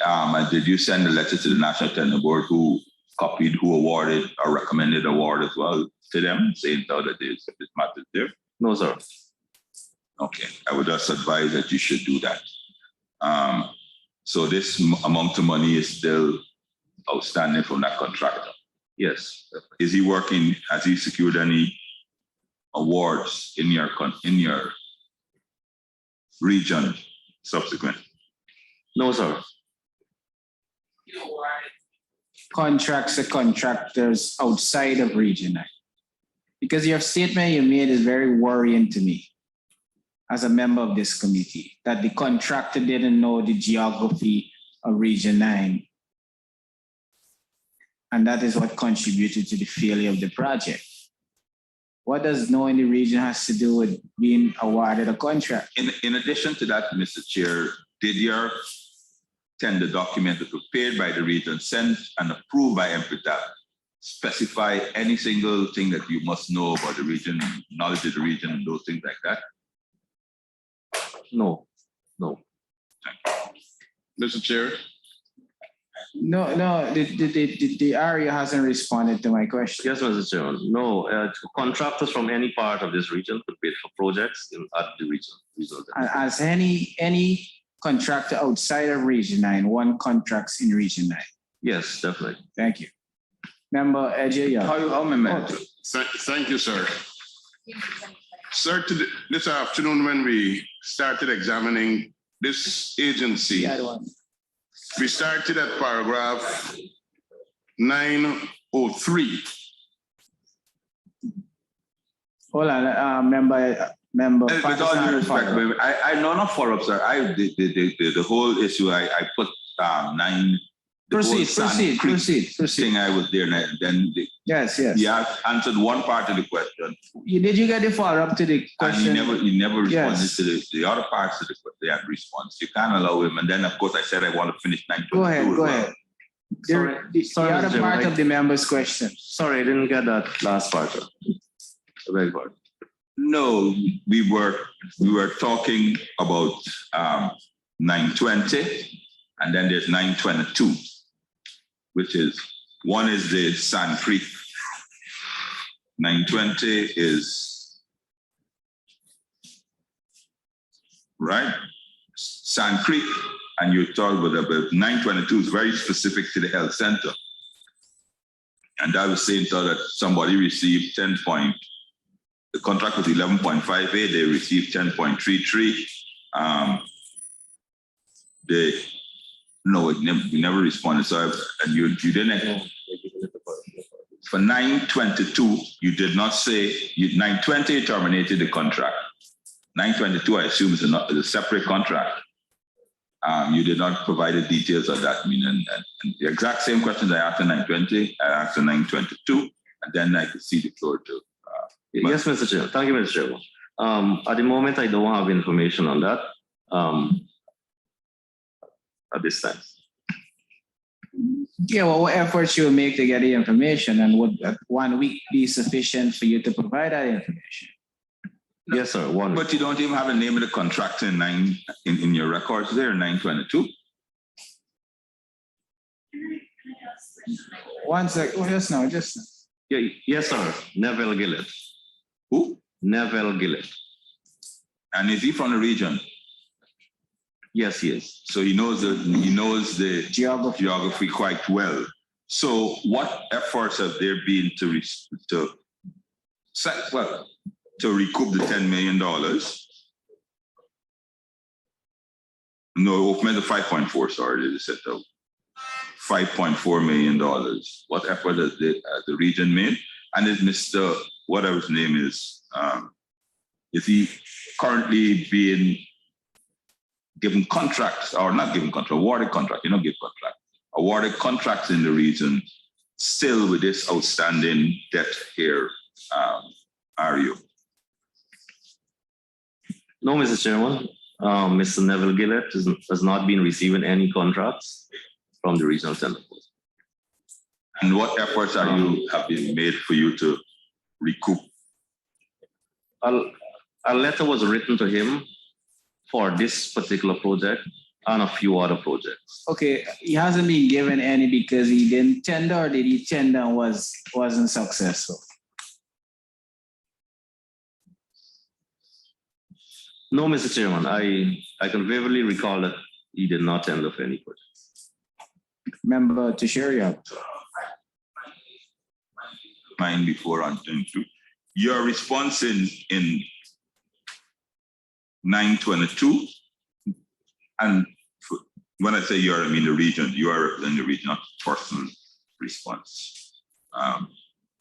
did you send a letter to the National Tender Board who awarded or recommended award as well to them, saying that this matter is there? No, sir. Okay, I would just advise that you should do that. So this amount of money is still outstanding from that contractor? Yes. Is he working, has he secured any awards in your region subsequent? No, sir. Contracts to contractors outside of Region 9? Because your statement you made is very worrying to me as a member of this committee, that the contractor didn't know the geography of Region 9. And that is what contributed to the failure of the project. What does knowing the region has to do with being awarded a contract? In addition to that, Mr. Chair, did your tender document prepared by the region, sent and approved by MPTAP, specify any single thing that you must know about the region, knowledge of the region, and those things like that? No. Mr. Chair? No, the area hasn't responded to my question. Yes, Mr. Chairman. No, contractors from any part of this region could bid for projects at the region. As any contractor outside of Region 9, one contracts in Region 9? Yes, definitely. Thank you. Member Eje. Thank you, sir. Sir, this afternoon when we started examining this agency, we started at paragraph 903. Hold on, member. With all due respect, I know not follow up, sir. The whole issue, I put 9. Proceed. Thing I was there, and then yes. He answered one part of the question. Did you get the follow up to the question? And he never responded to the other parts of the question. They had response. You can't allow him. And then of course I said I want to finish 922. Go ahead. The other part of the member's question. Sorry, I didn't get that last part. The beg pardon. No, we were talking about 920, and then there's 922, which is one is the Sand Creek. 920 is right, Sand Creek, and you talk about 922 is very specific to the health center, and I was saying that somebody received 10 point. The contract was 11.58. They received 10.33. We never responded. So and you didn't. For 922, you did not say 920 terminated the contract. 922, I assume, is a separate contract. You did not provide the details of that. I mean, and the exact same questions I asked in 920, I asked in 922, and then I could see the floor to. Yes, Mr. Chair. Thank you, Mr. Chair. At the moment, I don't have information on that at this time. Yeah, well, what efforts you will make to get the information, and would 1 week be sufficient for you to provide that information? Yes, sir. 1 week. But you don't even have the name of the contractor in your records there, 922. One sec. Oh, just now. Yeah, yes, sir. Neville Gillett. Who? Neville Gillett. And is he from the region? Yes, he is. So he knows the geography quite well. So what efforts have there been to recoup the $10 million? No, meant the 5.4. Sorry, they said though. $5.4 million. What effort has the region made? And is Mr. whatever his name is he currently being given contracts, or not given contract, awarded contract, you don't give contract, awarded contracts in the region still with this outstanding debt here, are you? No, Mr. Chairman. Mr. Neville Gillett has not been receiving any contracts from the regional tender force. And what efforts have been made for you to recoup? A letter was written to him for this particular project and a few other projects. Okay, he hasn't been given any because he didn't tender, or did he tender and wasn't successful? No, Mr. Chairman, I can vividly recall that he did not tender for any projects. Member to share you. Mine before answering to your response in 922, and when I say you're, I mean the region, you are representing the region, not personal response.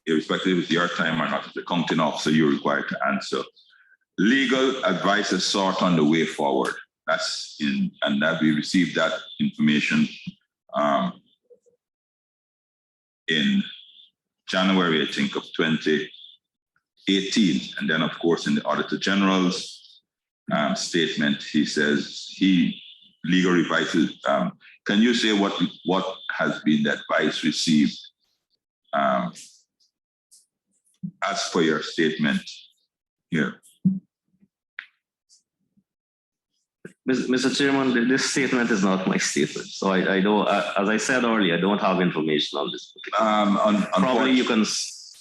Irrespective of your time or not, as the accounting officer, you're required to answer. Legal advice is sought on the way forward. That's in, and that we received that information in January, I think, of 2018. And then, of course, in the Auditor General's statement, he says legal advice is, can you say what has been the advice received as per your statement here? Mr. Chairman, this statement is not my statement. So I don't, as I said earlier, I don't have information on this. Probably you can,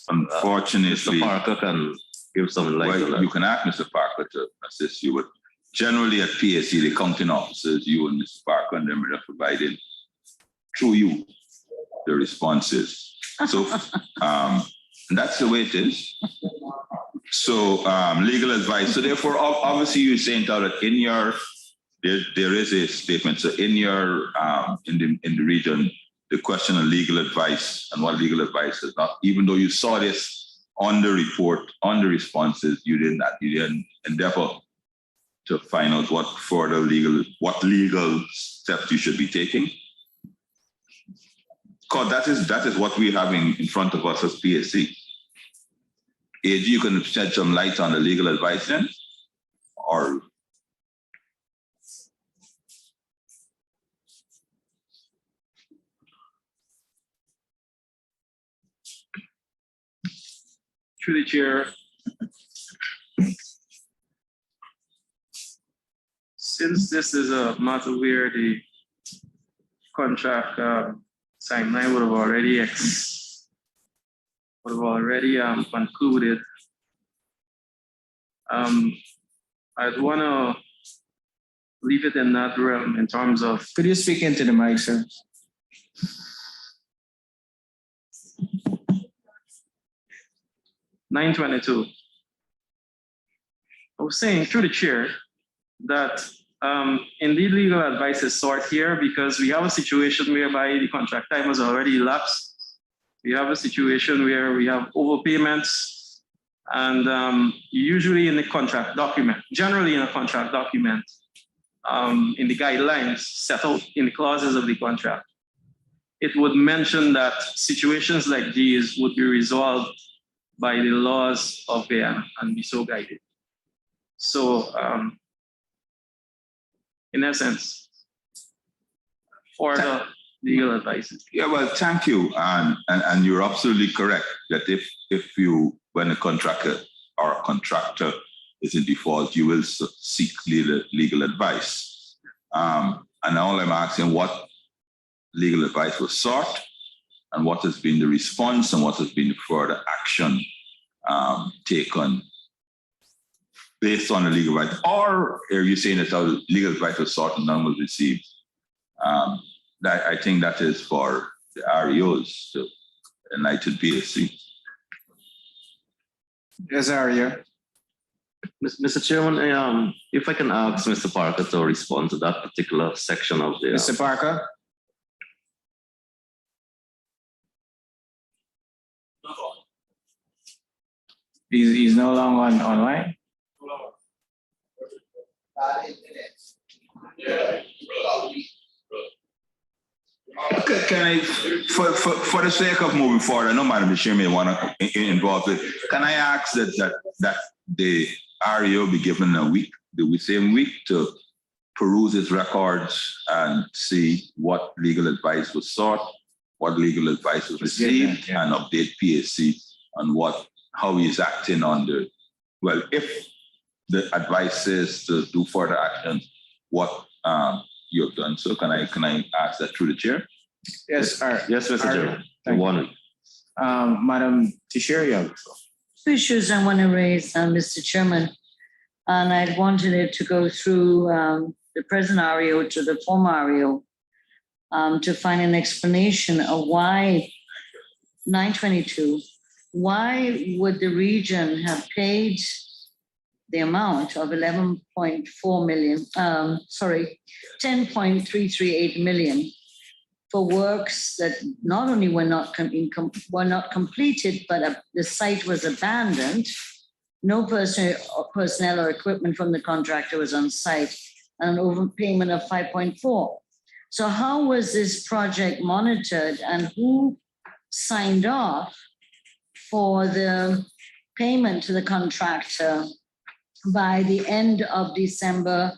unfortunately, Mr. Parker can give some light on that. You can ask Mr. Parker to assist you, but generally at PAC, the accounting officers, you and Mr. Parker, and them are providing through you the responses. So and that's the way it is. So legal advice. So therefore, obviously, you're saying that in your there is a statement. So in your in the region, the question of legal advice and what legal advice is not. Even though you saw this on the report, on the responses, you didn't endeavor to find out what legal steps you should be taking. Because that is what we're having in front of us as PSC. AG, you can shed some light on the legal advice then, or through the chair. Since this is a matter where the contract timeline would have already concluded, I'd want to leave it in that realm in terms of. Could you speak into the mic, sir? (922). I was saying through the chair that indeed legal advice is sought here because we have a situation whereby the contract time has already elapsed. We have a situation where we have overpayments, and usually in the contract document, generally in a contract document, in the guidelines set out in the clauses of the contract, it would mention that situations like these would be resolved by the laws of Guyana and be so guided. So, in essence, for the legal advice. Yeah, well, thank you, and you're absolutely correct that if you, when a contractor or a contractor is in default, you will seek legal advice. And all I'm asking, what legal advice was sought, and what has been the response, and what has been the further action taken based on the legal advice, or are you saying that our legal advice was sought and none was received? I think that is for the REOs to enlighten PSC. Yes, Aria. Mr. Chairman, if I can ask Mr. Parker to respond to that particular section of the. Mr. Parker. He's no longer online. Can I, for the sake of moving forward, I know Madam Chair may want to involve it. Can I ask that the REO be given a week, the same week, to peruse his records and see what legal advice was sought, what legal advice was received, and update PAC on how he's acting on the, well, if the advice is to do further action, what you have done. So can I ask that through the chair? Yes, Yes, Mr. Chairman. One week. Madam Tisheria. Two issues I want to raise, Mr. Chairman, and I wanted it to go through the present REO to the former REO to find an explanation of why 922, why would the region have paid the amount of 11.4 million, 10.338 million for works that not only were not completed, but the site was abandoned. No personnel or equipment from the contractor was on site, and an overpayment of 5.4. So how was this project monitored, and who signed off for the payment to the contractor by the end of December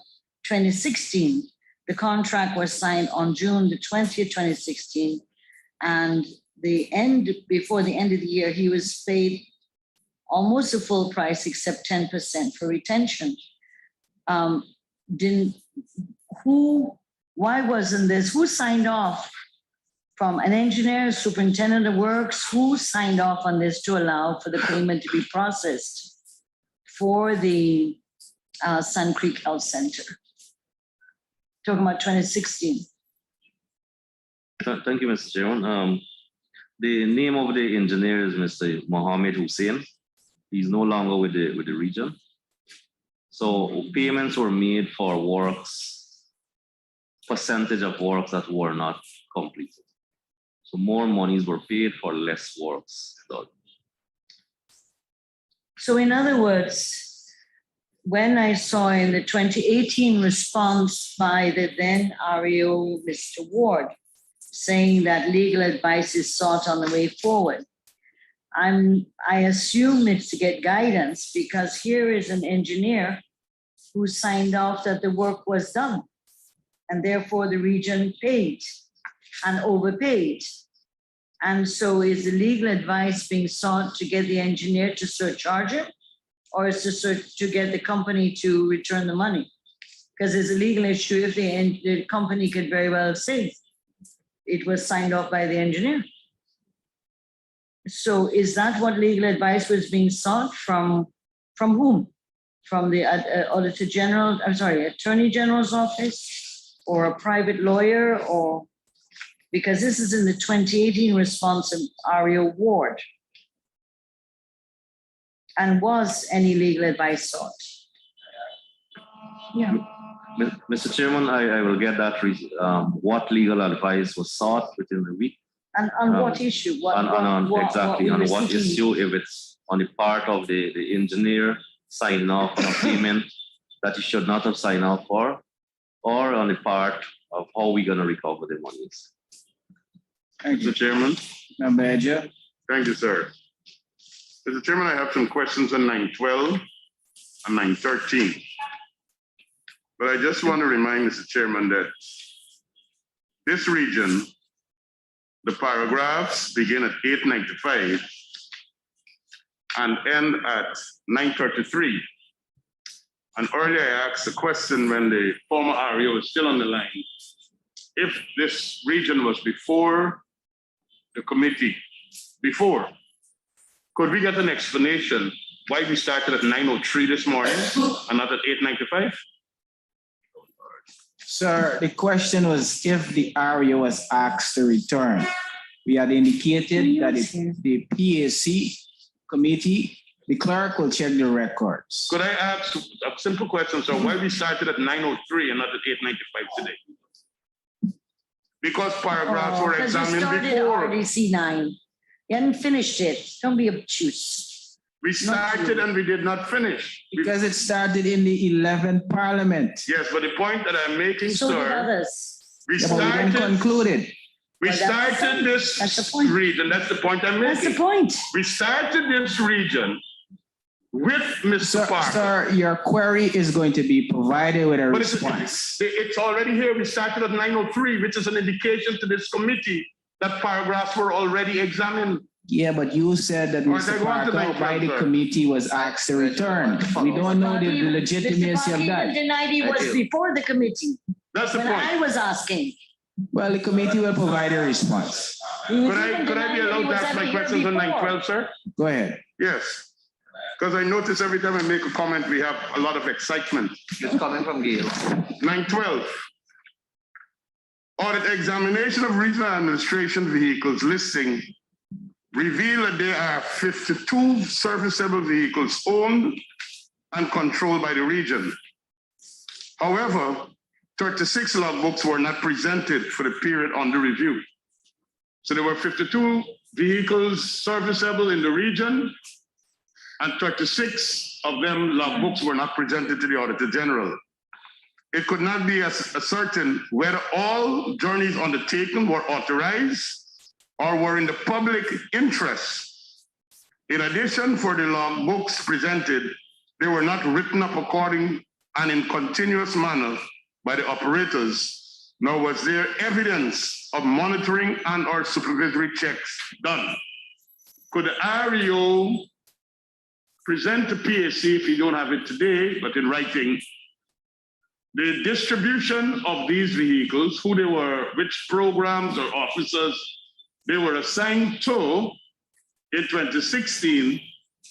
2016? The contract was signed on June the 20th, 2016, and before the end of the year, he was paid almost the full price except 10% for retention. Why wasn't this? Who signed off? From an engineer, superintendent of works, who signed off on this to allow for the payment to be processed for the Sun Creek Health Center? Talking about 2016. Thank you, Mr. Chairman. The name of the engineer is Mr. Mohammed Hussein. He's no longer with the region. So payments were made for works, percentage of works that were not completed. So more monies were paid for less works done. So in other words, when I saw in the 2018 response by the then REO, Mr. Ward, saying that legal advice is sought on the way forward, I assume it's to get guidance, because here is an engineer who signed off that the work was done, and therefore the region paid and overpaid. And so is the legal advice being sought to get the engineer to surcharge it, or is to get the company to return the money? Because it's a legal issue if the company could very well say it was signed off by the engineer. So is that what legal advice was being sought from whom? From the Attorney General's office, or a private lawyer, or because this is in the 2018 response of REO Ward. And was any legal advice sought? Yeah. Mr. Chairman, I will get that. What legal advice was sought within the week? And on what issue? Exactly, on what issue, if it's on the part of the engineer signing off on a payment that he should not have signed off for, or on the part of how we're going to recover the monies. Thank you, Mr. Chairman. Member Edger. Thank you, sir. Mr. Chairman, I have some questions on 912 and 913. But I just want to remind Mr. Chairman that this region, the paragraphs begin at 895 and end at 933. And earlier I asked a question when the former REO was still on the line. If this region was before the committee, could we get an explanation why we started at 903 this morning and not at 895? Sir, the question was if the REO was asked to return. We had indicated that the PAC committee, the clerk will check the records. Could I ask a simple question, sir? Why we started at 903 and not at 895 today? Because paragraphs were examined before. before. RDC 9. You hadn't finished it. Don't be obtuse. We started and we did not finish. Because it started in the 11th Parliament. Yes, but the point that I'm making, So did sir, others. we Yeah, but we then started, concluded. we Well, that's the started point. this That's the point. region. That's the point I'm That's the making. point. We started this region with Mr. Parker. Sir, your query is going to be provided with a But response. it's already here. We started at 9:03, which is an indication to this committee that paragraphs were already examined. Yeah, but you said that Or Mr. they want to Parker make by the sir. committee was asked to return. We don't know the legitimacy Mr. of Parker that. denied he was before the committee. That's the When point. I was asking. Well, the committee will provide a response. He was Could even I be denying that he allowed to was ask at my the questions year on before. 9:12, sir? Go ahead. Yes. Because I notice every time I make a comment, we have a lot of excitement. It's coming from Gail. 9:12. Audit examination of regional administration vehicles listing reveal that there are 52 serviceable vehicles owned and controlled by the region. However, 36 logbooks were not presented for the period under review. So there were 52 vehicles serviceable in the region, and 36 of them logbooks were not presented to the Auditor General. It could not be ascertained whether all journeys undertaken were authorized or were in the public interest. In addition, for the logbooks presented, they were not written up according and in continuous manner by the operators, nor was there evidence of monitoring and or supervisory checks done. Could the REO present to PAC, if you don't have it today, but in writing, the distribution of these vehicles, who they were, which programs or officers they were assigned to in 2016,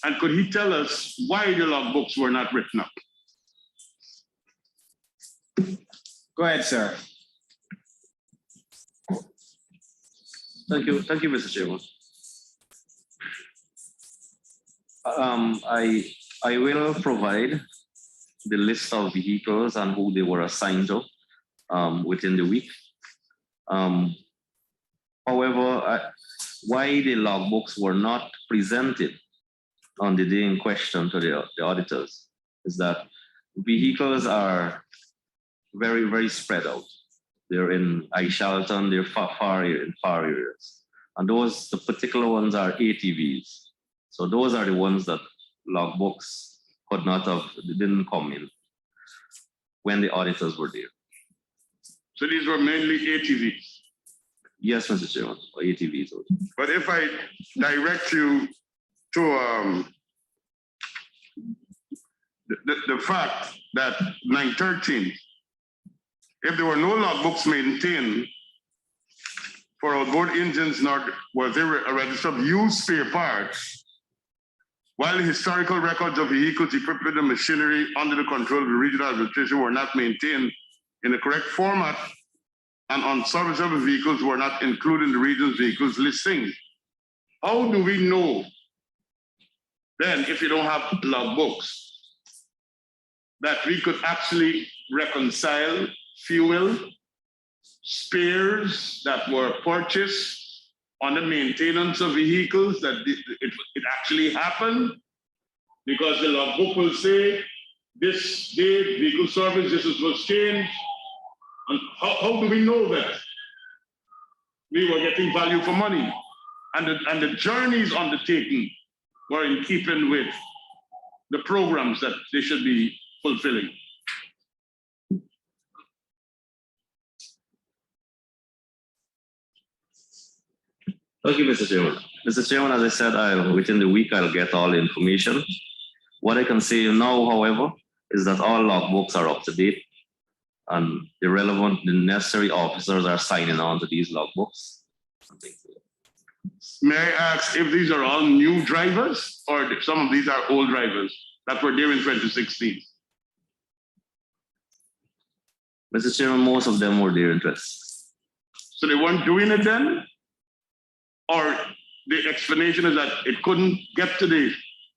and could he tell us why the logbooks were not written up? Go ahead, sir. Thank you, Mr. Chairman. I will provide the list of vehicles and who they were assigned to within the week. However, why the logbooks were not presented on the day in question to the auditors is that vehicles are very, very spread out. They're in Aishalton, they're far areas. And those, the particular ones are ATVs. So those are the ones that logbooks could not have, they didn't come in when the auditors were there. So these were mainly ATVs? Yes, Mr. Chairman, or ATVs. But if I direct you to the fact that 913, if there were no logbooks maintained for outboard engines, nor was there a register of used spare parts, while the historical records of vehicles equipped with the machinery under the control of the regional administration were not maintained in the correct format, and unserviceable vehicles were not included in the region's vehicles listing. How do we know then, if you don't have logbooks, that we could actually reconcile fuel, spares that were purchased on the maintenance of vehicles, that it actually happened? Because the logbook will say, this day, vehicle service, this was changed. And how do we know that we were getting value for money? And the journeys undertaken were in keeping with the programs that they should be fulfilling. Thank you, Mr. Chairman. Mr. Chairman, as I said, within the week, I'll get all the information. What I can say now, however, is that all logbooks are up to date, and the necessary officers are signing on to these logbooks. May I ask if these are all new drivers, or if some of these are old drivers that were there in 2016? Mr. Chairman, most of them were there in 2016. So they weren't doing it then? Or the explanation is that it couldn't get to the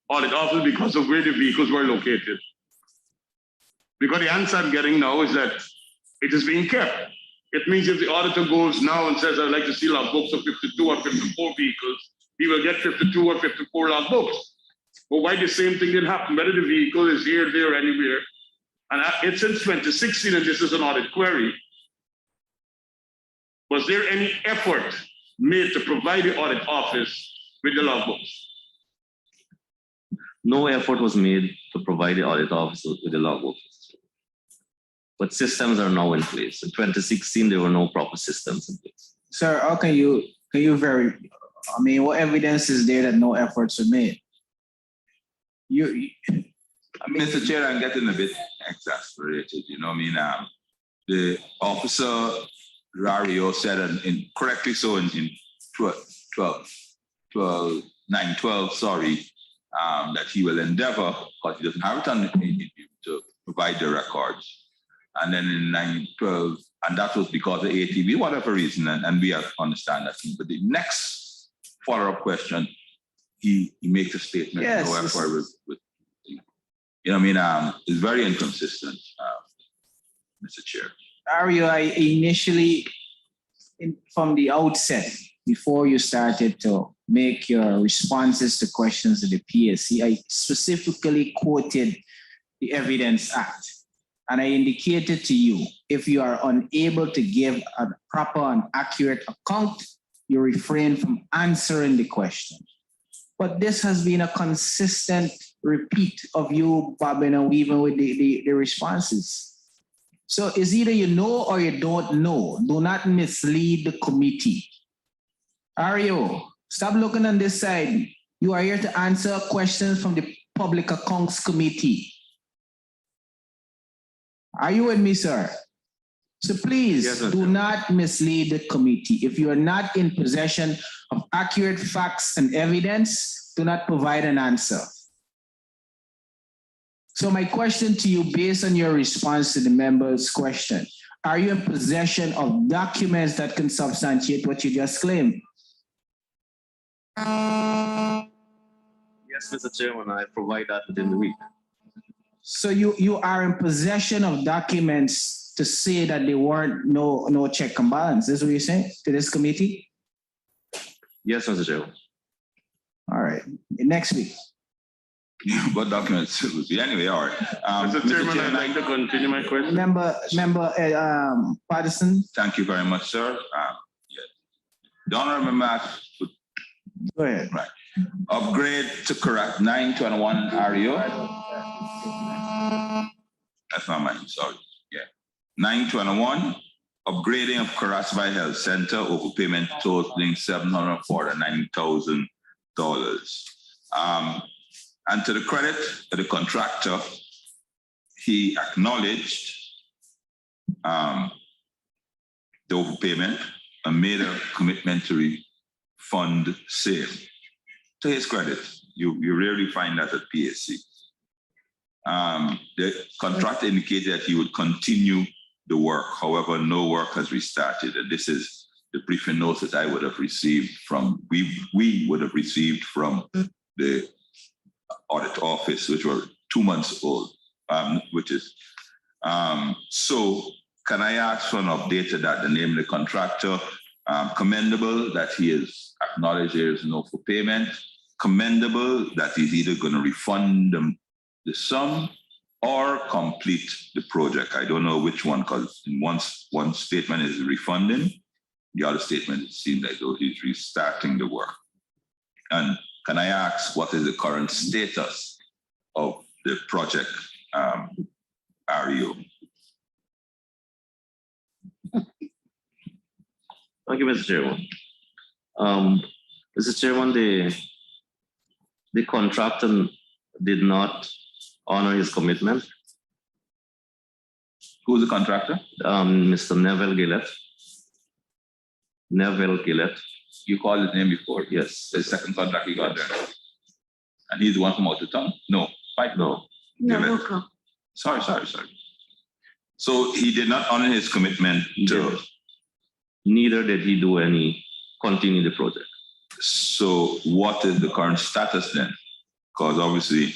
audit office because of where the vehicles were located? Because the answer I'm getting now is that it is being kept. It means if the auditor goes now and says, I'd like to see logbooks of 52 or 54 vehicles, he will get 52 or 54 logbooks. or why the same thing didn't happen, whether the vehicle is here, there, anywhere. And it's since 2016, and this is an audit query. Was there any effort made to provide the audit office with the logbooks? No effort was made to provide the audit office with the logbook. But systems are now in place. In 2016, there were no proper systems in place. Sir, how can you I mean, what evidence is there that no efforts were made? Mr. Chair, I'm getting a bit exasperated. You know, I mean, the officer Rario said, and correctly so, in 9/12, sorry, that he will endeavor, because he doesn't have it on to provide the records. And then in 9/12, and that was because of ATV, whatever reason, and we understand that. But the next follow-up question, he makes a statement. Yes, no effort with you know, what I mean, it's very inconsistent, Mr. Chair. Ario, I initially, from the outset, before you started to make your responses to questions of the PSC, I specifically quoted the Evidence Act. And I indicated to you, if you are unable to give a proper and accurate account, you refrain from answering the question. But this has been a consistent repeat of you bobbing and weaving with the responses. So it's either you know or you don't know. Do not mislead the committee. Ario, stop looking on this side. You are here to answer questions from the Public Accounts Committee. Are you with me, sir? So please, yes, do not mislead the committee. If you are not in possession of accurate facts and evidence, do not provide an answer. So my question to you, based on your response to the member's question, are you in possession of documents that can substantiate what you just claimed? Yes, Mr. Chairman, I provide that within the week. So you are in possession of documents to say that there weren't no check and balance. Is what you're saying to this committee? Yes, Mr. Chairman. All right. Next week. What documents? Anyway, all right. Mr. Chairman, I'd like to continue my question. Member Patterson. Thank you very much, sir. The honorable member. Go ahead. Right. Upgrade to correct 921 REO. That's not mine, sorry. Yeah. 921, upgrading of Karasbai Health Center, overpayment totaling $749,000. And to the credit of the contractor, he acknowledged the overpayment and made a commitment to refund same. To his credit, you rarely find that at PSC. The contractor indicated that he would continue the work. However, no work has restarted. And this is the briefing notes that I would have received from, we would have received from the audit office, which were 2 months old, so can I ask for an update to that, the name of the contractor? Commendable that he has acknowledged there is no for payment. Commendable that he's either going to refund them the sum or complete the project. I don't know which one, because in one statement is refunding, the other statement it seems like though he's restarting the work. And can I ask what is the current status of the project REO? Thank you, Mr. Chairman. Mr. Chairman, the contractor did not honor his commitment. Who's the contractor? Mr. Neville Gillett. Neville Gillett. You called his name before? Yes. The second contract he got there. And he's the one from out of town? No. Right? No. No, Sorry. So he did not honor his commitment to... Neither did he continue the project. So what is the current status then? Because obviously,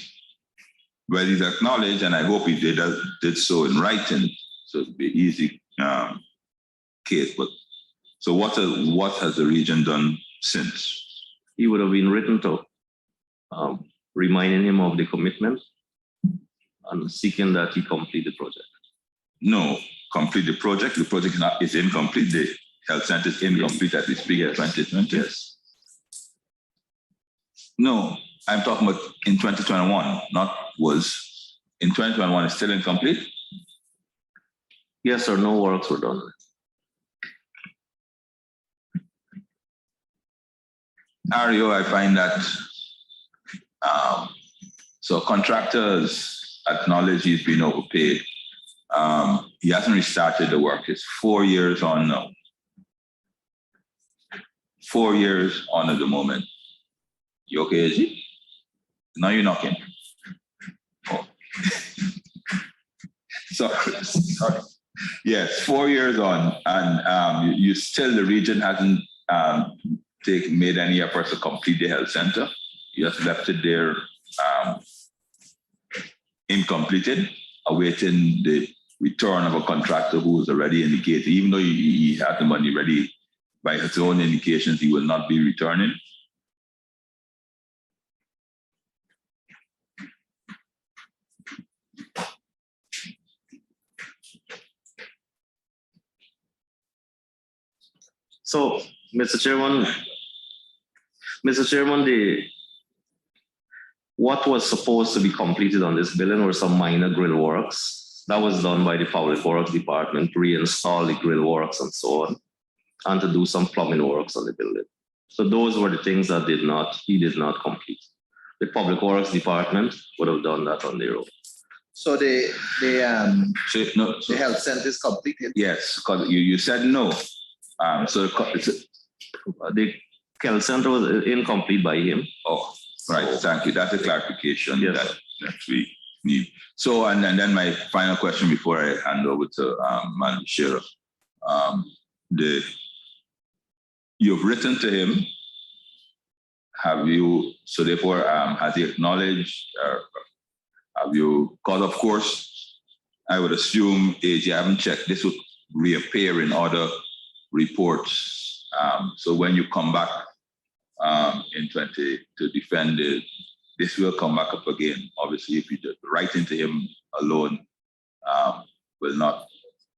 well, he's acknowledged, and I hope he did so in writing, so it'd be easy case. But so what has the region done since? He would have been written to reminding him of the commitment and seeking that he complete the project. No, complete the project. The project is incomplete. The health center is incomplete as we speak. Yes. 2020. Yes. No, I'm talking about in 2021, not was. In 2021, it's still incomplete? Yes, sir, no works were done. REO, I find that so contractors acknowledge he's been overpaid. He hasn't restarted the work. It's 4 years on now. 4 years on at the moment. You okay, Izzy? Now you're knocking. Oh. Sorry. Yes, 4 years on, and you still, the region hasn't made any efforts to complete the health center. You just left it there incompleted, awaiting the return of a contractor who was already indicated, even though he had the money ready, by his own indications, he will not be returning. So, Mr. Chairman, what was supposed to be completed on this building were some minor grill works. That was done by the Public Works Department to reinstall the grill works and so on, and to do some plumbing works on the building. So those were the things that he did not complete. The Public Works Department would have done that on their own. So the health center is completed? Yes, because you said no. The health center was incomplete by him. Oh, right. Thank you. That's a clarification that we need. So, and then my final question before I hand over to Madam Sheriff. You've written to him. Have you? So therefore, has he acknowledged? Have you? Because of course, I would assume AG. I haven't checked. This would reappear in other reports. So when you come back in 20 to defend it, this will come back up again. Obviously, if you just write into him alone, will not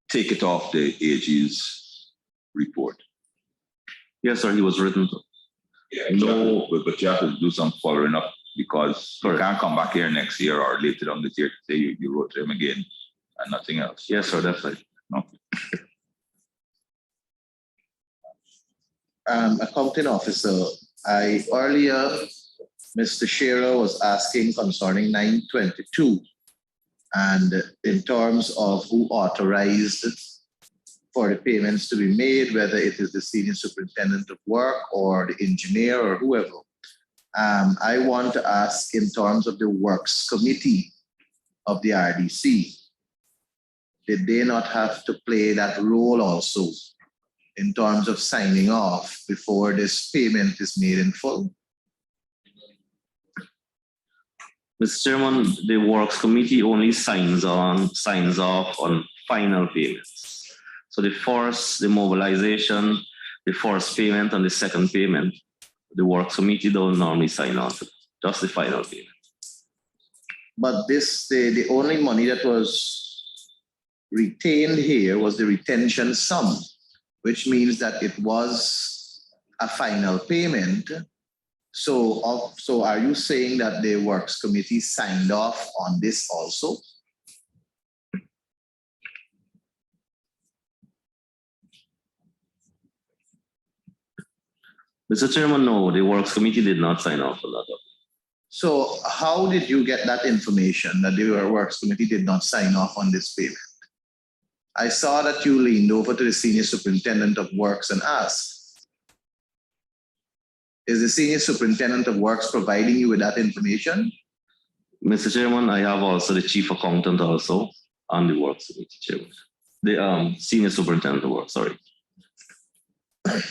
take it off the AG's report. Yes, sir, he was written to. Yeah, no, but you have to do some following up because you can't come back here next year or later on this year to say you wrote to him again and nothing else. Yes, sir, definitely. No. Accounting officer, earlier, Mr. Shearer was asking concerning 922, and in terms of who authorized for the payments to be made, whether it is the senior superintendent of work or the engineer or whoever. I want to ask in terms of the works committee of the RDC, did they not have to play that role also in terms of signing off before this payment is made in full? Mr. Chairman, the Works Committee only signs off on final payments. So the mobilization, the first payment and the second payment, the Works Committee don't normally sign off, just the final payment. But the only money that was retained here was the retention sum, which means that it was a final payment. So are you saying that the Works Committee signed off on this also? Mr. Chairman, no, the Works Committee did not sign off on that. So how did you get that information that the Works Committee did not sign off on this payment? I saw that you leaned over to the Senior Superintendent of Works and asked, is the Senior Superintendent of Works providing you with that information? Mr. Chairman, I have also the Chief Accountant also on the Works Committee, Chairman. The Senior Superintendent of Works, sorry.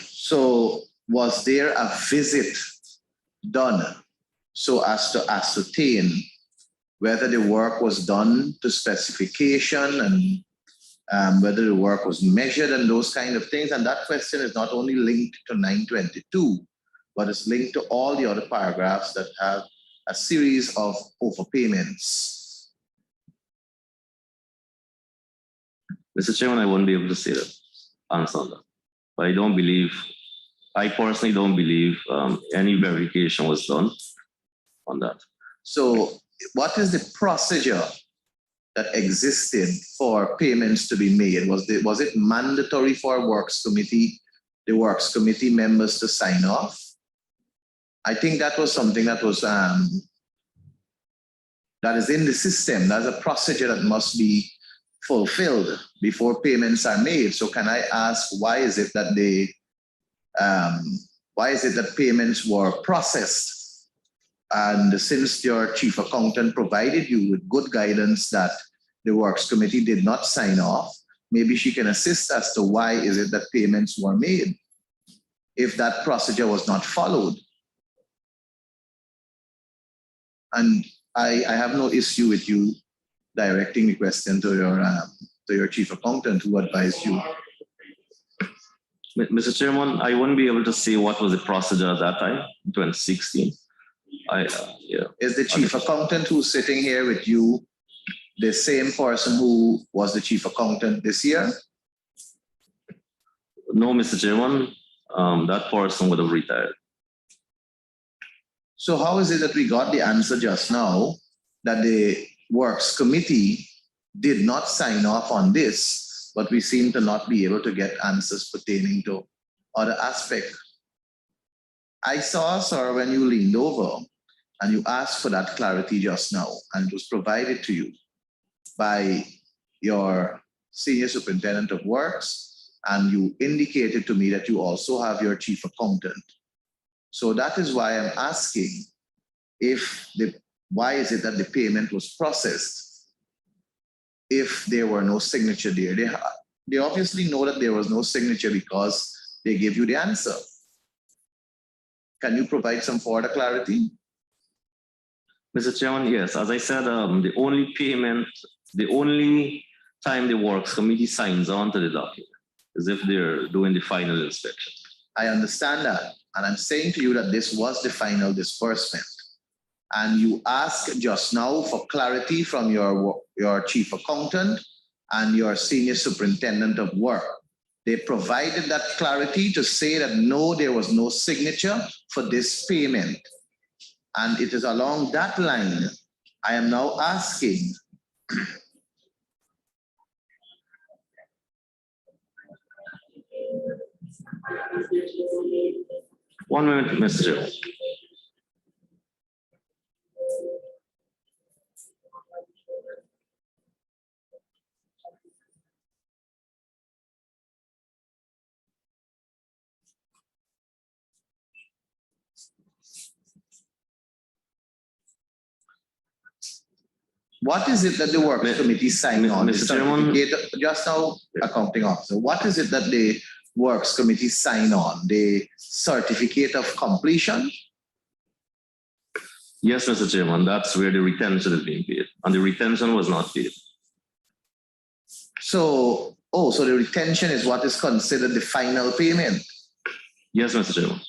So was there a visit done so as to ascertain whether the work was done to specification and whether the work was measured and those kind of things? And that question is not only linked to 922, but it's linked to all the other paragraphs that have a series of overpayments? Mr. Chairman, I won't be able to say that, answer on that. But I personally don't believe any verification was done on that. So what is the procedure that existed for payments to be made? Was it mandatory for the Works Committee members to sign off? I think that was something that was that is in the system. That's a procedure that must be fulfilled before payments are made. So can I ask, why is it that payments were processed? And since your chief accountant provided you with good guidance that the Works Committee did not sign off, maybe she can assist as to why is it that payments were made if that procedure was not followed. And I have no issue with you directing the question to your chief accountant who advised you. Mr. Chairman, I wouldn't be able to say what was the procedure at that time, 2016. Is the chief accountant who's sitting here with you the same person who was the chief accountant this year? No, Mr. Chairman, that person would have retired. So how is it that we got the answer just now that the Works Committee did not sign off on this, but we seem to not be able to get answers pertaining to other aspects? I saw, sir, when you leaned over and you asked for that clarity just now, and it was provided to you by your Senior Superintendent of Works, and you indicated to me that you also have your chief accountant. So that is why I'm asking why is it that the payment was processed if there were no signature there? They obviously know that there was no signature because they gave you the answer. Can you provide some further clarity? Mr. Chairman, yes, as I said, the only time the Works Committee signs on to the document is if they're doing the final inspection. I understand that. And I'm saying to you that this was the final disbursement. And you asked just now for clarity from your chief accountant and your Senior Superintendent of Work. They provided that clarity to say that no, there was no signature for this payment. And it is along that line I am now asking. One minute, Mr. Chairman. What is it that the Works Committee signed on? Mr. Chairman, just now, accounting officer, what is it that the Works Committee signed on? The certificate of completion? Yes, Mr. Chairman, that's where the retention is being paid, and the retention was not paid. So the retention is what is considered the final payment? Yes, Mr. Chairman.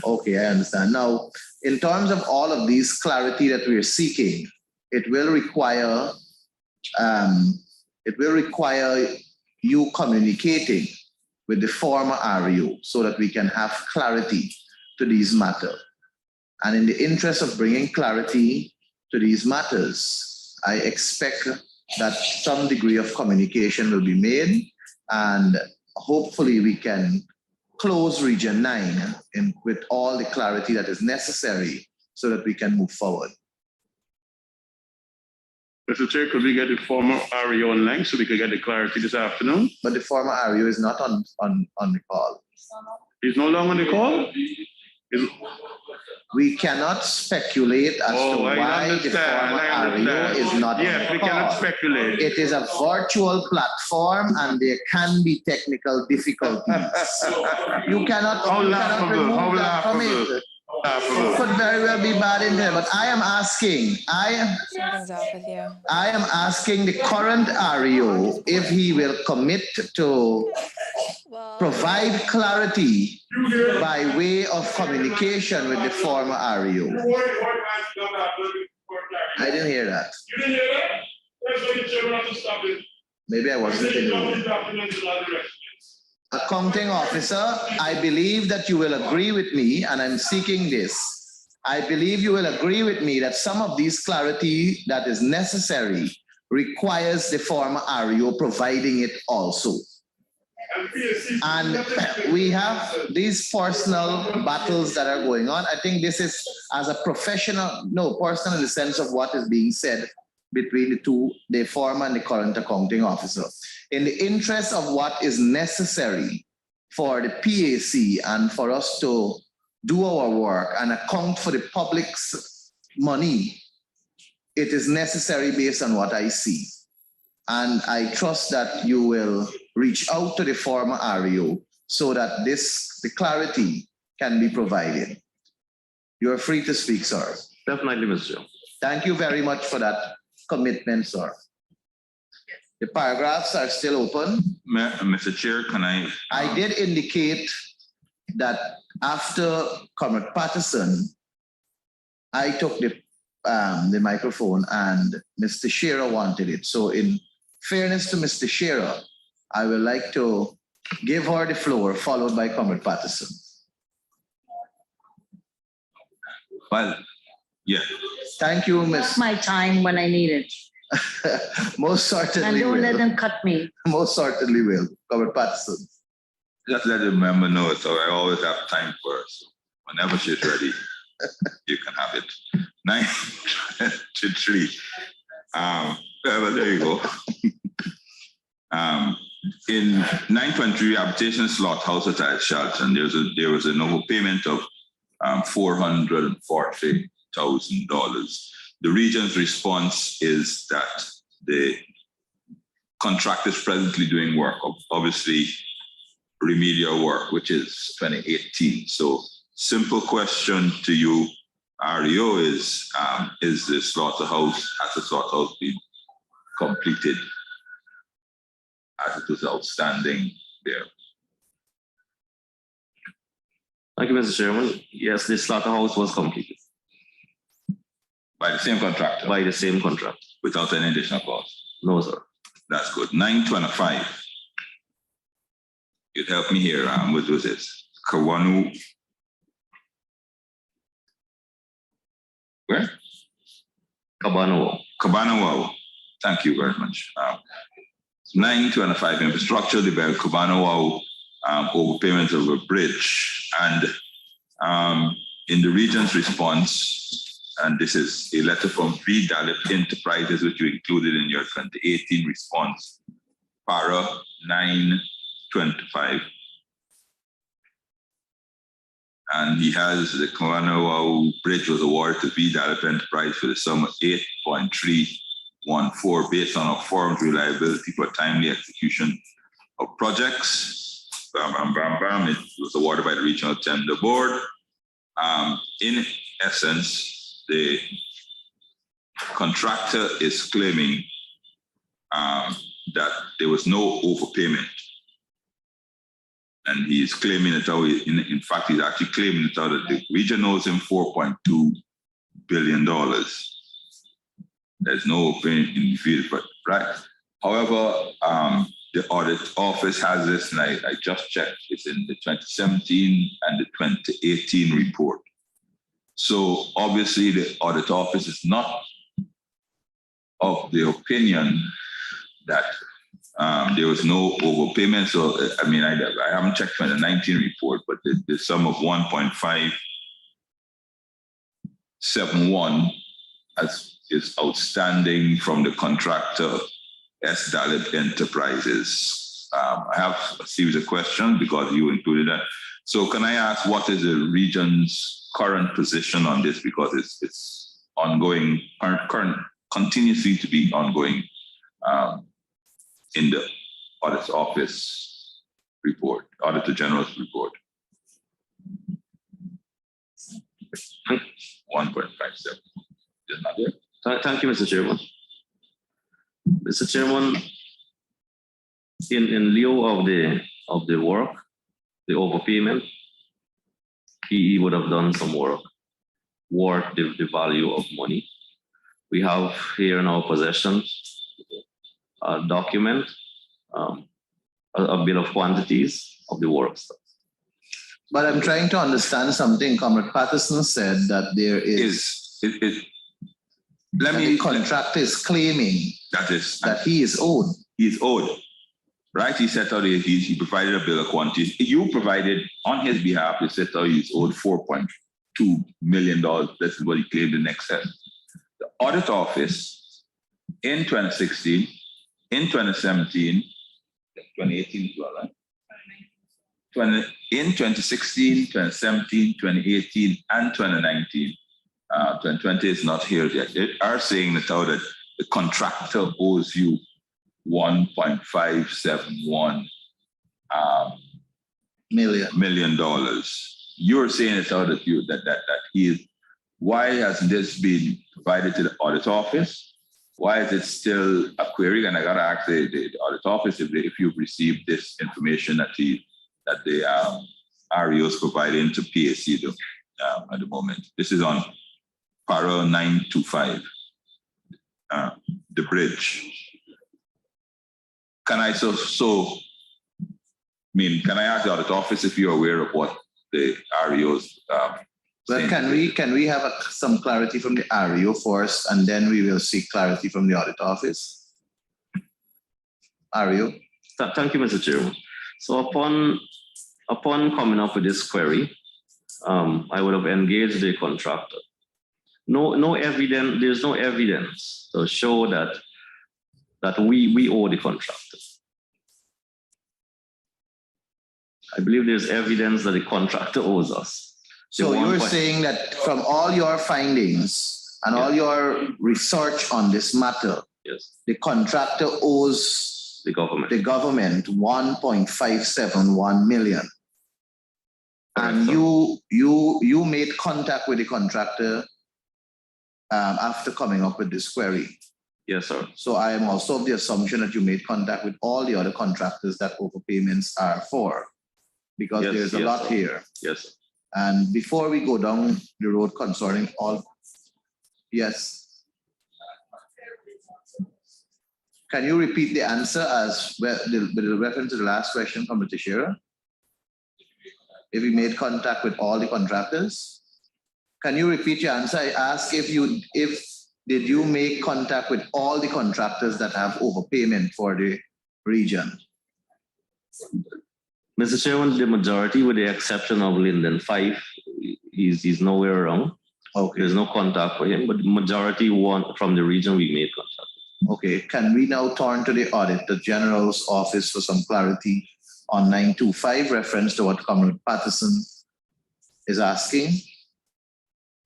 Okay, I understand. Now, in terms of all of these clarity that we're seeking, it will require you communicating with the former REO so that we can have clarity to these matters. And in the interest of bringing clarity to these matters, I expect that some degree of communication will be made, and hopefully we can close Region 9 with all the clarity that is necessary so that we can move forward. Mr. Chair, could we get the former REO online so we could get the clarity this afternoon? But the former REO is not on the call. He's no longer on the call? We cannot speculate as to why the former REO is not on the call. Yes, we cannot speculate. It is a virtual platform and there can be technical difficulties. You cannot remove that from it. It could very well be bad in there, but I am asking the current REO if he will commit to provide clarity by way of communication with the former REO. I didn't hear that. You didn't hear that? That's why the chairman has to stop it. Maybe I wasn't in the room. Accounting officer, I believe that you will agree with me, and I'm seeking this. I believe you will agree with me that some of these clarity that is necessary requires the former REO providing it also. And we have these personal battles that are going on. I think this is as a professional, no, personal in the sense of what is being said between the two, the former and the current accounting officer. In the interest of what is necessary for the PAC and for us to do our work and account for the public's money, it is necessary based on what I see. And I trust that you will reach out to the former REO so that the clarity can be provided. You're free to speak, sir. Definitely, Mr. Chair. Thank you very much for that commitment, sir. The paragraphs are still open. Mr. Chair, can I? I did indicate that after Comrade Patterson, I took the microphone and Mr. Shearer wanted it. So in fairness to Mr. Shearer, I would like to give her the floor, followed by Comrade Patterson. Well, yeah. Thank you, Ms. That's my time when I need it. Most certainly And don't will. let them cut me. Most certainly will. Comrade Patterson. Just let the member know, so I always have time for her. So whenever she's ready, you can have it. 9:23. Well, there you go. In 923 Habitation Slaughterhouse at Shelton, there was an overpayment of $440,000. The region's response is that the contractor is presently doing work, obviously remedial work, which is 2018. So simple question to you, REO, is the slaughterhouse, has the slaughterhouse been completed as it was outstanding there? Thank you, Mr. Chairman. Yes, the slaughterhouse was completed. By the same contractor? By the same contract. Without any additional cost? No, sir. That's good. 925. You'd help me here. What was this? Kawanu. Where? Kabanawa. Kabanawa. Thank you very much. 925 infrastructure development, Kabanawa, overpayment of a bridge. And in the region's response, and this is a letter from VDALIP Enterprises, which you included in your 2018 response, para 925. And he has the Kabanawa Bridge was awarded to VDALIP Enterprise for the sum of 8.314 based on a formed reliability for timely execution of projects. Bam, bam, bam, bam. It was awarded by the Regional Tender Board. In essence, the contractor is claiming that there was no overpayment. And he's claiming it out. In fact, he's actually claiming it out that the region owes him $4.2 billion. There's no overpayment in the field, but right. However, the audit office has this, and I just checked, it's in the 2017 and the 2018 report. So obviously the audit office is not of the opinion that there was no overpayment. So, I mean, I haven't checked the 2019 report, but the sum of 1.571 is outstanding from the contractor VDALIP Enterprises. I have a series of questions because you included that. So can I ask, what is the region's current position on this? Because it's ongoing, current continuously to be ongoing in the audit office report, Auditor General's report. 1.57. Is not there. Thank you, Mr. Chairman. Mr. Chairman, in lieu of the work, the overpayment, he would have done some work worth the value of money. We have here in our possession a document, a bill of quantities of the works. But I'm trying to understand something. Comrade Patterson said that there is. The contractor is claiming that he is owed. He is owed, right? He set out he provided a bill of quantities. You provided on his behalf. You set out he's owed $4.2 million. This is what he claimed in excess. The audit office in 2016, in 2017, 2018 as well, right? In 2016, 2017, 2018, and 2019. 2020 is not here yet. They are saying that the contractor owes you $1.571 million. You're saying it's out that he is. Why hasn't this been provided to the audit office? Why is it still a query? And I gotta ask the audit office if you've received this information that the REO is providing to PAC at the moment. This is on Para 925, the bridge. Can I can I ask the audit office if you're aware of what the REO's well, can we have some clarity from the REO first, and then we will seek clarity from the audit office? REO. Thank you, Mr. Chairman. So upon coming up with this query, I would have engaged the contractor. No evidence. There's no evidence to show that we owe the contractor. I believe there's evidence that the contractor owes us. So you're saying that from all your findings and all your research on this matter, the contractor owes the government $1.571 million. And you made contact with the contractor after coming up with this query. Yes, sir. So I am also of the assumption that you made contact with all the other contractors that overpayments are for, because there's a lot here. Yes, sir. And before we go down the road concerning all, yes. Can you repeat the answer as well, the reference to the last question from the Teixeira? If you made contact with all the contractors? Can you repeat your answer? I asked did you make contact with all the contractors that have overpayment for the region? Mr. Chairman, the majority, with the exception of Linden 5, he's nowhere around. Okay. There's no contact for him, but the majority from the region we made contact. Okay, can we now turn to the Auditor General's office for some clarity on 925, reference to what Comrade Patterson is asking?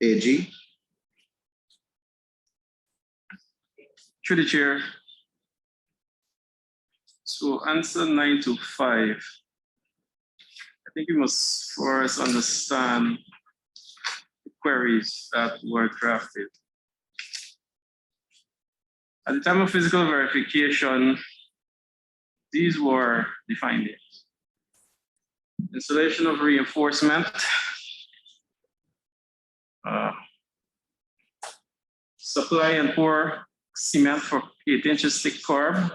AG. Through the chair. So answer 925. I think we must first understand the queries that were drafted. At the time of physical verification, these were the findings. Installation of reinforcement, supply and pour cement for 8 inches thick curb.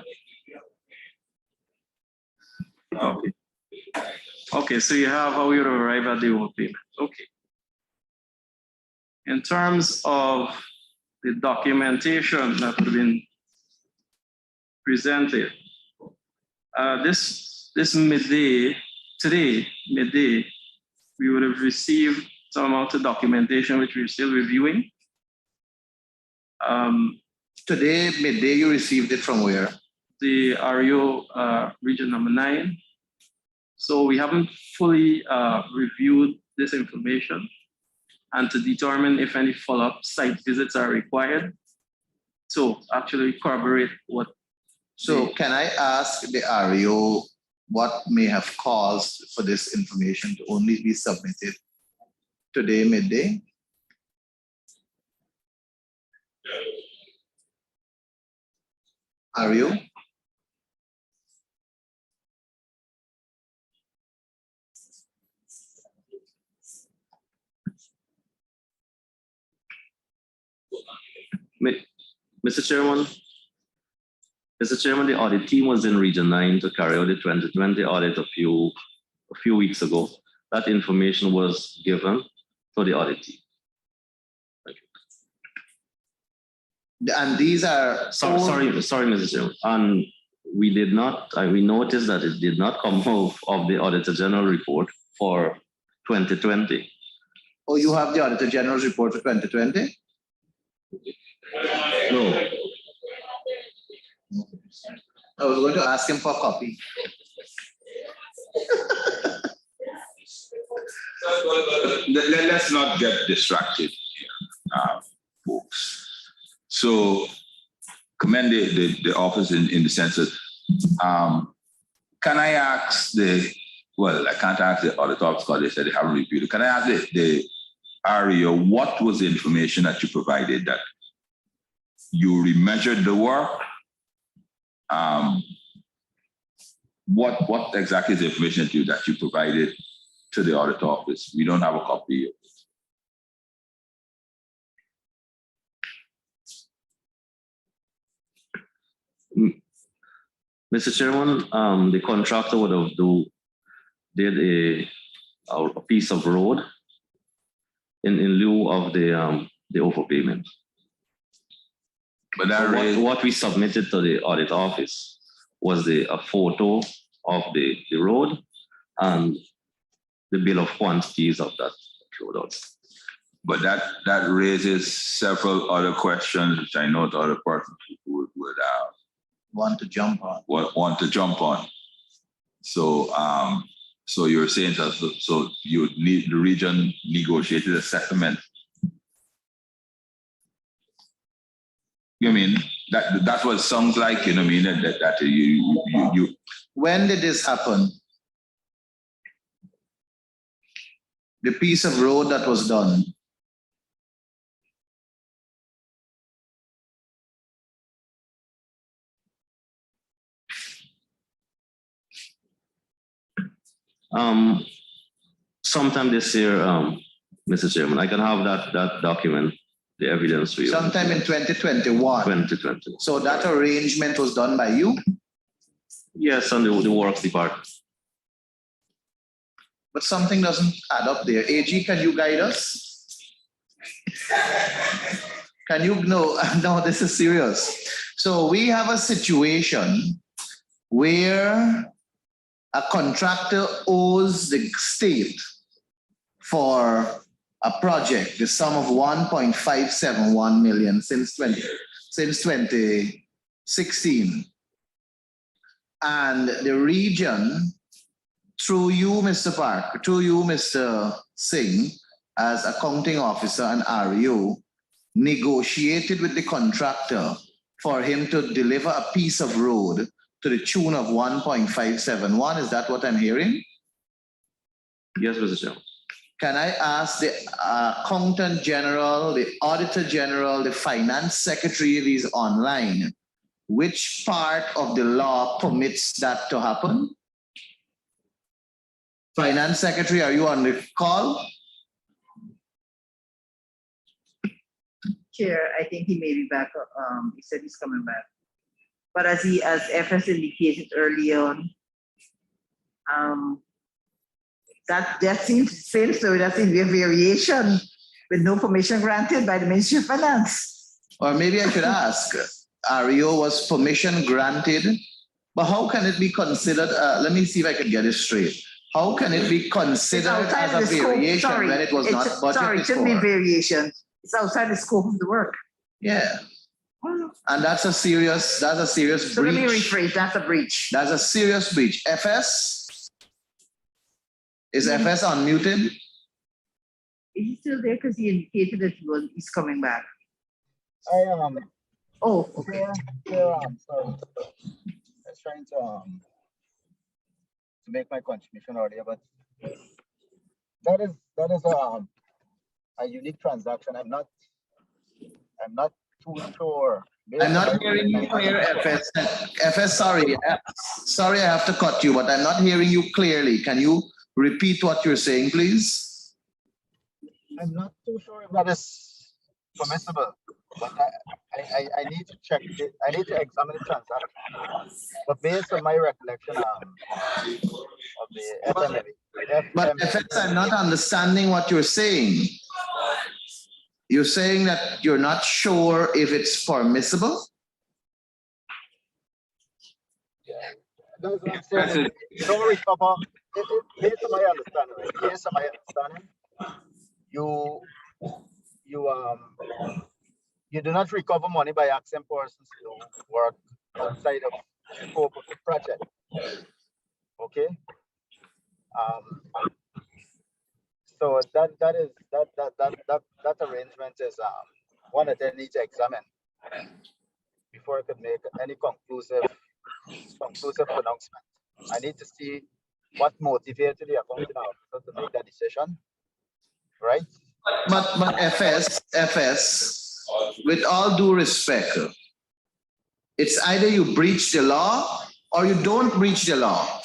Okay. Okay, so you have how you would arrive at the overpayment. Okay. In terms of the documentation that would have been presented, this midday, we would have received some amount of documentation which we're still reviewing. Today, midday, you received it from where? The REO region number 9. So we haven't fully reviewed this information and to determine if any follow-up site visits are required to actually corroborate what. So can I ask the REO what may have caused for this information to only be submitted today, midday? REO? Mr. Chairman, the audit team was in Region 9 to carry out the 2020 audit a few weeks ago. That information was given to the audit team. And these are sorry, Mr. Chairman. And we did not. We noticed that it did not come out of the Auditor General report for 2020. Oh, you have the Auditor General's report for 2020? No. I was going to ask him for a copy. Let's not get distracted here, folks. So commend the office in the sense that, can I ask I can't ask the audit office because they said they haven't reviewed it. Can I ask the REO, what was the information that you provided, that you remeasured the work? What exactly is the information that you provided to the audit office? We don't have a copy of it. Mr. Chairman, the contractor would have did a piece of road in lieu of the overpayment. But that what we submitted to the audit office was a photo of the road and the bill of quantities of that road also. But that raises several other questions, which I know the other persons would want to jump on. Want to jump on. So so you're saying that so you need the region negotiated a settlement. You mean that's what it sounds like, you know what I mean? That you When did this happen? The piece of road that was done. Sometime this year, Mr. Chairman, I can have that document, the evidence for you. Sometime in 2021. 2020. So that arrangement was done by you? Yes, on the works department. But something doesn't add up there. AG, can you guide us? Can you, no, this is serious. So we have a situation where a contractor owes the state for a project, the sum of 1.571 million since 2016. And the region, through you, Mr. Park, through you, Mr. Singh, as accounting officer and REO, negotiated with the contractor for him to deliver a piece of road to the tune of 1.571. Is that what I'm hearing? Yes, Mr. Chairman. Can I ask the accountant general, the auditor general, the finance secretary, these online, which part of the law permits that to happen? Finance secretary, are you on the call? Chair, I think he may be back. He said he's coming back. But as FS indicated early on, that seems so that seems to be a variation with no permission granted by the Ministry of Finance. Or maybe I should ask, REO was permission granted, but how can it be considered? Let me see if I can get it straight. How can it be considered as a variation when it was not budgeted Sorry, it shouldn't be variation. It's outside the scope of the work. Yeah. And that's a serious breach. So let me rephrase, that's a breach. That's a serious breach. FS? Is FS unmuted? Is he still there? Because he indicated that he's coming back. I am. Oh, okay. Sorry. I was trying to make my contribution earlier, but that is a unique transaction. I'm not too sure. I'm not hearing you clear, FS. FS, sorry. Sorry, I have to cut you, but I'm not hearing you clearly. Can you repeat what you're saying, please? I'm not too sure if that is permissible, but I need to check it. I need to examine the transaction. But based on my recollection of the But FS, I'm not understanding what you're saying. You're saying that you're not sure if it's permissible? That's what I'm saying. You don't recover. Based on my understanding, right? Based on my understanding, you do not recover money by asking persons to work outside of the scope of the project. Okay. So that arrangement is one that I need to examine before I could make any conclusive pronouncement. I need to see what motivated the accounting officer to make that decision, right? But FS, with all due respect, it's either you breach the law or you don't breach the law.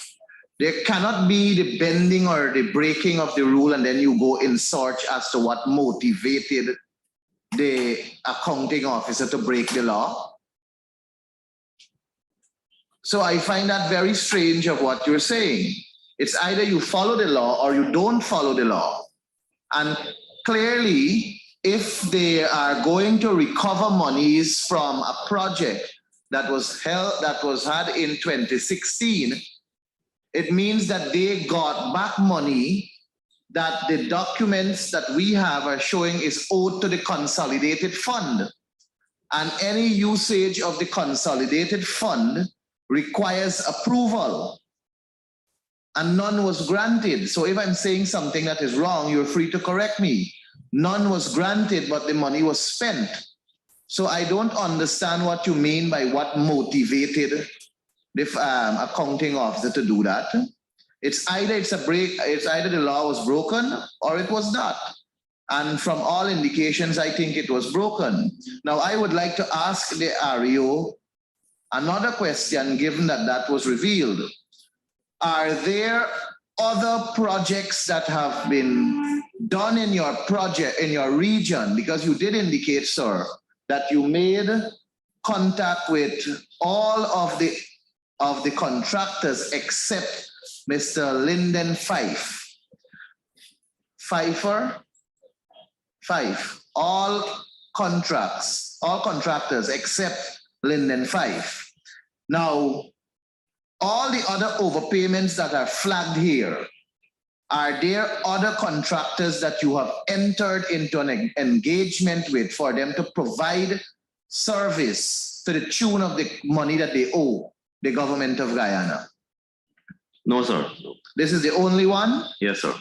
There cannot be the bending or the breaking of the rule and then you go in search as to what motivated the accounting officer to break the law. So I find that very strange of what you're saying. It's either you follow the law or you don't follow the law. And clearly, if they are going to recover monies from a project that was had in 2016, it means that they got back money that the documents that we have are showing is owed to the consolidated fund. And any usage of the consolidated fund requires approval. And none was granted. So if I'm saying something that is wrong, you're free to correct me. None was granted, but the money was spent. So I don't understand what you mean by what motivated the accounting officer to do that. It's either the law was broken or it was not. And from all indications, I think it was broken. Now, I would like to ask the REO another question, given that that was revealed. Are there other projects that have been done in your region? Because you did indicate, sir, that you made contact with all of the contractors except Mr. Lyndon Fife. All contractors except Lyndon Fife. Now, all the other overpayments that are flagged here, are there other contractors that you have entered into an engagement with for them to provide service to the tune of the money that they owe the government of Guyana? No, sir. This is the only one? Yes, sir.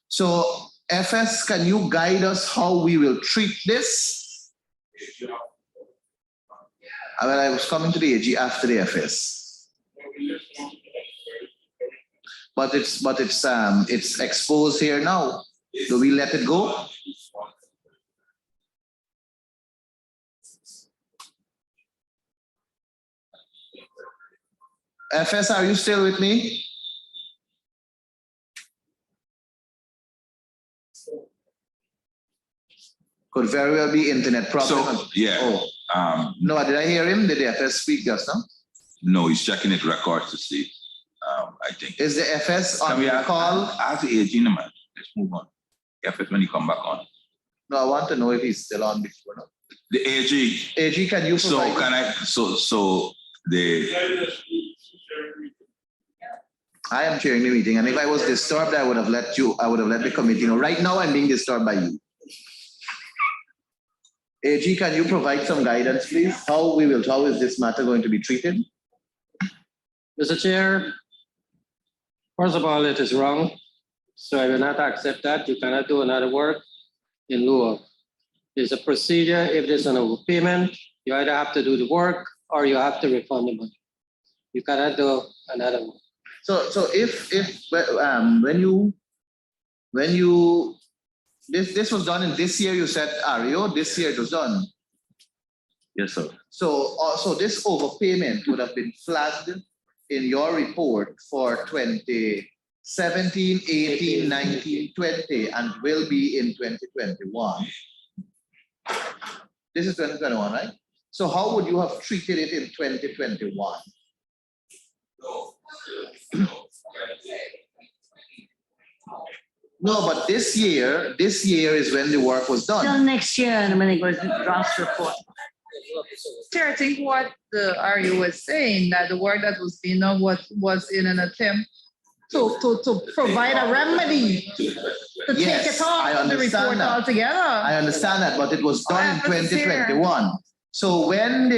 So, FS, can you guide us how we will treat this? Well, I was coming to the AG after the FS. But it's exposed here now. Do we let it go? FS, are you still with me? Could very well be internet problem. So, yeah. Oh. No, did I hear him? Did the FS speak just now? No, he's checking his records to see. I think. Is the FS on the call? Ask the AG, man. Let's move on. FS when he come back on. No, I want to know if he's still on before now. The AG. AG, can you provide? So can I? So the. I am chairing the meeting, and if I was disturbed, I would have let the committee know. Right now, I'm being disturbed by you. AG, can you provide some guidance, please? How is this matter going to be treated? Mr. Chair, first of all, it is wrong. So I will not accept that. You cannot do another work in lieu of. There's a procedure. If there's an overpayment, you either have to do the work or you have to refund the money. You cannot do another one. So when you this was done in this year, you said REO, this year it was done. Yes, sir. So this overpayment would have been flagged in your report for 2017, 18, 19, 20, and will be in 2021. This is 2021, right? So how would you have treated it in 2021? No, but this year is when the work was done. Till next year, and when it goes to the draft report. Chair, I think what the RU was saying, that the work that was being done was in an attempt to provide a remedy to take it off the report altogether. I understand that, but it was done in 2021. So when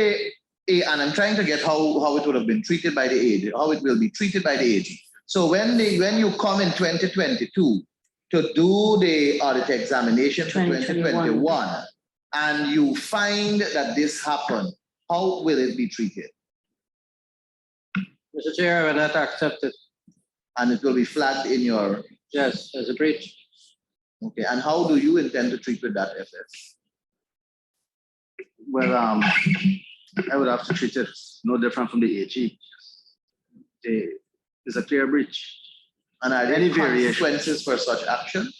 and I'm trying to get how it would have been treated by the AG, how it will be treated by the AG. So when you come in 2022 to do the audit examination for 2021, and you find that this happened, how will it be treated? Mr. Chair, I will not accept it. And it will be flagged in your... Yes, as a breach. Okay, and how do you intend to treat with that FS? Well, I would have to treat it no different from the AG. It's a clear breach. And are there any consequences for such action?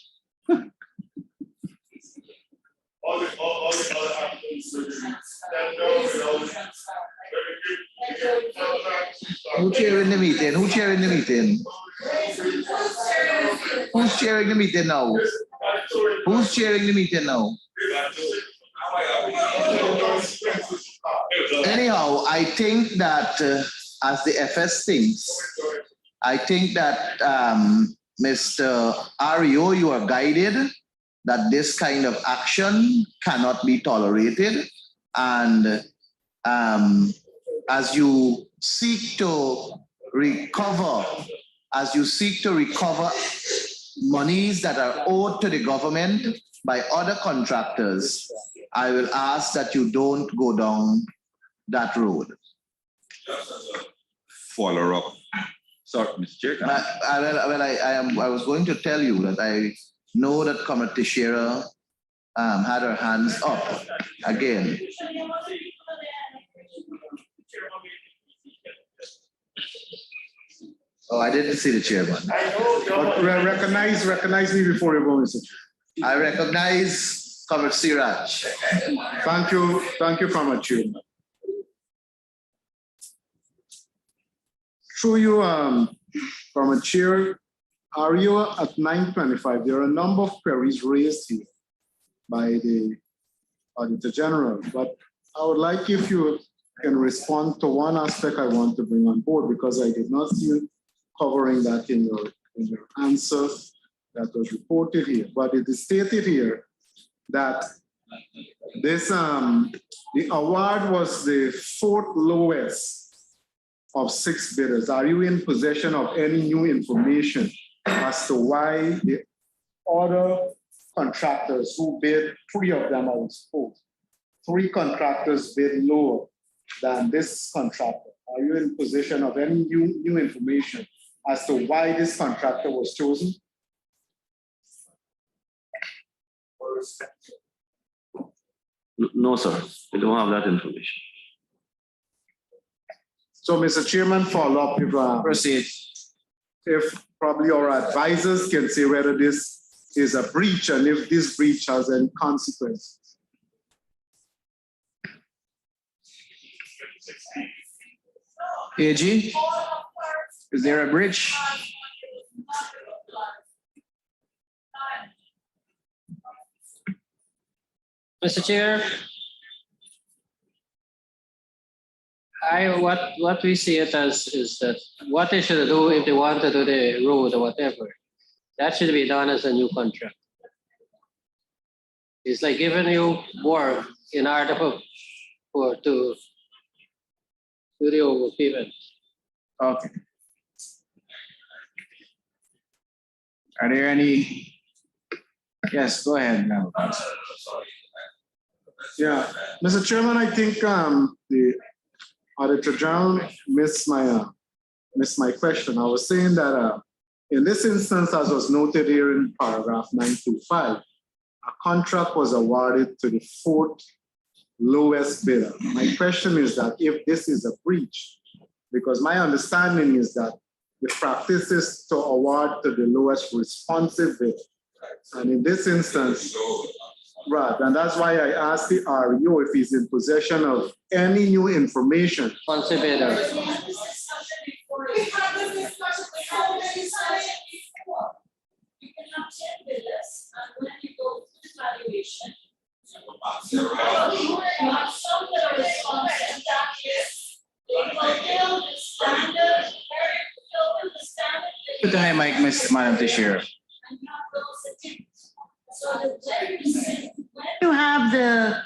Who chairing the meeting? Who chairing the meeting? Who's chairing the meeting now? Who's chairing the meeting now? Anyhow, I think that as the FS thinks, I think that Mr. Ario, you are guided that this kind of action cannot be tolerated. And as you seek to recover monies that are owed to the government by other contractors, I will ask that you don't go down that road. Follow up. Sorry, Mr. Chair. I was going to tell you that I know that Comrade Teixeira had her hands up again. Oh, I didn't see the chairman. But recognize me before you go, Mr. Chair. I recognize Comrade Siraj. Thank you, Comrade Chairman. Through you, Comrade Chair, are you at 9:25? There are a number of queries raised here by the Auditor General, but I would like if you can respond to one aspect I want to bring on board, because I did not see you covering that in your answer that was reported here. But it is stated here that this the award was the fourth lowest of 6 bidders. Are you in possession of any new information as to why the other contractors who bid, 3 of them I was told, 3 contractors bid lower than this contractor? Are you in possession of any new information as to why this contractor was chosen? No, sir. We don't have that information. So, Mr. Chairman, follow up if proceed. If probably our advisors can say whether this is a breach and if this breach has any consequences. AG, is there a breach? Mr. Chair, what we see it as is that what they should do if they want to do the road or whatever, that should be done as a new contract. It's like giving you work in order to do the overpayment. Okay. Are there any? Yes, go ahead now. Yeah, Mr. Chairman, I think the Auditor General missed my question. I was saying that in this instance, as was noted here in paragraph 925, a contract was awarded to the 4th lowest bidder. My question is that if this is a breach, because my understanding is that the practice is to award to the lowest responsive bidder. And in this instance, Right, and that's why I asked the REO if he's in possession of any new information. Responsive bidder. We had this discussion before. We had this discussion before. You can have 10 bidders, and when you go through the valuation, you have some that are responsive, that is, they fulfill the standard, fulfill the standard. Put on your mic, Madam Teixeira. And you have those that didn't. So the 10%, when You have the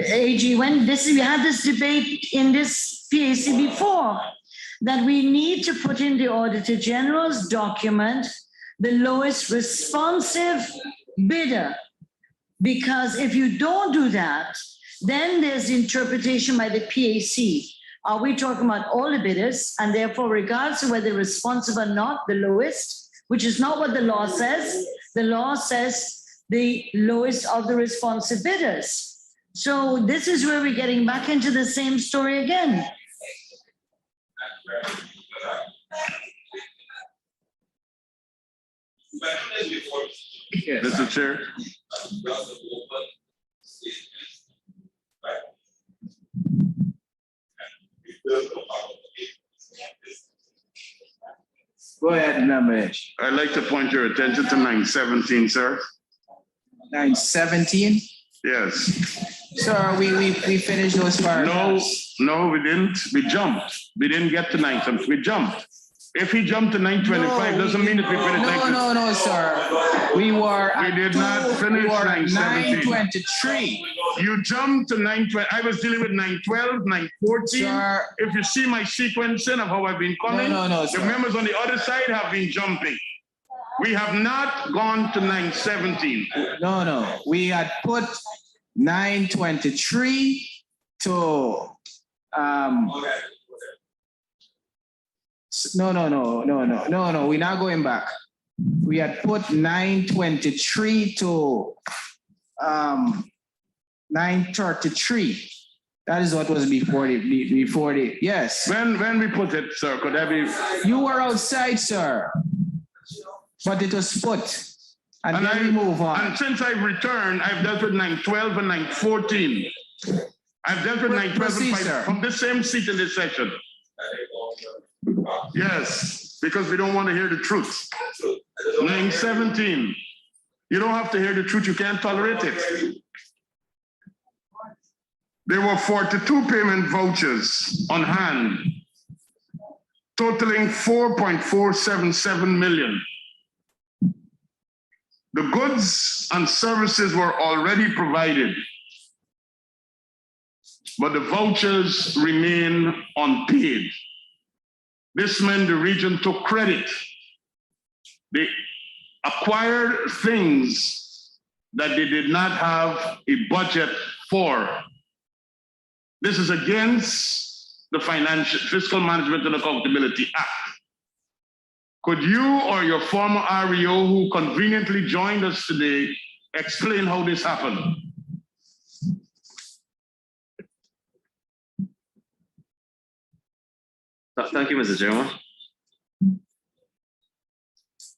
AG, when this, we had this debate in this PAC before, that we need to put in the Auditor General's document, the lowest responsive bidder. Because if you don't do that, then there's the interpretation by the PAC. Are we talking about all the bidders? And therefore, regardless of whether responsive or not, the lowest, which is not what the law says. The law says the lowest of the responsive bidders. So this is where we're getting back into the same story again. Mr. Chair. Go ahead, Member Ish. I'd like to point your attention to 917, sir. 917? Yes. Sir, we finished those paragraphs. No, we didn't. We jumped. We didn't get to 917. We jumped. If he jumped to 925, doesn't mean that we finished. No, sir. We did not finish 917. 923. You jumped to 920. I was dealing with 912, 914. Sir. If you see my sequencing of how I've been coming, No, sir. the members on the other side have been jumping. We have not gone to 917. No. We had put 923 to No, we're not going back. We had put 923 to 933. That is what was before the yes. When we put it, sir, could that be? You were outside, sir. But it was put. And then we move on. And since I've returned, I've dealt with 912 and 914. I've dealt with 912 from the same seat in this session. Yes, because we don't want to hear the truth. 917. You don't have to hear the truth, you can't tolerate it. There were 42 payment vouchers on hand, totaling 4.477 million. The goods and services were already provided, but the vouchers remain unpaid. This meant the region took credit. They acquired things that they did not have a budget for. This is against the Fiscal Management and Accountability Act. Could you or your former REO who conveniently joined us today explain how this happened? Thank you, Mr. Chairman.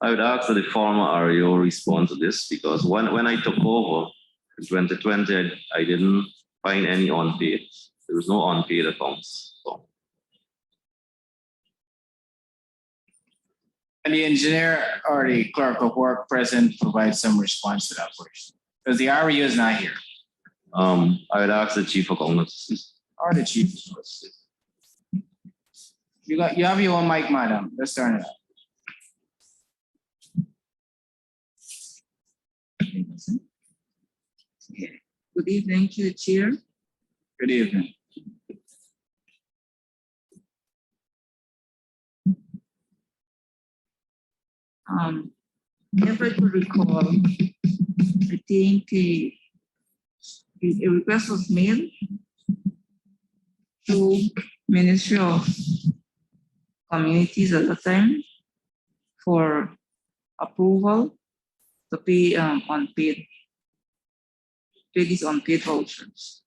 I would ask that the former REO respond to this because when I took over in 2020, I didn't find any unpaid. There was no unpaid accounts. So. And the engineer or the clerk of work present provide some response to that question. Because the REO is not here. I would ask the chief accountant. Or the chief. You have your own mic, madam. Let's turn it up. Good evening to the chair. Good evening. If I could recall, I think a request was made to Ministry of Communities at the time for approval to pay these unpaid vouchers.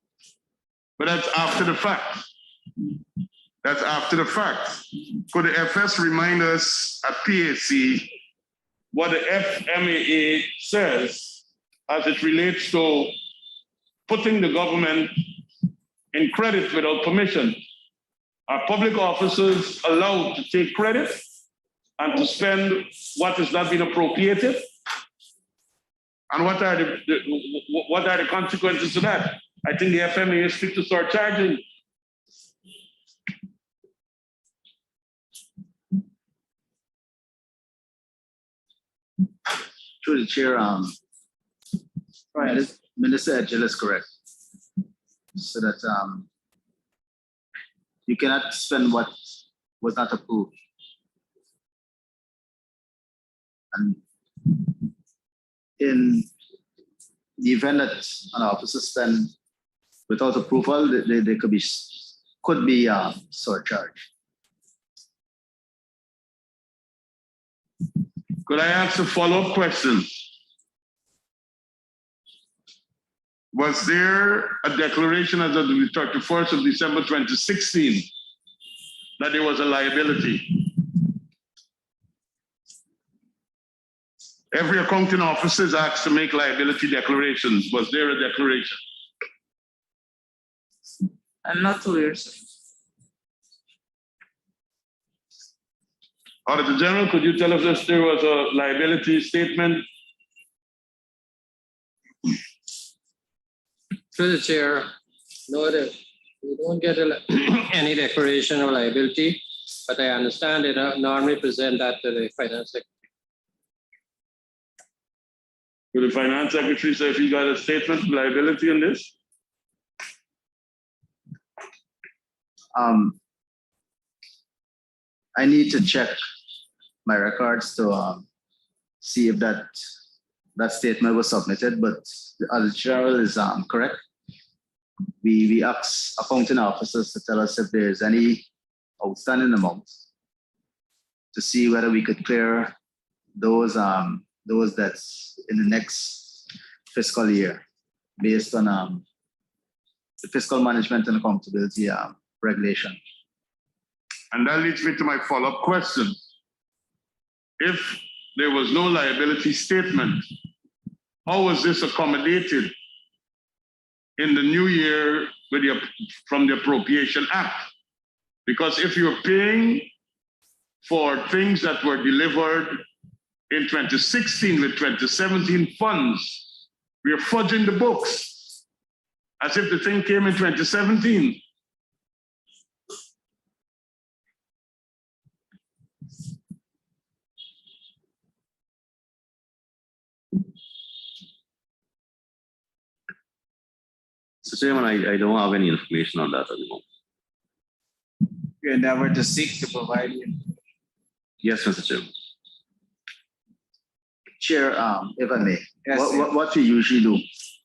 But that's after the fact. That's after the fact. Could the FS remind us at PAC what the FMAA says as it relates to putting the government in credit without permission. Are public officers allowed to take credit and to spend what has not been appropriated? And what are the consequences of that? I think the FMA is fit to start charging. Through the chair, Minister Edgell is correct. So that you cannot spend what was not approved. And in the event that an officer spend without approval, they could be surcharged. Could I ask a follow-up question? Was there a declaration as of the 31st of December 2016 that there was a liability? Every accounting officer is asked to make liability declarations. Was there a declaration? I'm not aware, sir. Auditor General, could you tell us if there was a liability statement? Through the chair, no, we don't get any declaration of liability, but I understand they normally present that to the finance secretary. Will the finance secretary say if he got a statement of liability on this? I need to check my records to see if that statement was submitted, but the Auditor General is correct. We ask accounting officers to tell us if there's any outstanding amounts to see whether we could clear those debts in the next fiscal year based on the fiscal management and accountability regulation. And that leads me to my follow-up question. If there was no liability statement, how was this accommodated in the new year from the Appropriation Act? Because if you're paying for things that were delivered in 2016 with 2017 funds, we are fudging the books as if the thing came in 2017. Mr. Chairman, I don't have any information on that at the moment. We endeavor to seek to provide you. Yes, Mr. Chairman. Chair, if I may, Yes, what we usually do,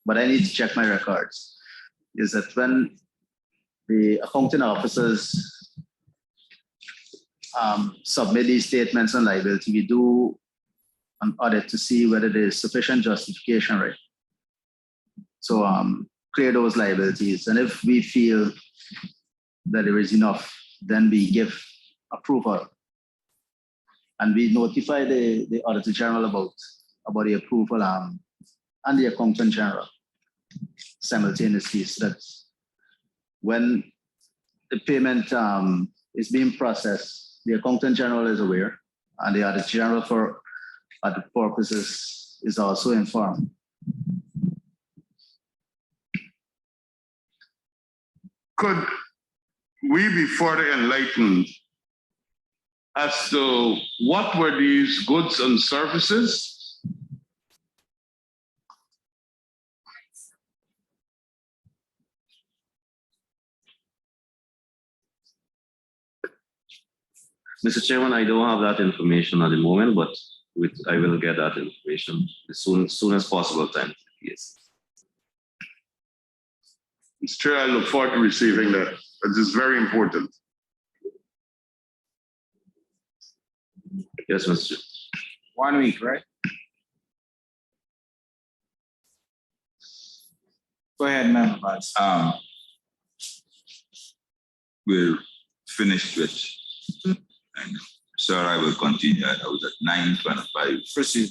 but I need to check my records, is that when the accounting officers submit these statements on liability, we do an audit to see whether there is sufficient justification, right? So clear those liabilities. And if we feel that there is enough, then we give approval. And we notify the Auditor General about the approval and the Accountant General simultaneously, so that when the payment is being processed, the Accountant General is aware and the Auditor General for other purposes is also informed. Could we be further enlightened as to what were these goods and services? Mr. Chairman, I don't have that information at the moment, but I will get that information as soon as possible. Yes. Mr. Chair, I look forward to receiving that. This is very important. Yes, Mr. Chair. 1 week, right? Go ahead, Member Vice. We're finished with, and sir, I will continue. I was at 9:25. Proceed.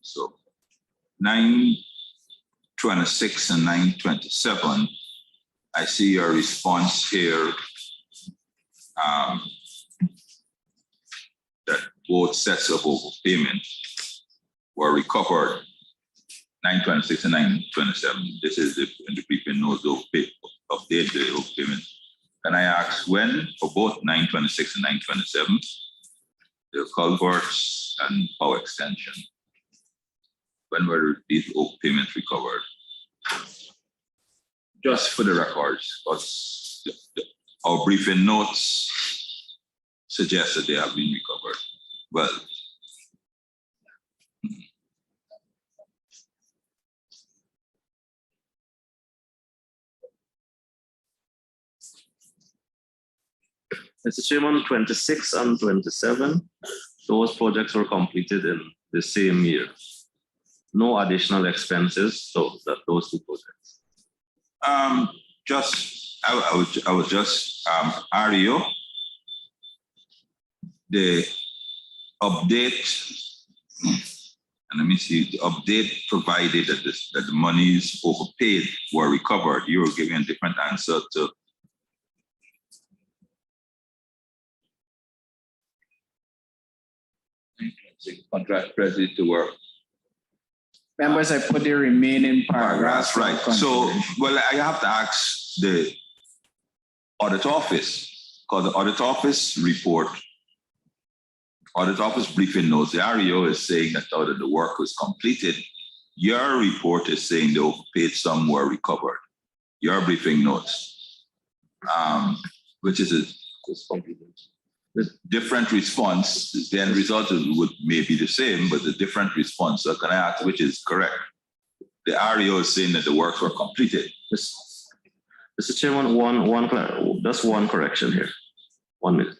So 926 and 927, I see your response here that both sets of overpayment were recovered, 926 and 927. This is the prepaid notes update the overpayment. Can I ask when for both 926 and 927, the culverts and power extension, when were these overpayments recovered? Just for the records, because our briefing notes suggest that they have been recovered. Well, Mr. Chairman, 26 and 27, those projects were completed in the same year. No additional expenses, so that those two projects. I was just Ario, the update, and let me see, the update provided that the monies overpaid were recovered. You were giving a different answer to contract president to work. Members, I put the remaining paragraphs. Right. So, well, I have to ask the audit office, because the audit office report, audit office briefing notes, the REO is saying that the work was completed. Your report is saying the overpaid sum were recovered. Your briefing notes, which is a different response. The end result may be the same, but the different response. So can I ask which is correct? The REO is saying that the works were completed. Mr. Chairman, just one correction here. 1 minute.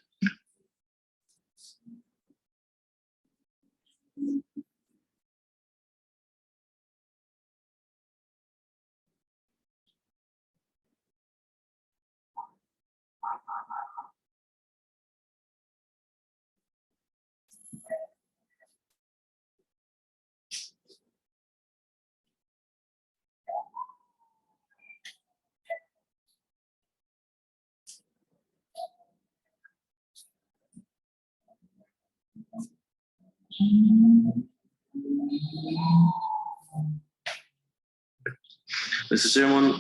Mr. Chairman,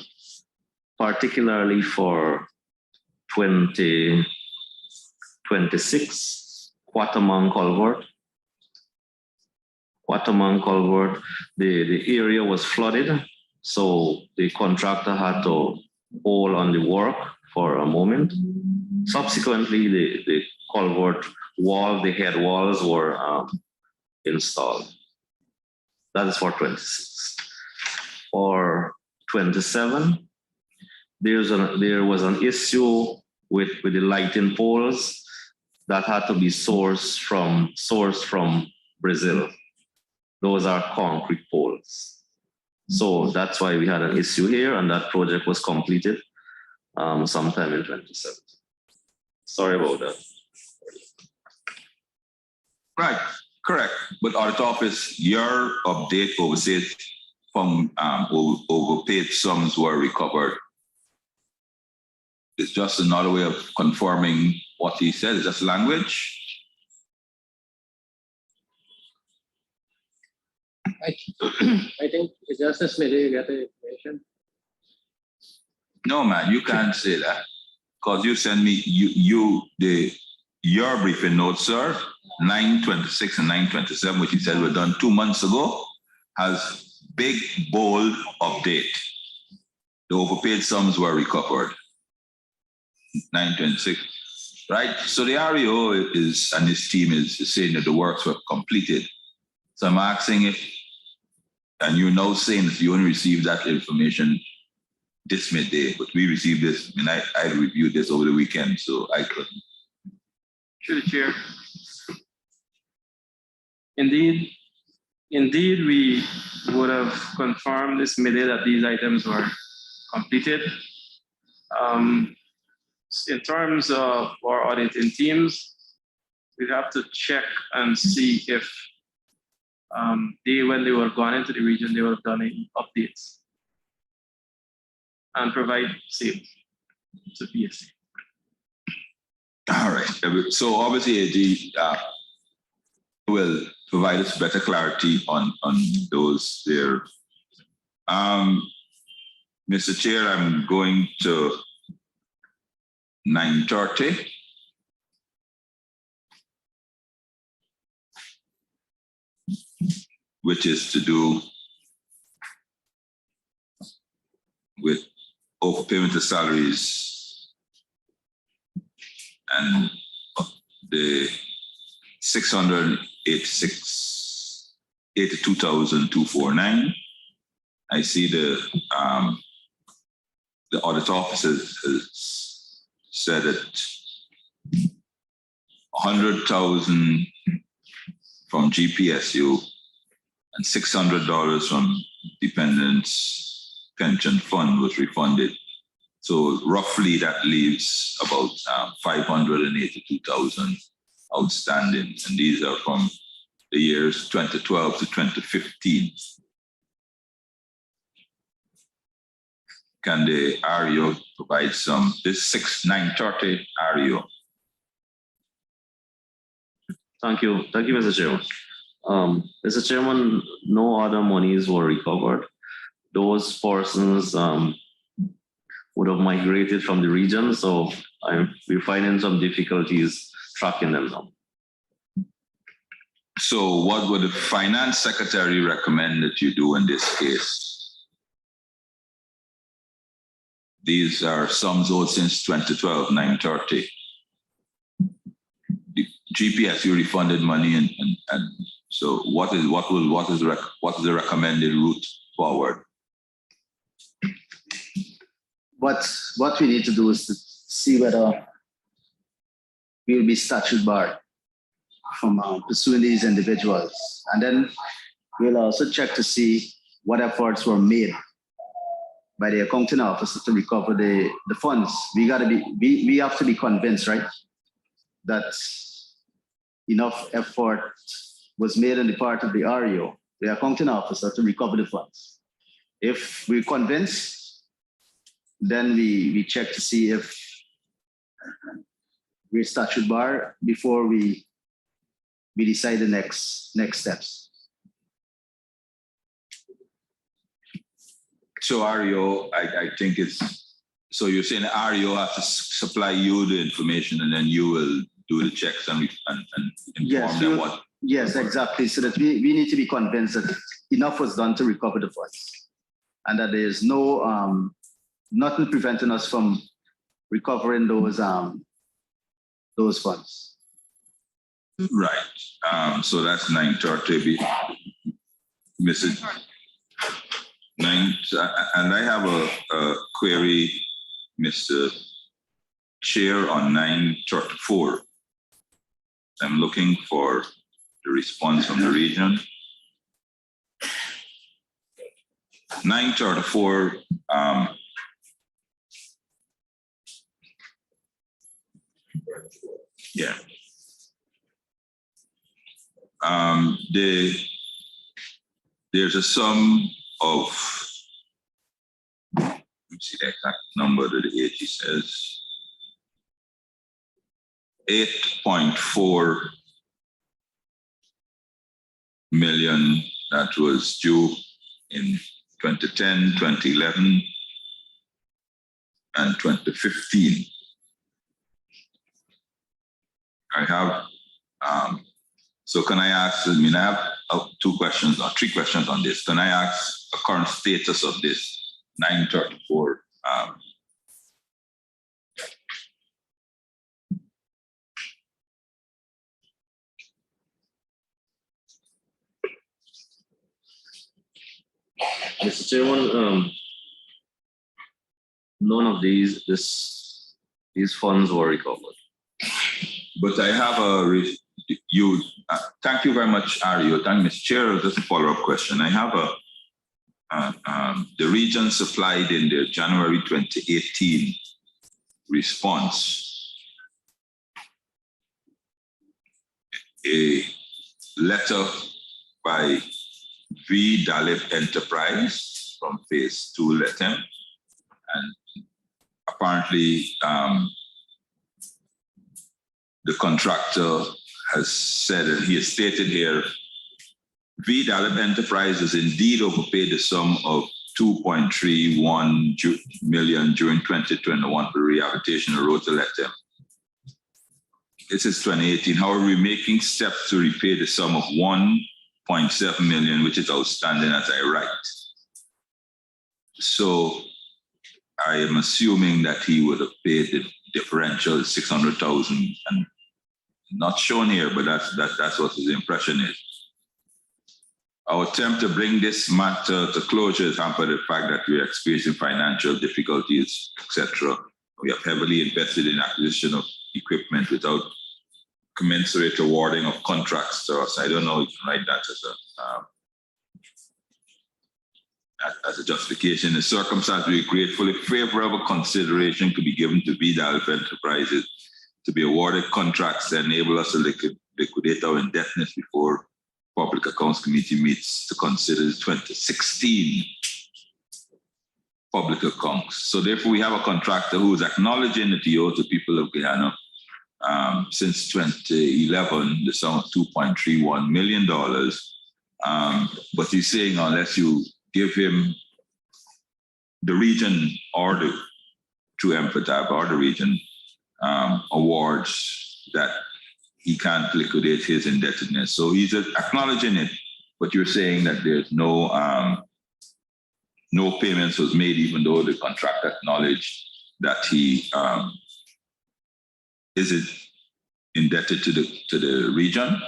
particularly for 2026, Quatamang Culvert, the area was flooded, so the contractor had to hold on the work for a moment. Subsequently, the culvert wall, the head walls were installed. That is for 26. For 27, there was an issue with the lighting poles that had to be sourced from Brazil. Those are concrete poles. So that's why we had an issue here, and that project was completed sometime in 2017. Sorry about that. Right, correct. But audit office, your update oversays from overpaid sums were recovered. It's just another way of confirming what he said. It's just language. I think it's just as maybe you get the information. No, man, you can't say that. Because you send me your briefing notes, sir, 926 and 927, which you said were done 2 months ago, has big, bold update. The overpaid sums were recovered. 926, right? So the REO is, and his team is saying that the works were completed. So I'm asking if, and you're now saying that you only received that information this midday, but we received this, and I reviewed this over the weekend, so I couldn't. Through the chair. Indeed, we would have confirmed this midday that these items were completed. In terms of our auditing teams, we have to check and see if when they were gone into the region, they would have done any updates and provide sales to PSC. All right. So obviously, AG will provide us better clarity on those there. Mr. Chair, I'm going to 9:30. Which is to do with overpayment of salaries and the 82,249. I see the audit officer has said that 100,000 from GPSU and $600 from dependents pension fund was refunded. So roughly that leaves about 582,000 outstanding, and these are from the years 2012 to 2015. Can the REO provide some, this 9:30 REO? Thank you, Mr. Chairman. Mr. Chairman, no other monies were recovered. Those persons would have migrated from the region, so we're finding some difficulties tracking them now. So what would the finance secretary recommend that you do in this case? These are sums owed since 2012, 9:30. The GPS, you refunded money, and so what is the recommended route forward? What we need to do is to see whether we will be statute barred from pursuing these individuals, and then we'll also check to see what efforts were made by the accounting officer to recover the funds. We have to be convinced, right, that enough effort was made on the part of the REO, the accounting officer, to recover the funds. If we're convinced, then we check to see if we're statute bar before we decide the next steps. So REO, I think it's, so you're saying REO has to supply you the information and then you will do the checks and inform them what? Yes, exactly. So that we need to be convinced that enough was done to recover the funds and that there's no, nothing preventing us from recovering those funds. Right. So that's 9:30. Mrs. 9, and I have a query, Mr. Chair, on 9:34. I'm looking for the response from the region. 9:34. Yeah. There's a sum of, let me see the exact number that the AG says, 8.4 million that was due in 2010, 2011, and 2015. I have, so can I ask, I have 2 questions or 3 questions on this. Can I ask a current status of this 9:34? Mr. Chairman, none of these funds were recovered. But I have thank you very much, REO. Thank you, Mr. Chair. Just a follow-up question. I have the region supplied in their January 2018 response a letter by V. Dalip Enterprise from phase 2 Letem. And apparently the contractor has said, and he has stated here, V. Dalip Enterprise has indeed overpaid the sum of 2.31 million during 2021 for rehabilitation of road to Letem. This is 2018. However, we're making steps to repay the sum of 1.7 million, which is outstanding as I write. So I am assuming that he would have paid the differential 600,000, and not shown here, but that's what his impression is. Our attempt to bring this matter to closure is hampered by the fact that we are experiencing financial difficulties, etc. We have heavily invested in acquisition of equipment without commensurate awarding of contracts to us. I don't know if you can write that as a justification. In the circumstance, we are grateful if favorable consideration could be given to V. Dalip Enterprises to be awarded contracts that enable us to liquidate our indebtedness before Public Accounts Committee meets to consider the 2016 public accounts. So therefore, we have a contractor who is acknowledging that he owes the people of Guyana since 2011, the sum of $2.31 million. But he's saying unless you give him the region or the true MPTAB or the region awards, that he can't liquidate his indebtedness. So he's acknowledging it, but you're saying that there's no payments was made, even though the contractor acknowledged that he is indebted to the region.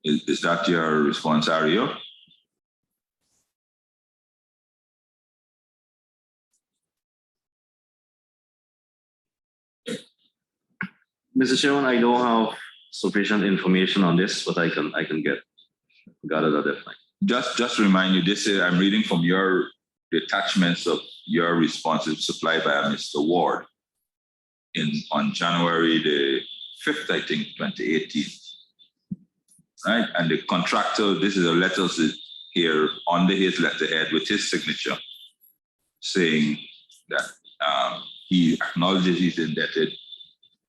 Is that your response, Ario? Mr. Chairman, I don't have sufficient information on this, but I can gather that definitely. Just remind you, this is, I'm reading from the attachments of your responses supplied by Mr. Ward on January the 5th, I think, 2018. Right? And the contractor, this is a letter here under his letterhead with his signature saying that he acknowledges he's indebted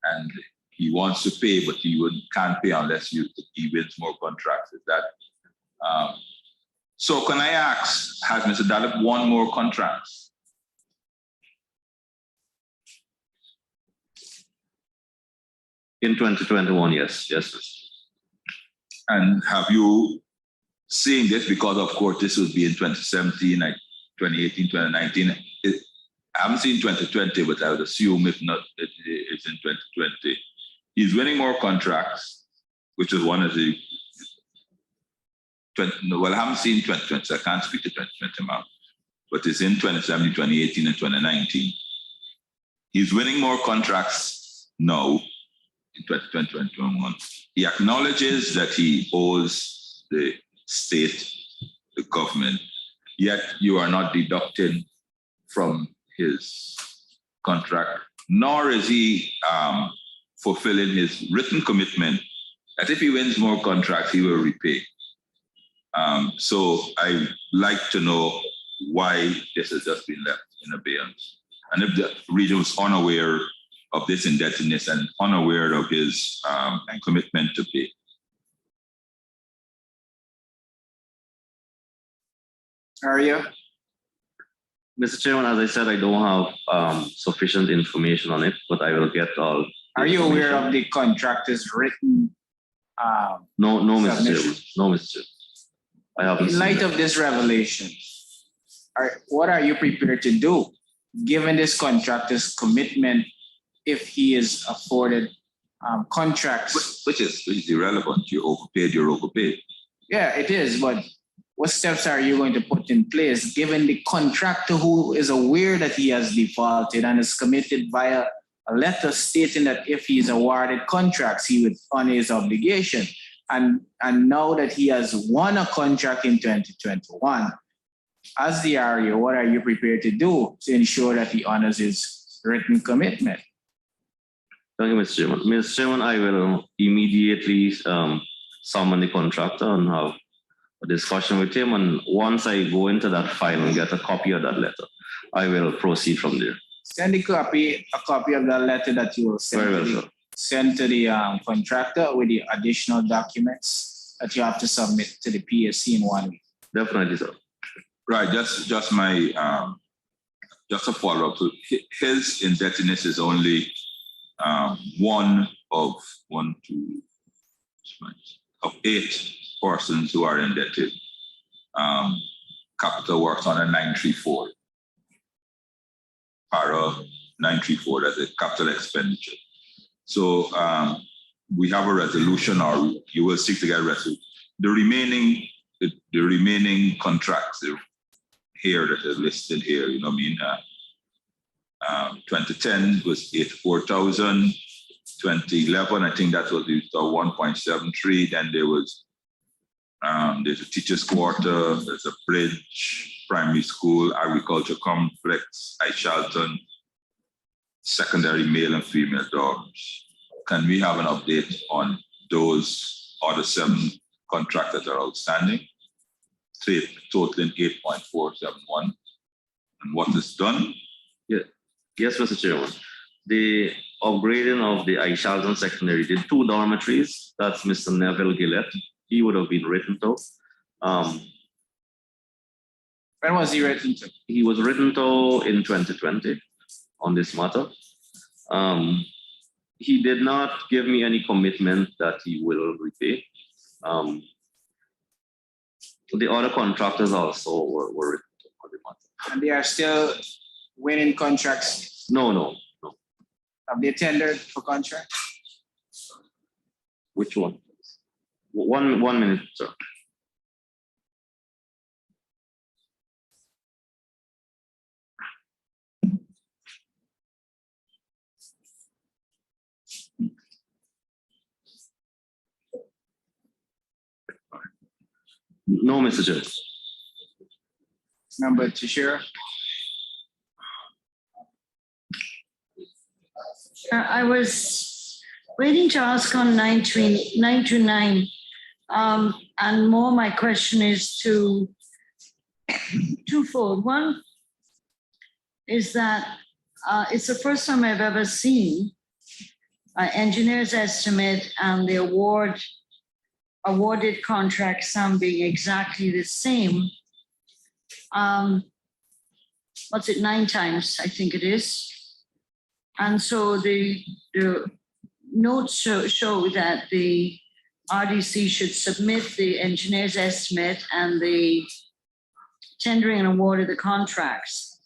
and he wants to pay, but he can't pay unless he wins more contracts. Is that so? Can I ask, has Mr. Dalip won more contracts? In 2021, yes. And have you seen this? Because of course this would be in 2017, 2018, 2019. I haven't seen 2020, but I would assume if not, it's in 2020. He's winning more contracts, which is one of the well, I haven't seen 2020, so I can't speak to 2020 amount, but it's in 2017, 2018, and 2019. He's winning more contracts now in 2020, 2021. He acknowledges that he owes the state, the government, yet you are not deducting from his contract, nor is he fulfilling his written commitment that if he wins more contracts, he will repay. So I'd like to know why this has just been left in abeyance. And if the region was unaware of this indebtedness and unaware of his commitment to pay. Aria? Mr. Chairman, as I said, I don't have sufficient information on it, but I will get all. Are you aware of the contractor's written? No, Mr. Chairman. No, Mr. Chairman. I haven't. In light of this revelation, what are you prepared to do, given this contractor's commitment, if he is afforded contracts? Which is irrelevant. You overpaid, you're overpaid. Yeah, it is, but what steps are you going to put in place, given the contractor who is aware that he has defaulted and is committed via a letter stating that if he is awarded contracts, he would honor his obligation. And now that he has won a contract in 2021, as the REO, what are you prepared to do to ensure that he honors his written commitment? Thank you, Mr. Chairman. Mr. Chairman, I will immediately summon the contractor and have a discussion with him. And once I go into that file and get a copy of that letter, I will proceed from there. Send a copy of the letter that you will send, Very well, sir. send to the contractor with the additional documents that you have to submit to the PSC in 1 week. Definitely, sir. Right, just my just a follow-up. So his indebtedness is only one of 8 persons who are indebted. Capital works on a 934. Para 934 as a capital expenditure. So we have a resolution, or you will seek to get a resolution. The remaining contracts here that are listed here, you know what I mean? 2010 was 84,000. 2011, I think that was 1.73. Then there was there's a teacher's quarter, there's a bridge, primary school, agriculture complex, Shelton, secondary male and female dorms. Can we have an update on those other 7 contracts that are outstanding? Totaling 8.471. And what is done? Yeah. Yes, Mr. Chairman. The upgrading of the Shelton Secondary did 2 dormitories. That's Mr. Neville Gillette. He would have been written to. When was he written to? He was written to in 2020 on this matter. He did not give me any commitment that he will repay. The other contractors also were written to on the matter. And they are still winning contracts? No. Have they tendered for contract? Which one? One minute, sir. No, Mr. Chair. Member Teixeira. I was waiting to ask on 929. And more, my question is twofold. One is that it's the first time I've ever seen engineer's estimate and the awarded contract sum being exactly the same. What's it, 9 times, I think it is. And so the notes show that the RDC should submit the engineer's estimate and the tendering and award of the contracts.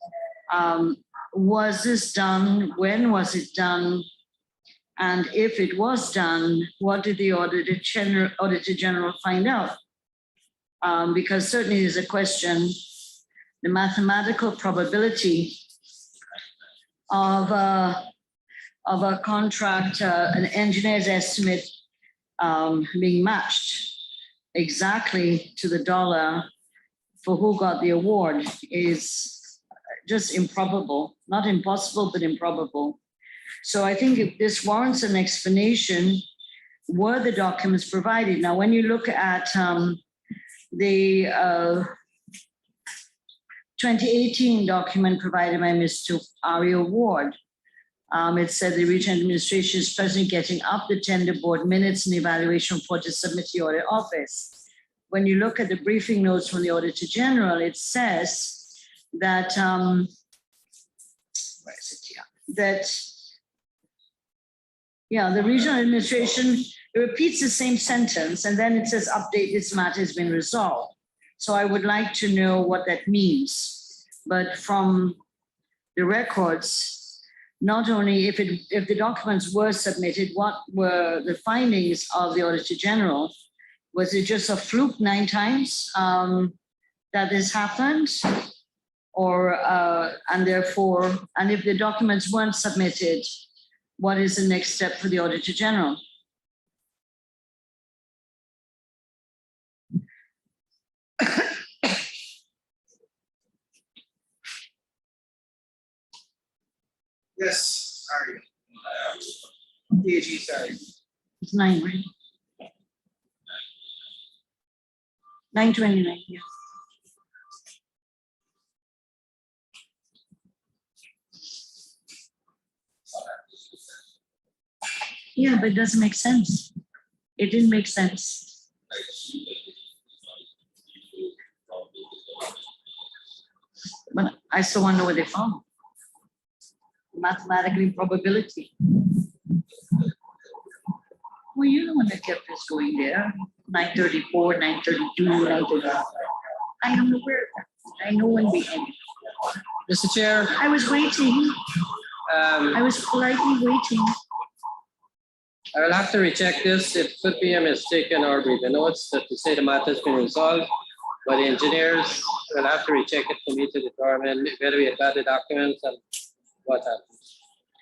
Was this done? When was it done? And if it was done, what did the Auditor General find out? Because certainly there's a question, the mathematical probability of a contract, an engineer's estimate being matched exactly to the dollar for who got the award is just improbable, not impossible, but improbable. So I think if this warrants an explanation, were the documents provided? Now, when you look at the 2018 document provided by Mr. Ario Ward, it said the regional administration is presently getting up the tender board minutes and evaluation report to submit to the audit office. When you look at the briefing notes from the Auditor General, it says that, where is it here? That, the regional administration, it repeats the same sentence and then it says update, this matter has been resolved. So I would like to know what that means. But from the records, not only if the documents were submitted, what were the findings of the Auditor General? Was it just a fluke 9 times that this happened? Or, and therefore, and if the documents weren't submitted, what is the next step for the Auditor General? Yes, sorry. DG, sorry. It's 9, right? 929, yeah. Yeah, but it doesn't make sense. It didn't make sense. But I still want to know what they found. Mathematical improbability. Well, you're the one that kept us going there. 934, 932, 934. I am aware. I know when we end. Mr. Chair. I was waiting. I was politely waiting. I will have to recheck this. It could be a mistake in our briefing notes that to say the matter has been resolved, but the engineers will have to recheck it for me to determine whether we have got the documents and what happened.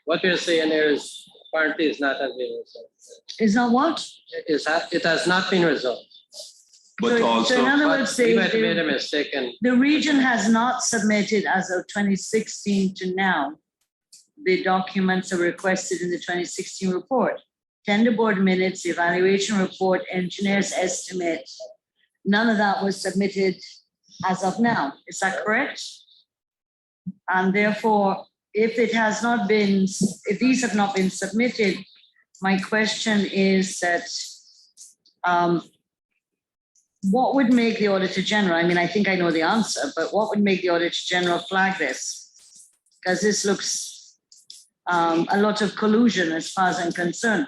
What we're saying there is apparently is not has been resolved. Is not what? It has not been resolved. But So in other words, we might have made a mistake and the region has not submitted as of 2016 to now the documents are requested in the 2016 report. Tender board minutes, evaluation report, engineer's estimate. None of that was submitted as of now. Is that correct? And therefore, if these have not been submitted, my question is that what would make the Auditor General, I mean, I think I know the answer, but what would make the Auditor General flag this? Because this looks a lot of collusion as far as I'm concerned.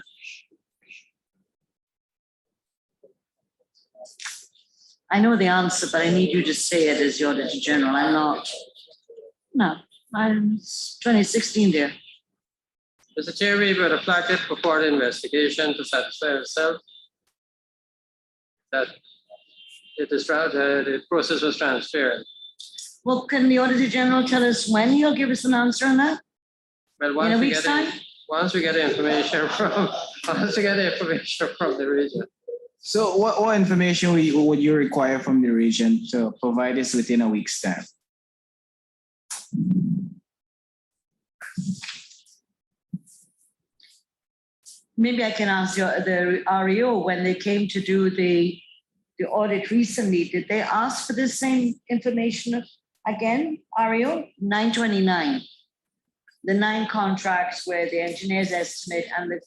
I know the answer, but I need you to say it as the Auditor General. I'm not. No, I'm 2016 there. Mr. Chair, we would have flagged it before the investigation to satisfy ourselves that the process was transparent. Well, can the Auditor General tell us when he'll give us an answer on that? Well, In a week's time? once we get the information from the region. So what information would you require from the region to provide us within a week's time? Maybe I can ask the REO when they came to do the audit recently, did they ask for the same information again, REO? 929. The 9 contracts where the engineer's estimate and the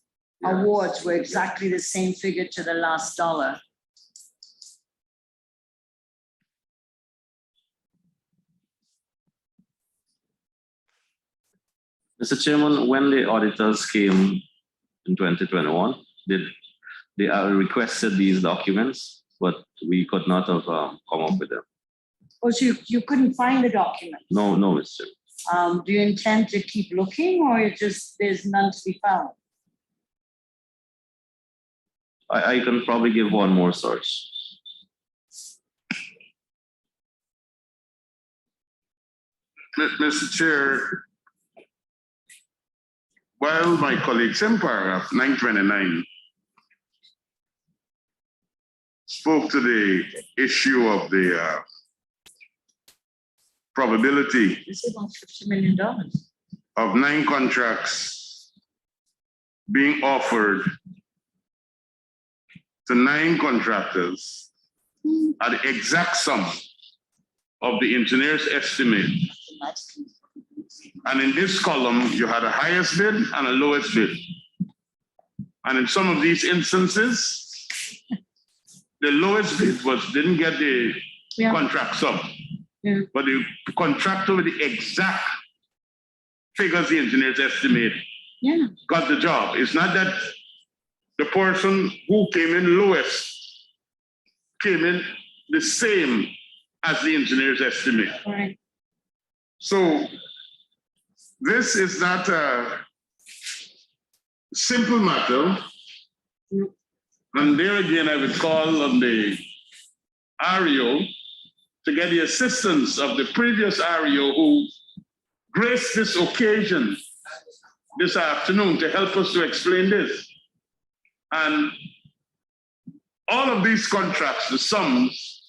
awards were exactly the same figure to the last dollar. Mr. Chairman, when the auditors came in 2021, they requested these documents, but we could not have come up with them. Oh, so you couldn't find the document? No, Mr. Do you intend to keep looking or there's none to be found? I can probably give one more source. Mr. Chair, while my colleagues in paragraph 929 spoke to the issue of the probability This is about $50 million. of 9 contracts being offered to 9 contractors at the exact sum of the engineer's estimate. And in this column, you had a highest bid and a lowest bid. And in some of these instances, the lowest bid didn't get the contract sum. Yeah. But the contractor with the exact figures the engineer's estimate got the job. It's not that the person who came in lowest came in the same as the engineer's estimate. Right. So this is not a simple matter. And there again, I would call on the REO to get the assistance of the previous REO who graced this occasion this afternoon to help us to explain this. And all of these contracts, the sums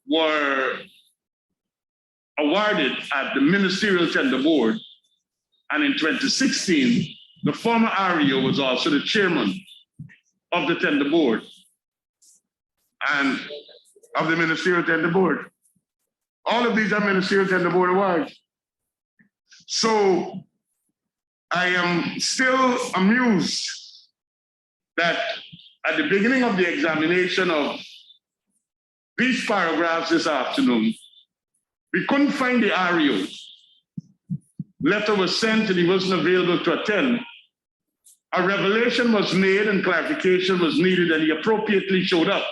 were awarded at the Ministerial Tender Board. And in 2016, the former REO was also the chairman of the tender board. And of the Ministerial Tender Board. All of these are Ministerial Tender Board awards. So I am still amused that at the beginning of the examination of these paragraphs this afternoon, we couldn't find the REO. Letter was sent and he wasn't available to attend. A revelation was made and clarification was needed and he appropriately showed up.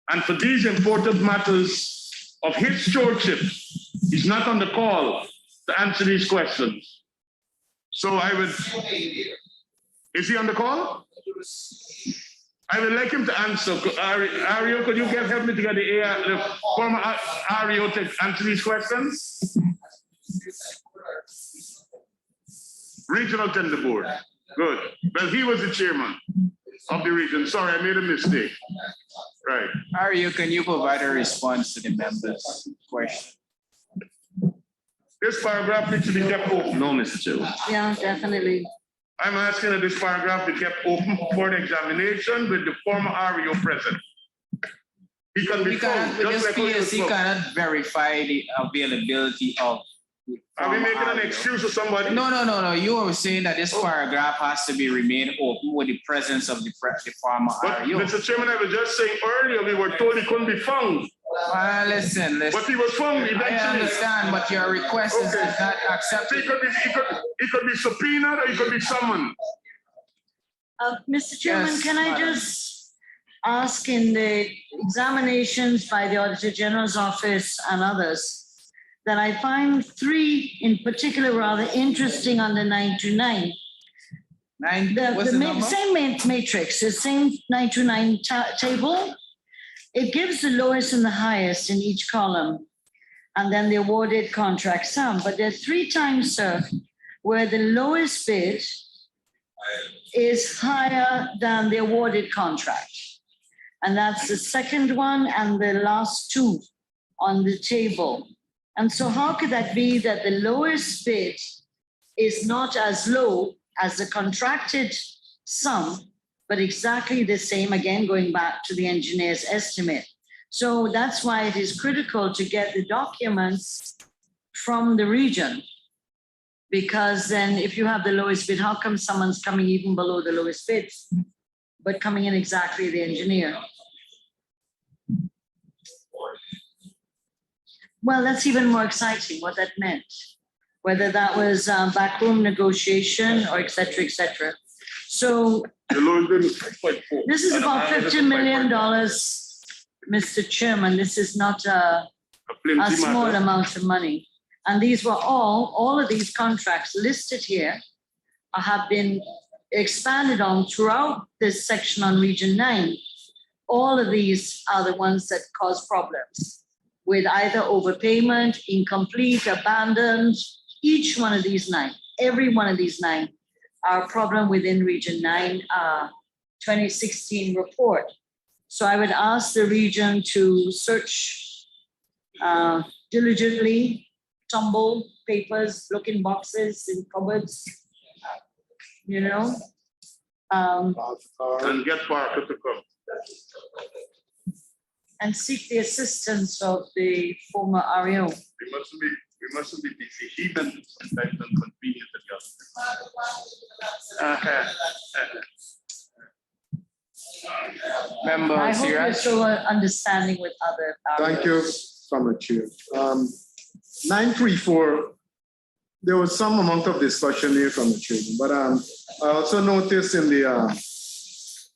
And for these important matters of his stewardship, he's not on the call to answer these questions. So I would, is he on the call? I would like him to answer. Ario, could you help me to get the former Ario to answer these questions? Regional Tender Board. Good. Well, he was the chairman of the region. Sorry, I made a mistake. Right. Ario, can you provide a response to the members' question? This paragraph needs to be kept open. No, Mr. Chair. Yeah, definitely. I'm asking that this paragraph be kept open for the examination with the former REO present. He can be found. With Just this like PSC cannot verify the availability of. Are we making an excuse for somebody? No. You were saying that this paragraph has to be remain open with the presence of the former But, REO. Mr. Chairman, I was just saying earlier, we were told he couldn't be found. Listen. But he was found eventually. I understand, but your request is not accepted. He could be subpoenaed or he could be summoned. Mr. Chairman, Yes, can I madam. just ask in the examinations by the Auditor General's office and others, that I find three in particular rather interesting on the 929. What's the number? Same matrix, the same 929 table. It gives the lowest and the highest in each column, and then the awarded contract sum. But there are 3 times, sir, where the lowest bid is higher than the awarded contract. And that's the second one and the last 2 on the table. And so how could that be that the lowest bid is not as low as the contracted sum, but exactly the same, again, going back to the engineer's estimate. So that's why it is critical to get the documents from the region. Because then if you have the lowest bid, how come someone's coming even below the lowest bid, but coming in exactly the engineer? Well, that's even more exciting, what that meant. Whether that was backroom negotiation or et cetera, et cetera. So this is about $50 million, Mr. Chairman. This is not a small amount of money. And these were all of these contracts listed here have been expanded on throughout this section on Region 9. All of these are the ones that cause problems with either overpayment, incomplete, abandoned. Each one of these 9, every one of these 9 are a problem within Region 9 2016 report. So I would ask the region to search diligently, tumble papers, look in boxes, in cupboards, And get Parker to come. and seek the assistance of the former REO. We mustn't be busy. He been sometimes inconvenient to Member I hope you're Siraj. so understanding with other. Thank you, Comrade Chair. 934, there was some amount of discussion here from the chairman, but I also noticed in the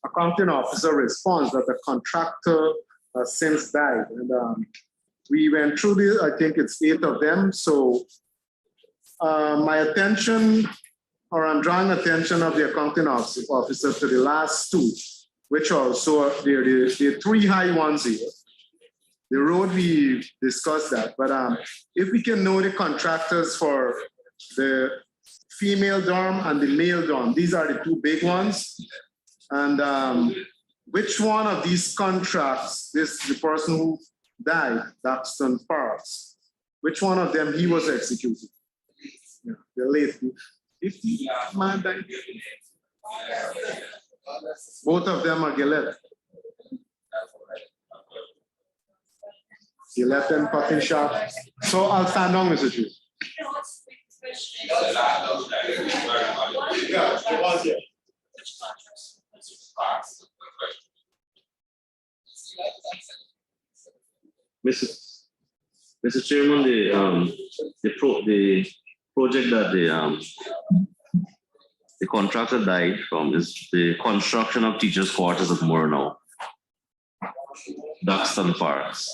accounting officer response that the contractor has since died. And we went through this, I think it's 8 of them. So my attention, or I'm drawing attention of the accounting officer to the last 2, which also, there are 3 high ones here. The road, we discussed that, but if we can know the contractors for the female dorm and the male dorm, these are the 2 big ones. And which one of these contracts, the person who died, Daxton Parks, which one of them he was executed? Yeah, the late, if the man died. Both of them are Gillette. You let them cut in short. So I'll stand down, Mr. Chair. Mr. Chairman, the project that the contractor died from is the construction of teachers' quarters at Murnau, Duxton Parks.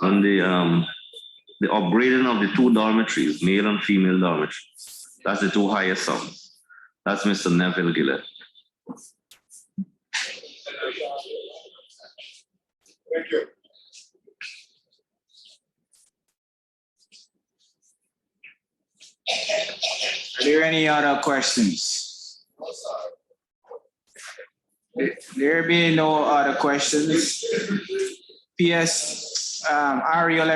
And the upgrading of the 2 dormitories, male and female dormitories, that's the 2 highest sums. That's Mr. Neville Gillett. Thank you. Are there any other questions? There being no other questions. P.S. Ariel,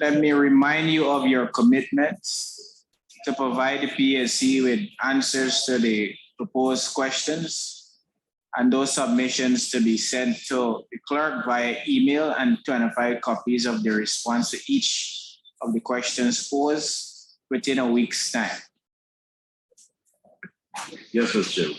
let me remind you of your commitments to provide the PSC with answers to the proposed questions, and those submissions to be sent to the clerk via email, and 25 copies of the response to each of the questions posed within a week's time. Yes, Mr. Chairman.